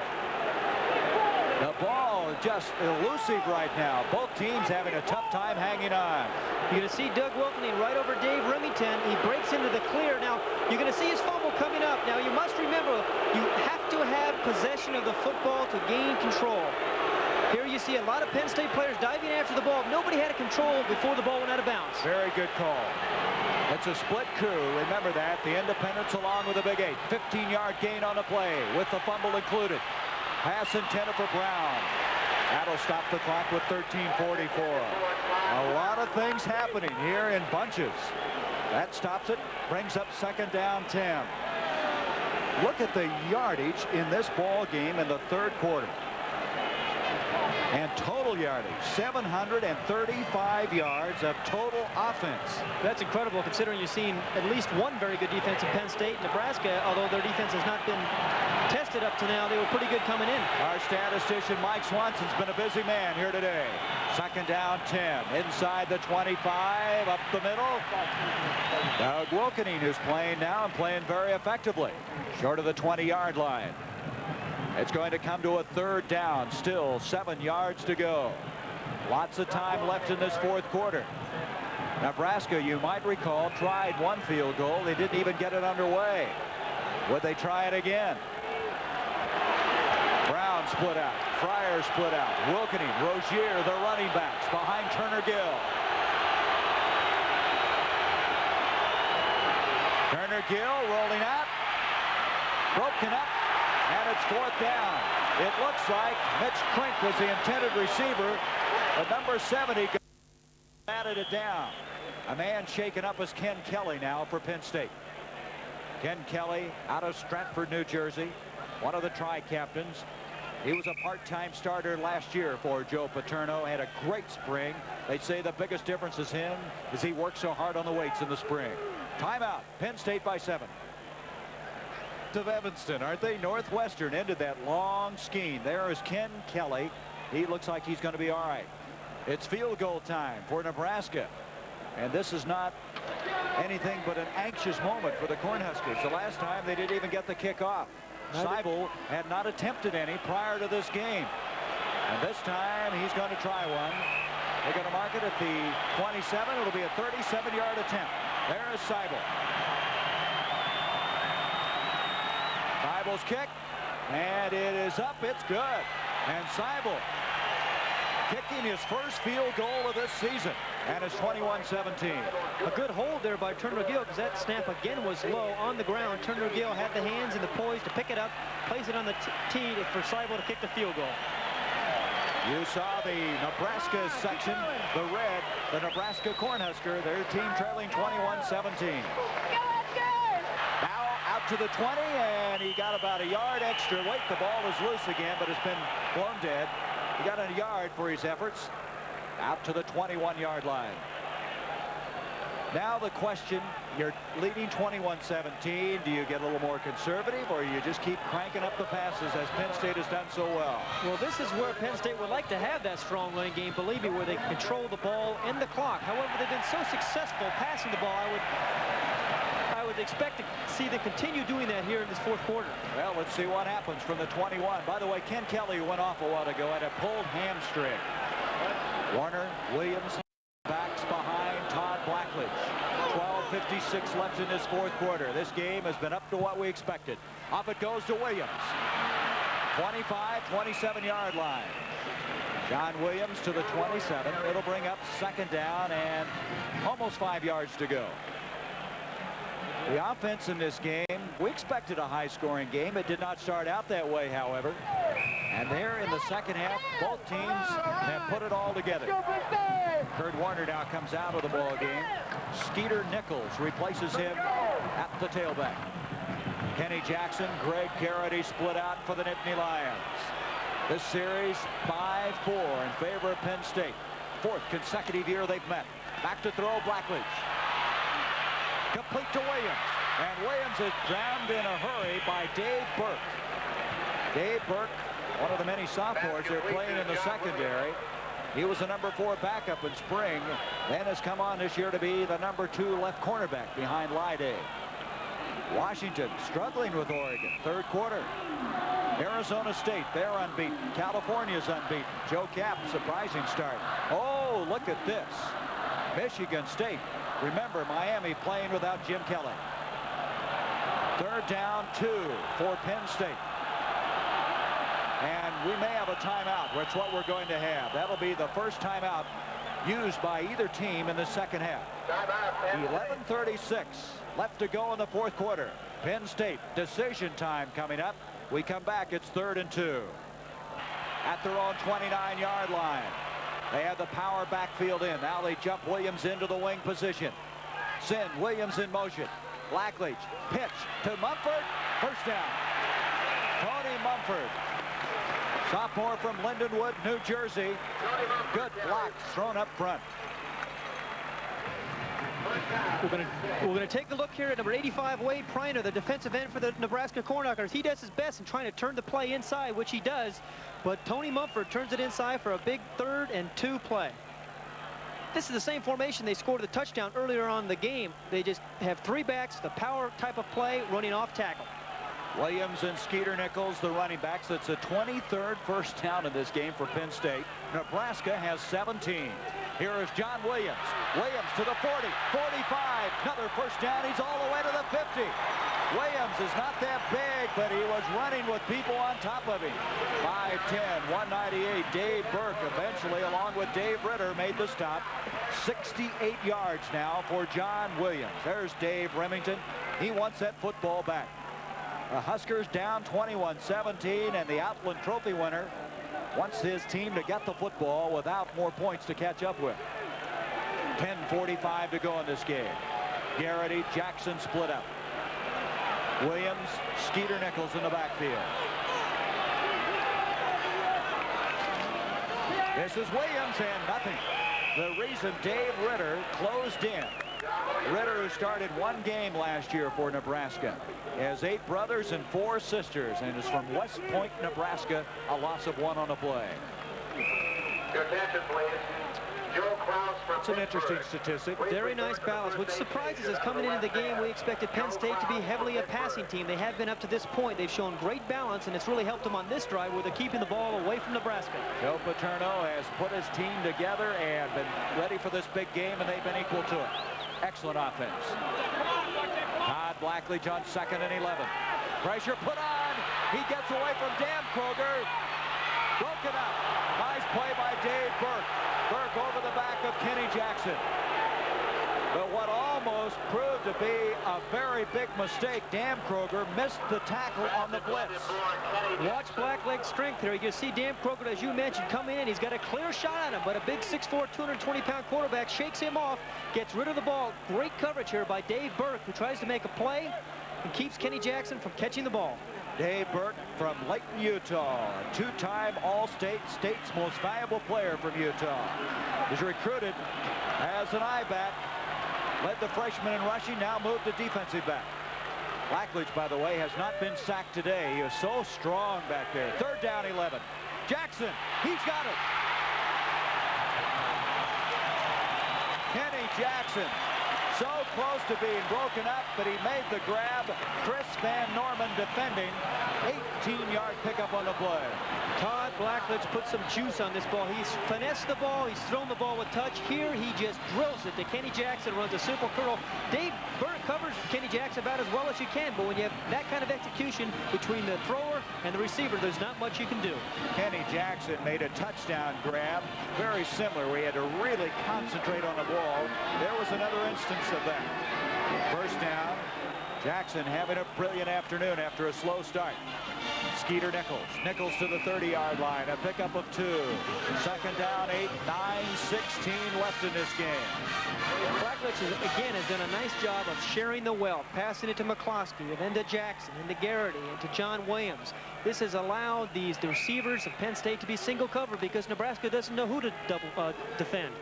The ball is just elusive right now. Both teams having a tough time hanging on. You're going to see Doug Wilkening right over Dave Remington. He breaks into the clear. Now, you're going to see his fumble coming up. Now, you must remember, you have to have possession of the football to gain control. Here you see a lot of Penn State players diving after the ball. Nobody had a control before the ball went out of bounds. Very good call. It's a split coup. Remember that. The Independents along with a big 8. 15-yard gain on the play with the fumble included. Pass intended for Brown. That'll stop the clock with 13:44. A lot of things happening here in bunches. That stops it. Brings up second down 10. Look at the yardage in this ball game in the third quarter. And total yardage, 735 yards of total offense. That's incredible considering you've seen at least one very good defense in Penn State. Nebraska, although their defense has not been tested up to now, they were pretty good coming in. Our statistician Mike Swanson's been a busy man here today. Second down 10, inside the 25, up the middle. Doug Wilkening, who's playing now and playing very effectively, short of the 20-yard line. It's going to come to a third down, still 7 yards to go. Lots of time left in this fourth quarter. Nebraska, you might recall, tried one field goal. They didn't even get it underway. Would they try it again? Brown split out. Fryer split out. Wilkening, Rozier, the running backs behind Turner Gill. Turner Gill rolling out. Broken up. And it's fourth down. It looks like Mitch Krink was the intended receiver. But number 70 batted it down. A man shaken up is Ken Kelly now for Penn State. Ken Kelly out of Stratford, New Jersey. One of the tri-captains. He was a part-time starter last year for Joe Paterno. Had a great spring. They say the biggest difference is him is he works so hard on the weights in the spring. Timeout. Penn State by 7. Of Evanston, aren't they? Northwestern ended that long scheme. There is Ken Kelly. He looks like he's going to be all right. It's field goal time for Nebraska. And this is not anything but an anxious moment for the Cornhuskers. The last time they didn't even get the kickoff. Seibel had not attempted any prior to this game. And this time he's going to try one. They're going to mark it at the 27. It'll be a 37-yard attempt. There is Seibel. Seibel's kick, and it is up. It's good. And Seibel kicking his first field goal of this season, and it's 21-17. A good hold there by Turner Gill, because that snap again was low on the ground. Turner Gill had the hands and the poise to pick it up, place it on the tee for Seibel to kick the field goal. You saw the Nebraska section, the red, the Nebraska Cornhusker, their team trailing 21-17. Now out to the 20, and he got about a yard extra. Wait, the ball is loose again, but it's been blown dead. He got a yard for his efforts. Out to the 21-yard line. Now the question, you're leading 21-17. Do you get a little more conservative, or you just keep cranking up the passes as Penn State has done so well? Well, this is where Penn State would like to have that strong running game, believe me, where they control the ball and the clock. However, they've been so successful passing the ball, I would expect to see them continue doing that here in this fourth quarter. Well, let's see what happens from the 21. By the way, Ken Kelly went off a while ago, had a pulled hamstring. Warner, Williams, backs behind Todd Blackledge. 12:56 left in this fourth quarter. This game has been up to what we expected. Off it goes to Williams. 25, 27-yard line. John Williams to the 27. It'll bring up second down and almost 5 yards to go. The offense in this game, we expected a high-scoring game. It did not start out that way, however. And there in the second half, both teams have put it all together. Kurt Warner now comes out of the ball game. Skeeter Nichols replaces him at the tailback. Kenny Jackson, Greg Garrity split out for the Nittany Lions. This series 5-4 in favor of Penn State. Fourth consecutive year they've met. Back to throw, Blackledge. Complete to Williams. And Williams is drowned in a hurry by Dave Burke. Dave Burke, one of the many sophomores they're playing in the secondary. He was the number 4 backup in spring, then has come on this year to be the number 2 left cornerback behind Lyday. Washington struggling with Oregon. Third quarter. Arizona State, they're unbeaten. California's unbeaten. Joe Cap, surprising start. Oh, look at this. Michigan State. Remember, Miami playing without Jim Kelly. Third down 2 for Penn State. And we may have a timeout, which is what we're going to have. That'll be the first timeout used by either team in the second half. 11:36 left to go in the fourth quarter. Penn State, decision time coming up. We come back, it's 3rd and 2. At their own 29-yard line. They have the power backfield in. Now they jump Williams into the wing position. Send Williams in motion. Blackledge, pitch to Mumford. First down. Tony Mumford Sophomore from Lindenwood, New Jersey. Good blocks thrown up front. We're going to take a look here at number 85, Wade Priner, the defensive end for the Nebraska Cornhuskers. He does his best in trying to turn the play inside, which he does, but Tony Mumford turns it inside for a big 3rd and 2 play. This is the same formation they scored the touchdown earlier on in the game. They just have 3 backs, the power type of play, running off tackle. Williams and Skeeter Nichols, the running backs. That's a 23rd first down in this game for Penn State. Nebraska has 17. Here is John Williams. Williams to the 40, 45. Another first down. He's all the way to the 50. Williams is not that big, but he was running with people on top of him. 5'10", 198. Dave Burke eventually, along with Dave Ritter, made the stop. 68 yards now for John Williams. There's Dave Remington. He wants that football back. The Huskers down 21-17, and the Outland Trophy winner wants his team to get the football without more points to catch up with. 10:45 to go in this game. Garrity, Jackson split up. Williams, Skeeter Nichols in the backfield. This is Williams and nothing. The reason Dave Ritter closed in. Ritter, who started 1 game last year for Nebraska, has 8 brothers and 4 sisters, and is from West Point, Nebraska. A loss of 1 on the play. Your attention, please. Joe Kraus from It's an interesting statistic. Very nice balance. What surprises us coming into the game, we expected Penn State to be heavily a passing team. They have been up to this point. They've shown great balance, and it's really helped them on this drive where they're keeping the ball away from Nebraska. Joe Paterno has put his team together and been ready for this big game, and they've been equal to it. Excellent offense. Todd Blackledge on 2nd and 11. Pressure put on. He gets away from Dan Kroger. Broken up. Nice play by Dave Burke. Burke over the back of Kenny Jackson. But what almost proved to be a very big mistake, Dan Kroger missed the tackle on the blitz. Watch Blackledge's strength here. You can see Dan Kroger, as you mentioned, come in. He's got a clear shot at him, but a big 6'4", 220-pound quarterback shakes him off, gets rid of the ball. Great coverage here by Dave Burke, who tries to make a play and keeps Kenny Jackson from catching the ball. Dave Burke from Layton, Utah, a 2-time All-State, state's most valuable player from Utah. He's recruited as an I-back. Led the freshman in rushing, now moved to defensive back. Blackledge, by the way, has not been sacked today. He is so strong back there. 3rd down, 11. Jackson, he's got it. Kenny Jackson, so close to being broken up, but he made the grab. Chris Van Norman defending. 18-yard pickup on the play. Todd Blackledge put some juice on this ball. He's finessed the ball. He's thrown the ball with touch. Here he just drills it to Kenny Jackson, runs a simple curl. Dave Burke covers Kenny Jackson about as well as you can, but when you have that kind of execution between the thrower and the receiver, there's not much you can do. Kenny Jackson made a touchdown grab, very similar, where he had to really concentrate on the ball. There was another instance of that. First down. Jackson having a brilliant afternoon after a slow start. Skeeter Nichols. Nichols to the 30-yard line. A pickup of 2. 2nd down, 8, 9, 16 left in this game. Blackledge, again, has done a nice job of sharing the wealth, passing it to McCloskey, and then to Jackson, and to Garrity, and to John Williams. This has allowed the receivers of Penn State to be single covered because Nebraska doesn't know who to defend.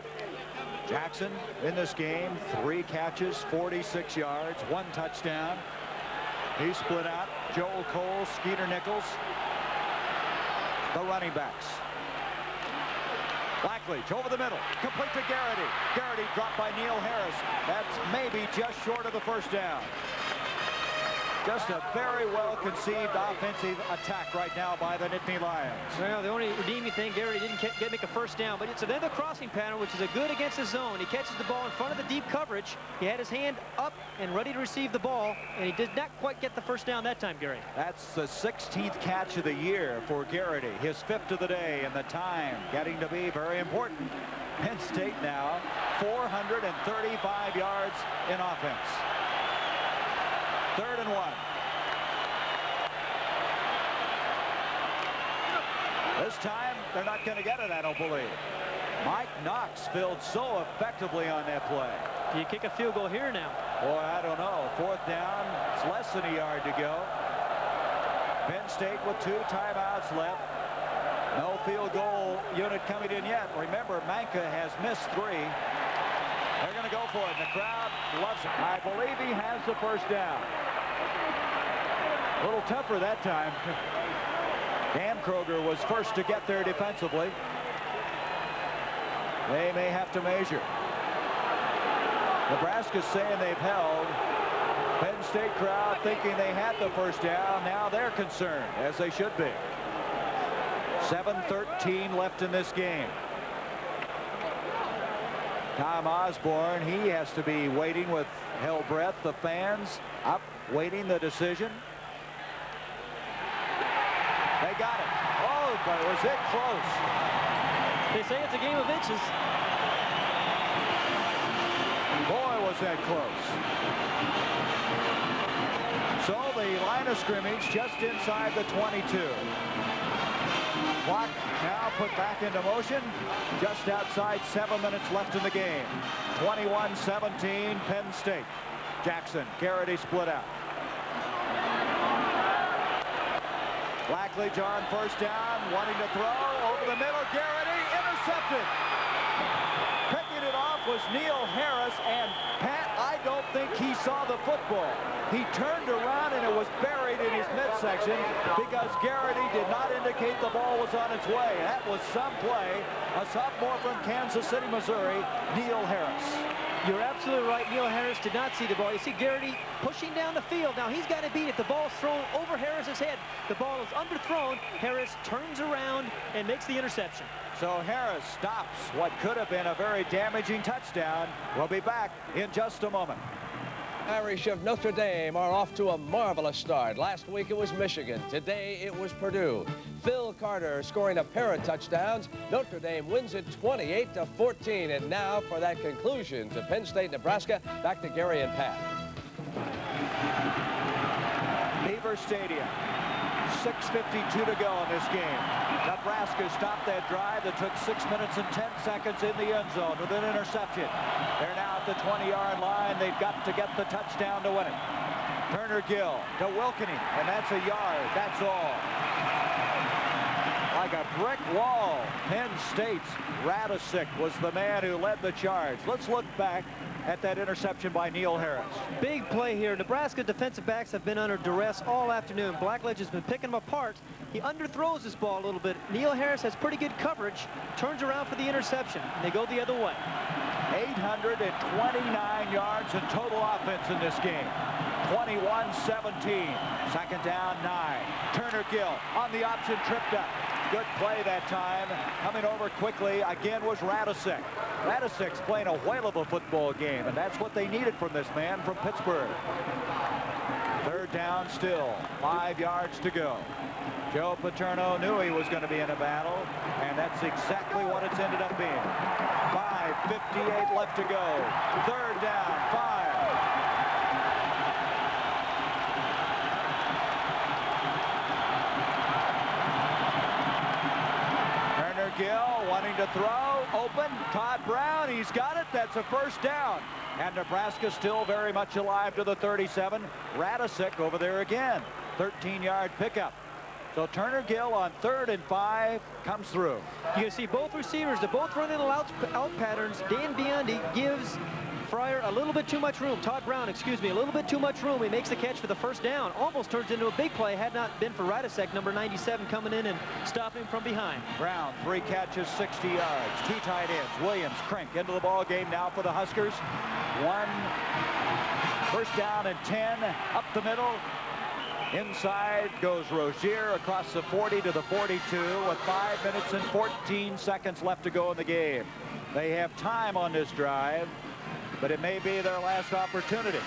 Jackson in this game, 3 catches, 46 yards, 1 touchdown. He split out. Joel Cole, Skeeter Nichols, the running backs. Blackledge over the middle, complete to Garrity. Garrity dropped by Neil Harris. That's maybe just short of the first down. Just a very well-conceived offensive attack right now by the Nittany Lions. Well, the only redeeming thing, Garrity didn't make a first down, but it's another crossing pattern, which is a good against the zone. He catches the ball in front of the deep coverage. He had his hand up and ready to receive the ball, and he did not quite get the first down that time, Garrity. That's the 16th catch of the year for Garrity. His 5th of the day, and the time getting to be very important. Penn State now 435 yards in offense. 3rd and 1. This time, they're not going to get it, I don't believe. Mike Knox filled so effectively on that play. Do you kick a field goal here now? Boy, I don't know. 4th down, it's less than a yard to go. Penn State with 2 timeouts left. No field goal unit coming in yet. Remember, Manka has missed 3. They're going to go for it. The crowd loves it. I believe he has the first down. A little tougher that time. Dan Kroger was first to get there defensively. They may have to measure. Nebraska's saying they've held. Penn State crowd thinking they had the first down. Now they're concerned, as they should be. 7:13 left in this game. Tom Osborne, he has to be waiting with held breath. The fans up waiting the decision. They got it. Oh, but was it close? They say it's a game of inches. Boy, was that close. So the line of scrimmage just inside the 22. Clock now put back into motion just outside 7 minutes left in the game. 21-17 Penn State. Jackson, Garrity split out. Blackledge on first down, wanting to throw over the middle. Garrity intercepted. Picking it off was Neil Harris, and Pat, I don't think he saw the football. He turned around and it was buried in his midsection because Garrity did not indicate the ball was on its way. That was some play. A sophomore from Kansas City, Missouri, Neil Harris. You're absolutely right. Neil Harris did not see the ball. You see Garrity pushing down the field. Now he's got to beat it. The ball's thrown over Harris's head. The ball is underthrown. Harris turns around and makes the interception. So Harris stops what could have been a very damaging touchdown. We'll be back in just a moment. Irish of Notre Dame are off to a marvelous start. Last week it was Michigan. Today it was Purdue. Phil Carter scoring a pair of touchdowns. Notre Dame wins it 28-14. And now for that conclusion to Penn State, Nebraska. Back to Gary and Pat. Beaver Stadium. 6:52 to go in this game. Nebraska stopped that drive that took 6 minutes and 10 seconds in the end zone with an interception. They're now at the 20-yard line. They've got to get the touchdown to win it. Turner Gill to Wilkening, and that's a yard. That's all. Like a brick wall. Penn State's Radisick was the man who led the charge. Let's look back at that interception by Neil Harris. Big play here. Nebraska defensive backs have been under duress all afternoon. Blackledge has been picking them apart. He underthrows this ball a little bit. Neil Harris has pretty good coverage. Turns around for the interception. And they go the other way. 829 yards in total offense in this game. 21-17. Second down, 9. Turner Gill on the option, tripped up. Good play that time. Coming over quickly again was Radisick. Radisick's playing a whale of a football game, and that's what they needed from this man from Pittsburgh. Third down still. 5 yards to go. Joe Paterno knew he was going to be in a battle, and that's exactly what it's ended up being. 5:58 left to go. Third down, 5. Gill wanting to throw, open, Todd Brown, he's got it, that's a first down. And Nebraska still very much alive to the 37. Radisick over there again, 13-yard pickup. So Turner Gill on 3rd and 5 comes through. You can see both receivers, they're both running out patterns. Dan Biondi gives Fryer a little bit too much room. Todd Brown, excuse me, a little bit too much room. He makes the catch for the first down. Almost turns into a big play had not been for Radisick, number 97, coming in and stopping him from behind. Brown, 3 catches, 60 yards. 2 tight ends. Williams, Crink into the ball game now for the Huskers. 1 first down and 10 up the middle. Inside goes Rozier across the 40 to the 42 with 5 minutes and 14 seconds left to go in the game. They have time on this drive, but it may be their last opportunity.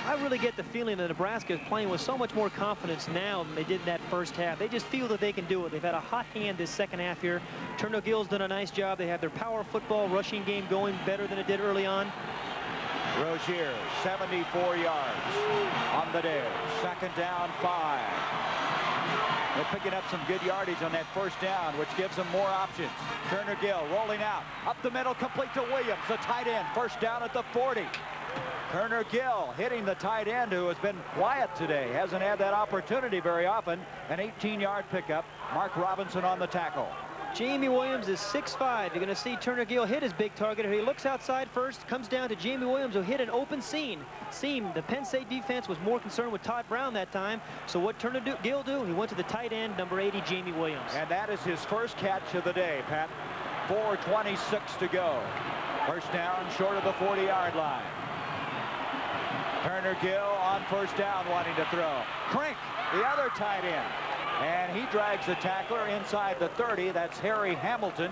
I really get the feeling that Nebraska is playing with so much more confidence now than they did in that first half. They just feel that they can do it. They've had a hot hand this second half here. Turner Gill's done a nice job. They have their power football rushing game going better than it did early on. Rozier, 74 yards on the day. Second down, 5. They're picking up some good yardage on that first down, which gives them more options. Turner Gill rolling out. Up the middle, complete to Williams, the tight end. First down at the 40. Turner Gill hitting the tight end, who has been quiet today. Hasn't had that opportunity very often. An 18-yard pickup. Mark Robinson on the tackle. Jamie Williams is 6'5". You're going to see Turner Gill hit his big target. He looks outside first, comes down to Jamie Williams, who hit an open seam. The Penn State defense was more concerned with Todd Brown that time. So what Turner Gill do? He went to the tight end, number 80, Jamie Williams. And that is his first catch of the day, Pat. 4:26 to go. First down, short of the 40-yard line. Turner Gill on first down, wanting to throw. Crink, the other tight end. And he drags the tackler inside the 30. That's Harry Hamilton.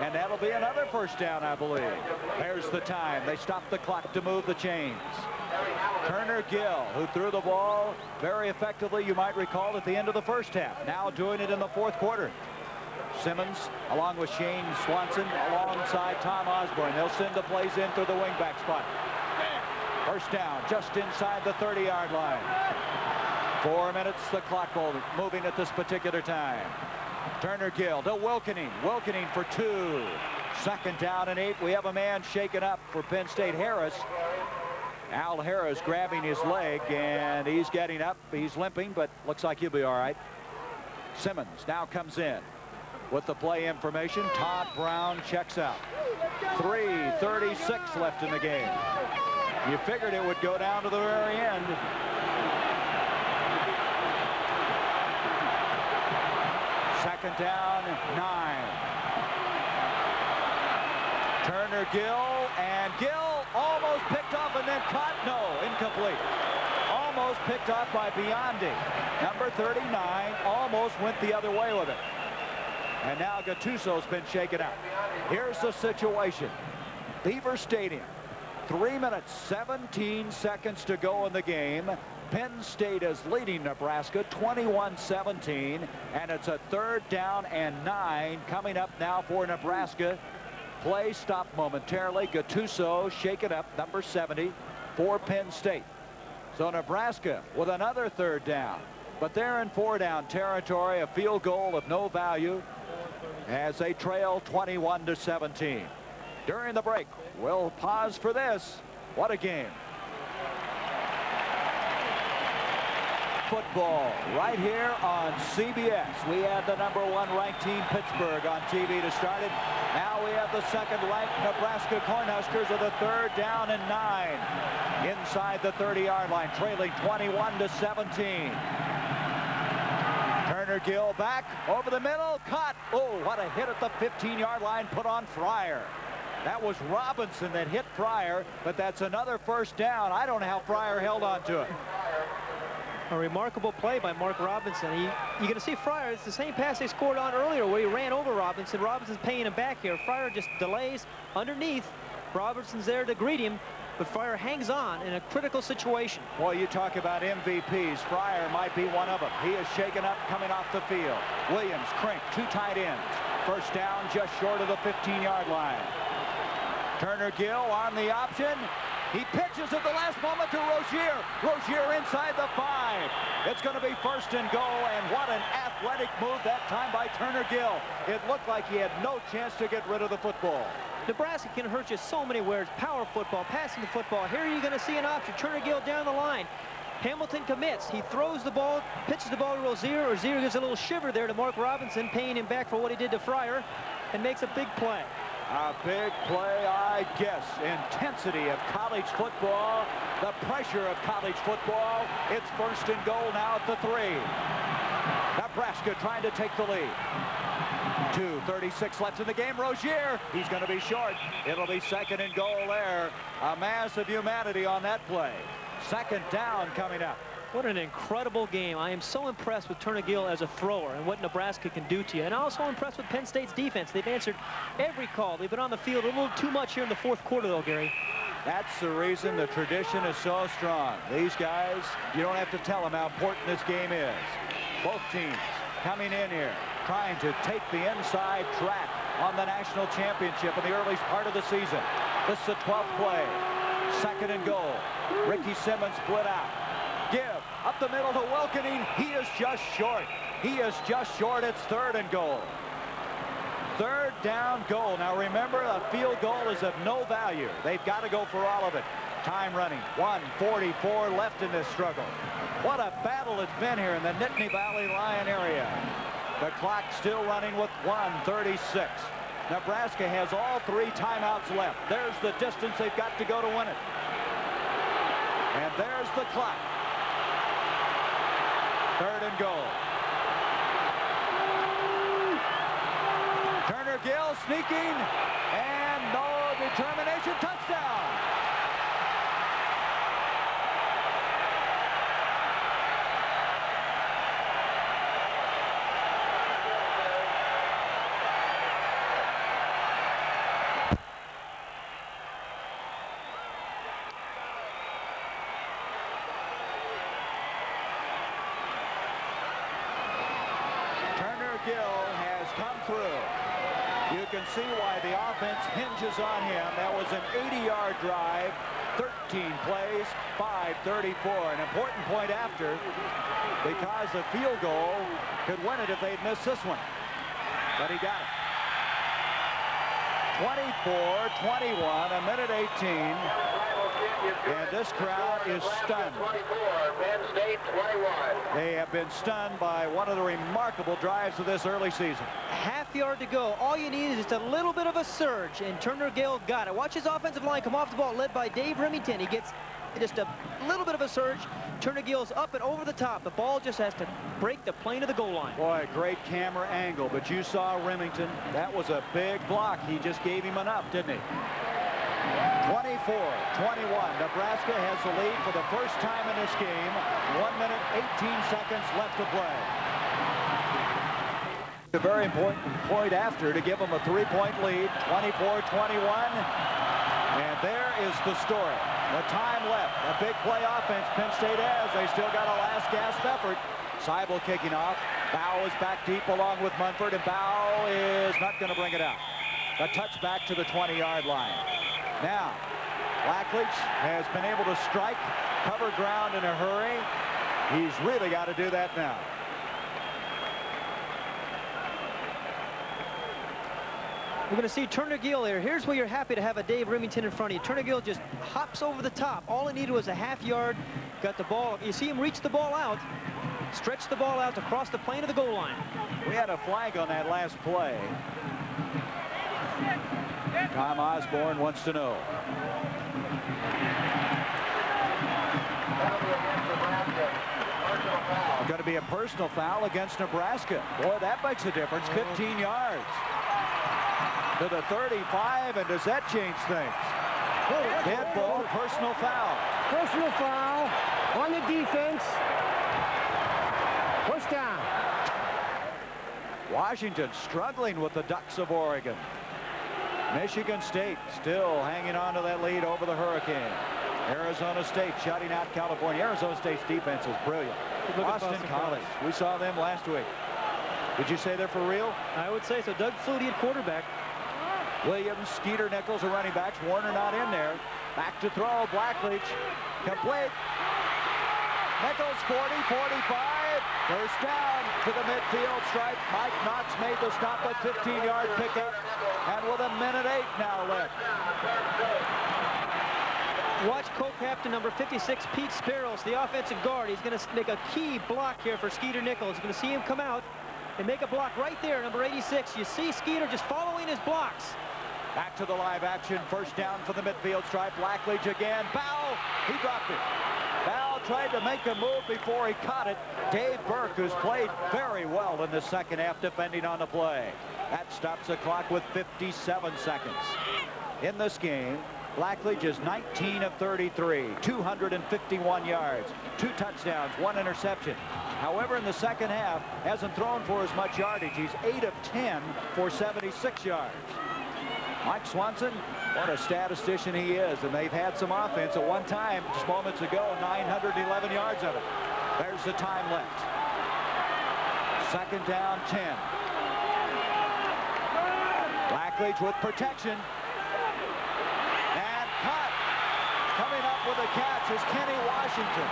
And that'll be another first down, I believe. There's the time. They stop the clock to move the chains. Turner Gill, who threw the ball very effectively, you might recall, at the end of the first half. Now doing it in the fourth quarter. Simmons, along with Shane Swanson, alongside Tom Osborne. They'll send the plays in through the wingback spot. First down, just inside the 30-yard line. 4 minutes, the clock moving at this particular time. Turner Gill to Wilkening. Wilkening for 2. Second down and 8. We have a man shaken up for Penn State, Harris. Al Harris grabbing his leg, and he's getting up. He's limping, but looks like he'll be all right. Simmons now comes in with the play information. Todd Brown checks out. 3:36 left in the game. You figured it would go down to the very end. Second down, 9. Turner Gill, and Gill almost picked off and then caught. No, incomplete. Almost picked off by Biondi. Number 39 almost went the other way with it. And now Gattuso's been shaken out. Here's the situation. Beaver Stadium. 3 minutes, 17 seconds to go in the game. Penn State is leading Nebraska 21-17, and it's a 3rd down and 9 coming up now for Nebraska. Play stopped momentarily. Gattuso shaken up, number 70, for Penn State. So Nebraska with another 3rd down, but they're in 4-down territory. A field goal of no value as they trail 21-17. During the break, we'll pause for this. What a game. Football right here on CBS. We had the number 1 ranked team, Pittsburgh, on TV to start it. Now we have the 2nd ranked Nebraska Cornhuskers with a 3rd down and 9 inside the 30-yard line, trailing 21-17. Turner Gill back over the middle, caught. Oh, what a hit at the 15-yard line put on Fryer. That was Robinson that hit Fryer, but that's another first down. I don't know how Fryer held on to it. A remarkable play by Mark Robinson. You're going to see Fryer. It's the same pass they scored on earlier where he ran over Robinson. Robinson's paying him back here. Fryer just delays underneath. Robinson's there to greet him, but Fryer hangs on in a critical situation. Boy, you talk about MVPs. Fryer might be one of them. He is shaken up coming off the field. Williams, Crink, 2 tight ends. First down just short of the 15-yard line. Turner Gill on the option. He pitches at the last moment to Rozier. Rozier inside the 5. It's going to be 1st and goal, and what an athletic move that time by Turner Gill. It looked like he had no chance to get rid of the football. Nebraska can hurt you so many ways. Power football, passing the football. Here you're going to see an option. Turner Gill down the line. Hamilton commits. He throws the ball, pitches the ball to Rozier. Rozier gives a little shiver there to Mark Robinson, paying him back for what he did to Fryer, and makes a big play. A big play, I guess. Intensity of college football, the pressure of college football. It's 1st and goal now at the 3. Nebraska trying to take the lead. 2:36 left in the game. Rozier, he's going to be short. It'll be 2nd and goal there. A mass of humanity on that play. 2nd down coming up. What an incredible game. I am so impressed with Turner Gill as a thrower and what Nebraska can do to you. And also impressed with Penn State's defense. They've answered every call. They've been on the field a little too much here in the 4th quarter, though, Gary. That's the reason the tradition is so strong. These guys, you don't have to tell them how important this game is. Both teams coming in here, trying to take the inside track on the national championship in the early part of the season. This is the 12th play. 2nd and goal. Ricky Simmons split out. Give up the middle to Wilkening. He is just short. He is just short. It's 3rd and goal. 3rd down goal. Now remember, a field goal is of no value. They've got to go for all of it. Time running. 1:44 left in this struggle. What a battle it's been here in the Nittany Valley Lion area. The clock still running with 1:36. Nebraska has all 3 timeouts left. There's the distance they've got to go to win it. And there's the clock. 3rd and goal. Turner Gill sneaking, and no determination. Touchdown. Gill has come through. You can see why the offense hinges on him. That was an 80-yard drive, 13 plays, 5:34. An important point after, because the field goal could win it if they'd missed this one. But he got it. 24-21, a minute 18. And this crowd is stunned. Penn State 21. They have been stunned by one of the remarkable drives of this early season. Half yard to go. All you need is just a little bit of a surge, and Turner Gill got it. Watch his offensive line come off the ball, led by Dave Remington. He gets just a little bit of a surge. Turner Gill's up and over the top. The ball just has to break the plane of the goal line. Boy, great camera angle, but you saw Remington. That was a big block. He just gave him enough, didn't he? 24-21. Nebraska has the lead for the first time in this game. 1 minute, 18 seconds left to play. A very important point after to give them a 3-point lead. 24-21. And there is the story. The time left. A big play offense Penn State has. They still got a last gasp effort. Seibel kicking off. Bow is back deep along with Munford, and Bow is not going to bring it out. A touchback to the 20-yard line. Now, Blackledge has been able to strike, cover ground in a hurry. He's really got to do that now. We're going to see Turner Gill here. Here's where you're happy to have a Dave Remington in front of you. Turner Gill just hops over the top. All he needed was a half yard. Got the ball. You see him reach the ball out, stretch the ball out across the plane of the goal line. We had a flag on that last play. Tom Osborne wants to know. Going to be a personal foul against Nebraska. Boy, that makes a difference. 15 yards. To the 35, and does that change things? Dead ball, personal foul. Personal foul on the defense. Push down. Washington struggling with the Ducks of Oregon. Michigan State still hanging on to that lead over the Hurricane. Arizona State shutting out California. Arizona State's defense is brilliant. Boston College, we saw them last week. Did you say they're for real? I would say so. Doug Flutie at quarterback. Williams, Skeeter, Nichols are running backs. Warner not in there. Back to throw. Blackledge complete. Nichols 40, 45. First down to the midfield stripe. Mike Knox made the stop with 15-yard pickup. And with a minute 8 now left. Watch co-captain number 56, Pete Sparrows, the offensive guard. He's going to make a key block here for Skeeter Nichols. You're going to see him come out and make a block right there, number 86. You see Skeeter just following his blocks. Back to the live action. First down for the midfield stripe. Blackledge again. Bow. He dropped it. Bow tried to make a move before he caught it. Dave Burke, who's played very well in the second half defending on the play. That stops the clock with 57 seconds. In this game, Blackledge is 19 of 33, 251 yards, 2 touchdowns, 1 interception. However, in the second half, hasn't thrown for as much yardage. He's 8 of 10 for 76 yards. Mike Swanson, what a statistician he is, and they've had some offense at one time, just moments ago, 911 yards of it. There's the time left. Second down, 10. Blackledge with protection. And cut. Coming up with a catch is Kenny Washington.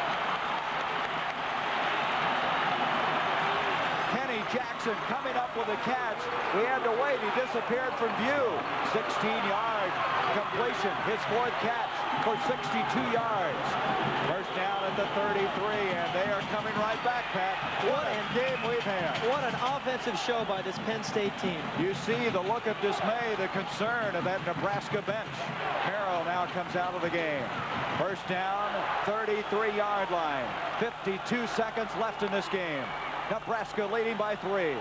Kenny Jackson coming up with a catch. We had to wait. He disappeared from view. 16-yard completion. His 4th catch. for 62 yards. First down at the 33, and they are coming right back, Pat. What a game we've had. What an offensive show by this Penn State team. You see the look of dismay, the concern of that Nebraska bench. Merrill now comes out of the game. First down, 33-yard line. 52 seconds left in this game. Nebraska leading by 3.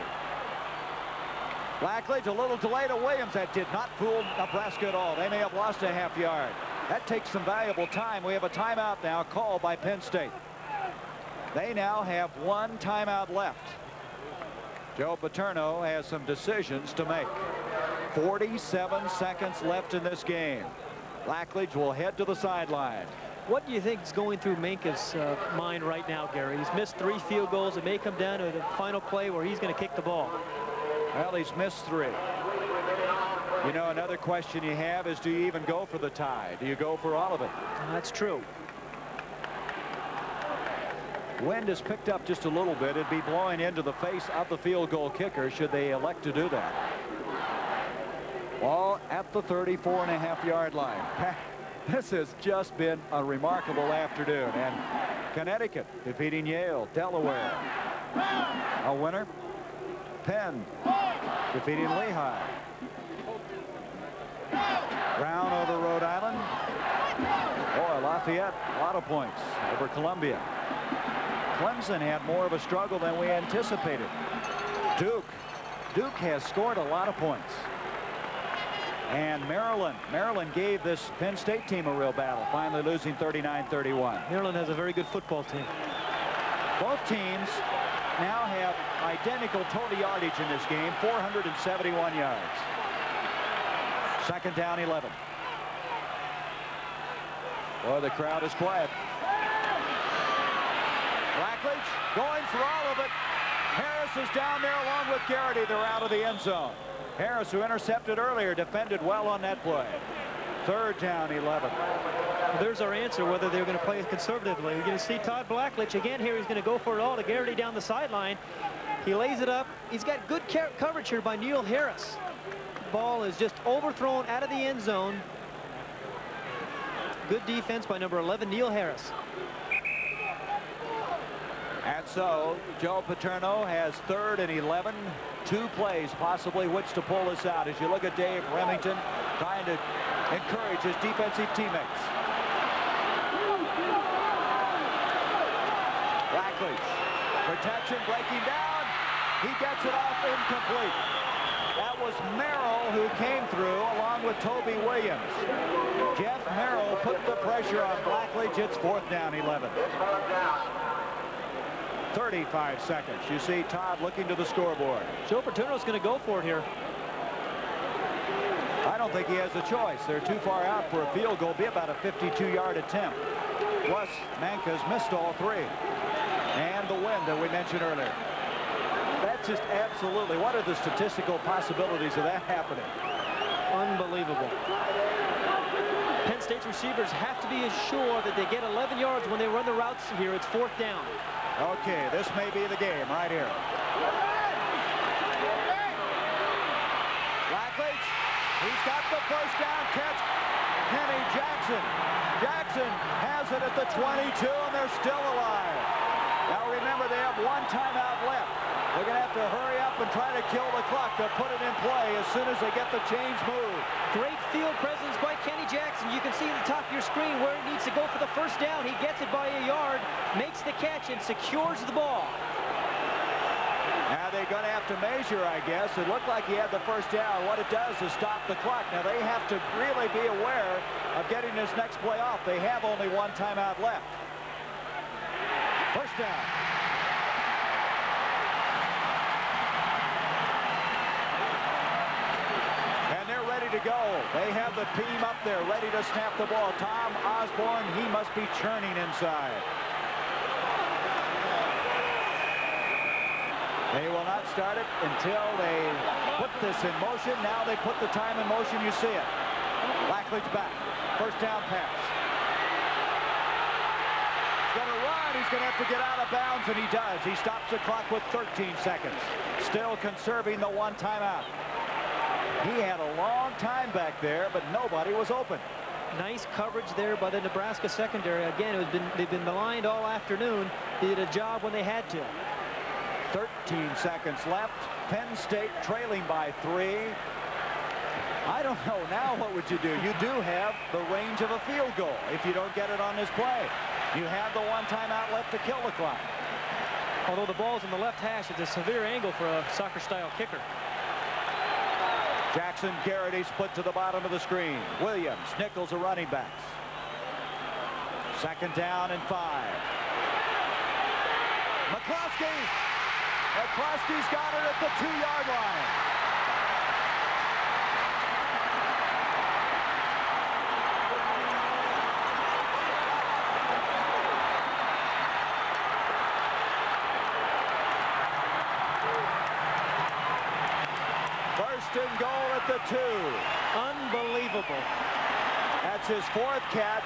Blackledge a little delay to Williams. That did not fool Nebraska at all. They may have lost a half yard. That takes some valuable time. We have a timeout now called by Penn State. They now have 1 timeout left. Joe Paterno has some decisions to make. 47 seconds left in this game. Blackledge will head to the sideline. What do you think is going through Minka's mind right now, Gary? He's missed 3 field goals. It may come down to the final play where he's going to kick the ball. Well, he's missed 3. You know, another question you have is, do you even go for the tie? Do you go for all of it? That's true. Wind has picked up just a little bit. It'd be blowing into the face of the field goal kicker should they elect to do that. Ball at the 34.5-yard line. This has just been a remarkable afternoon. And Connecticut defeating Yale. Delaware a winner. Penn defeating Lehigh. Brown over Rhode Island. Boy, Lafayette, a lot of points over Columbia. Clemson had more of a struggle than we anticipated. Duke has scored a lot of points. And Maryland gave this Penn State team a real battle, finally losing 39-31. Maryland has a very good football team. Both teams now have identical total yardage in this game, 471 yards. Second down, 11. Boy, the crowd is quiet. Blackledge going for all of it. Harris is down there along with Garrity. They're out of the end zone. Harris, who intercepted earlier, defended well on that play. Third down, 11. There's our answer, whether they're going to play conservatively. You're going to see Todd Blackledge again here. He's going to go for it all to Garrity down the sideline. He lays it up. He's got good coverage here by Neil Harris. Ball is just overthrown out of the end zone. Good defense by number 11, Neil Harris. And so Joe Paterno has 3rd and 11. 2 plays possibly which to pull this out as you look at Dave Remington trying to encourage his defensive teammates. Blackledge, protection, breaking down. He gets it off incomplete. That was Merrill who came through along with Toby Williams. Jeff Merrill put the pressure on Blackledge. It's 4th down, 11. 35 seconds. You see Todd looking to the scoreboard. Joe Paterno's going to go for it here. I don't think he has a choice. They're too far out for a field goal. Be about a 52-yard attempt. Plus, Manka's missed all 3. And the wind that we mentioned earlier. That's just absolutely. What are the statistical possibilities of that happening? Unbelievable. Penn State's receivers have to be assured that they get 11 yards when they run the routes here. It's 4th down. Okay, this may be the game right here. Blackledge, he's got the first down catch. Kenny Jackson. Jackson has it at the 22, and they're still alive. Now remember, they have 1 timeout left. They're going to have to hurry up and try to kill the clock. They'll put it in play as soon as they get the chains moved. Great field presence by Kenny Jackson. You can see at the top of your screen where he needs to go for the first down. He gets it by a yard, makes the catch, and secures the ball. Now they're going to have to measure, I guess. It looked like he had the first down. What it does is stop the clock. Now they have to really be aware of getting this next play off. They have only 1 timeout left. First down. Ready to go. They have the team up there ready to snap the ball. Tom Osborne, he must be churning inside. They will not start it until they put this in motion. Now they put the time in motion. You see it. Blackledge back. First down pass. He's going to run. He's going to have to get out of bounds, and he does. He stops the clock with 13 seconds. Still conserving the 1 timeout. He had a long time back there, but nobody was open. Nice coverage there by the Nebraska secondary. Again, they've been maligned all afternoon. They did a job when they had to. 13 seconds left. Penn State trailing by 3. I don't know. Now what would you do? You do have the range of a field goal if you don't get it on this play. You have the one timeout left to kill the clock. Although the ball's in the left hash, it's a severe angle for a soccer-style kicker. Jackson Garrity split to the bottom of the screen. Williams, Nichols are running backs. 2nd down and 5. McCloskey. McCloskey's got it at the 2-yard line. First and goal at the 2. Unbelievable. That's his 4th catch,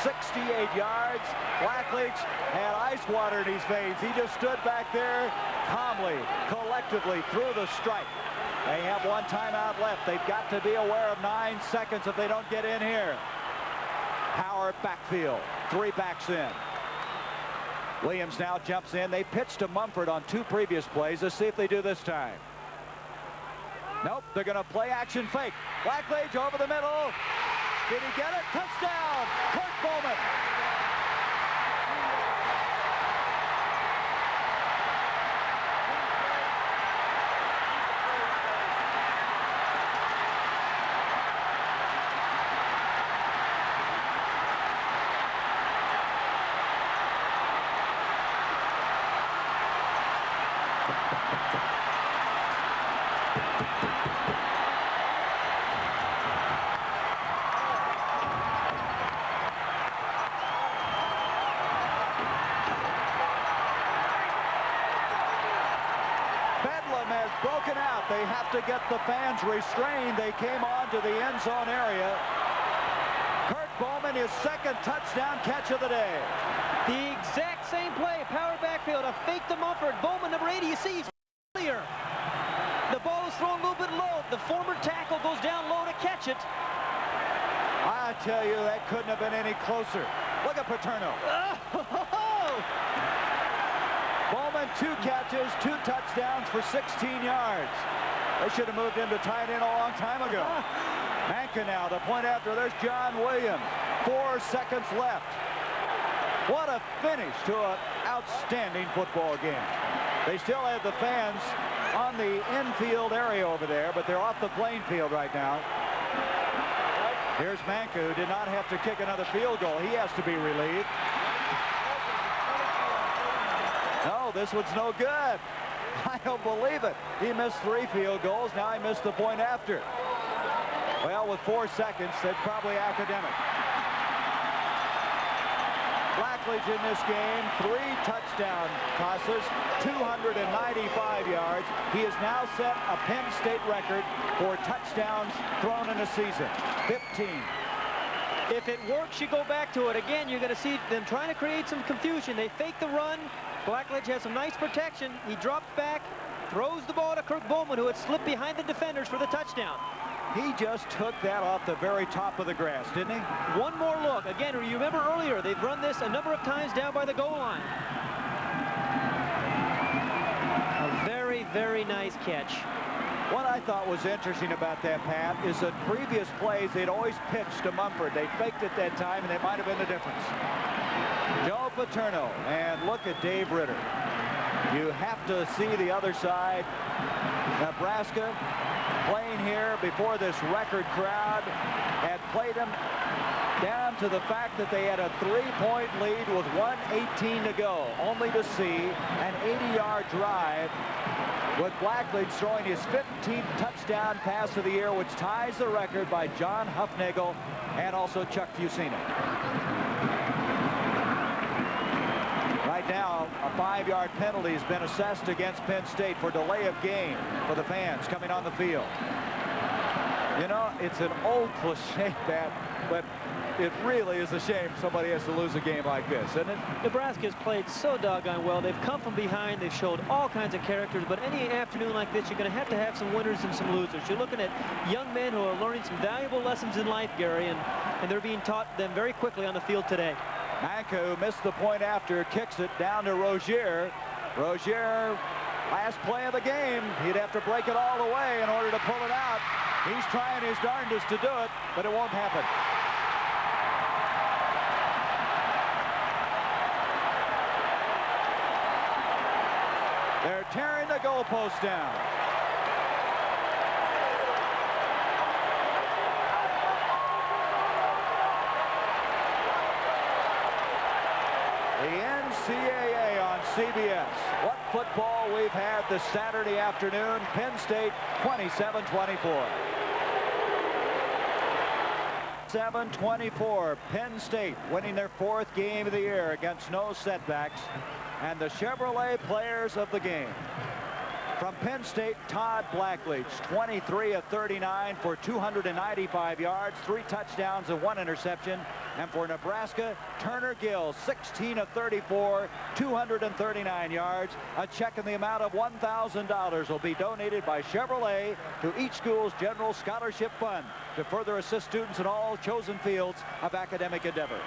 68 yards. Blackledge had ice water in his veins. He just stood back there calmly, collectively through the strike. They have one timeout left. They've got to be aware of 9 seconds if they don't get in here. Power backfield, 3 backs in. Williams now jumps in. They pitched to Mumford on 2 previous plays. Let's see if they do this time. Nope, they're going to play action fake. Blackledge over the middle. Did he get it? Touchdown, Kurt Bowman. Broken out. They have to get the fans restrained. They came on to the end zone area. Kurt Bowman, his 2nd touchdown catch of the day. The exact same play. Power backfield. A fake to Mumford. Bowman, number 80. You see he's clear. The ball is thrown a little bit low. The former tackle goes down low to catch it. I tell you, that couldn't have been any closer. Look at Paterno. Bowman, 2 catches, 2 touchdowns for 16 yards. They should have moved him to tight end a long time ago. Manka now, the point after. There's John Williams. 4 seconds left. What a finish to an outstanding football game. They still have the fans on the infield area over there, but they're off the playing field right now. Here's Manka, who did not have to kick another field goal. He has to be relieved. No, this one's no good. I don't believe it. He missed 3 field goals. Now he missed the point after. Well, with 4 seconds, that's probably academic. Blackledge in this game, 3 touchdown passes, 295 yards. He has now set a Penn State record for touchdowns thrown in a season, 15. If it works, you go back to it. Again, you're going to see them trying to create some confusion. They fake the run. Blackledge has some nice protection. He drops back, throws the ball to Kurt Bowman, who had slipped behind the defenders for the touchdown. He just took that off the very top of the grass, didn't he? One more look. Again, you remember earlier, they've run this a number of times down by the goal line. A very, very nice catch. What I thought was interesting about that, Pat, is that previous plays, they'd always pitched to Mumford. They faked it that time, and it might have been the difference. Joe Paterno, and look at Dave Ritter. You have to see the other side. Nebraska playing here before this record crowd had played them down to the fact that they had a 3-point lead with 1:18 to go, only to see an 80-yard drive with Blackledge throwing his 15th touchdown pass of the year, which ties the record by John Huffnagel and also Chuck Fusina. Right now, a 5-yard penalty has been assessed against Penn State for delay of game for the fans coming on the field. You know, it's an old cliche, Pat, but it really is a shame somebody has to lose a game like this, isn't it? Nebraska has played so doggone well. They've come from behind. They've showed all kinds of characters. But any afternoon like this, you're going to have some winners and some losers. You're looking at young men who are learning some valuable lessons in life, Gary, and they're being taught them very quickly on the field today. Manka, who missed the point after, kicks it down to Rozier. Rozier, last play of the game. He'd have to break it all the way in order to pull it out. He's trying his darndest to do it, but it won't happen. They're tearing the goalpost down. The NCAA on CBS. What football we've had this Saturday afternoon. Penn State 27-24. 7-24. Penn State winning their 4th game of the year against no setbacks. And the Chevrolet players of the game. From Penn State, Todd Blackledge, 23 of 39 for 295 yards, 3 touchdowns and 1 interception. And for Nebraska, Turner Gill, 16 of 34, 239 yards. A check in the amount of $1,000 will be donated by Chevrolet to each school's general scholarship fund to further assist students in all chosen fields of academic endeavor.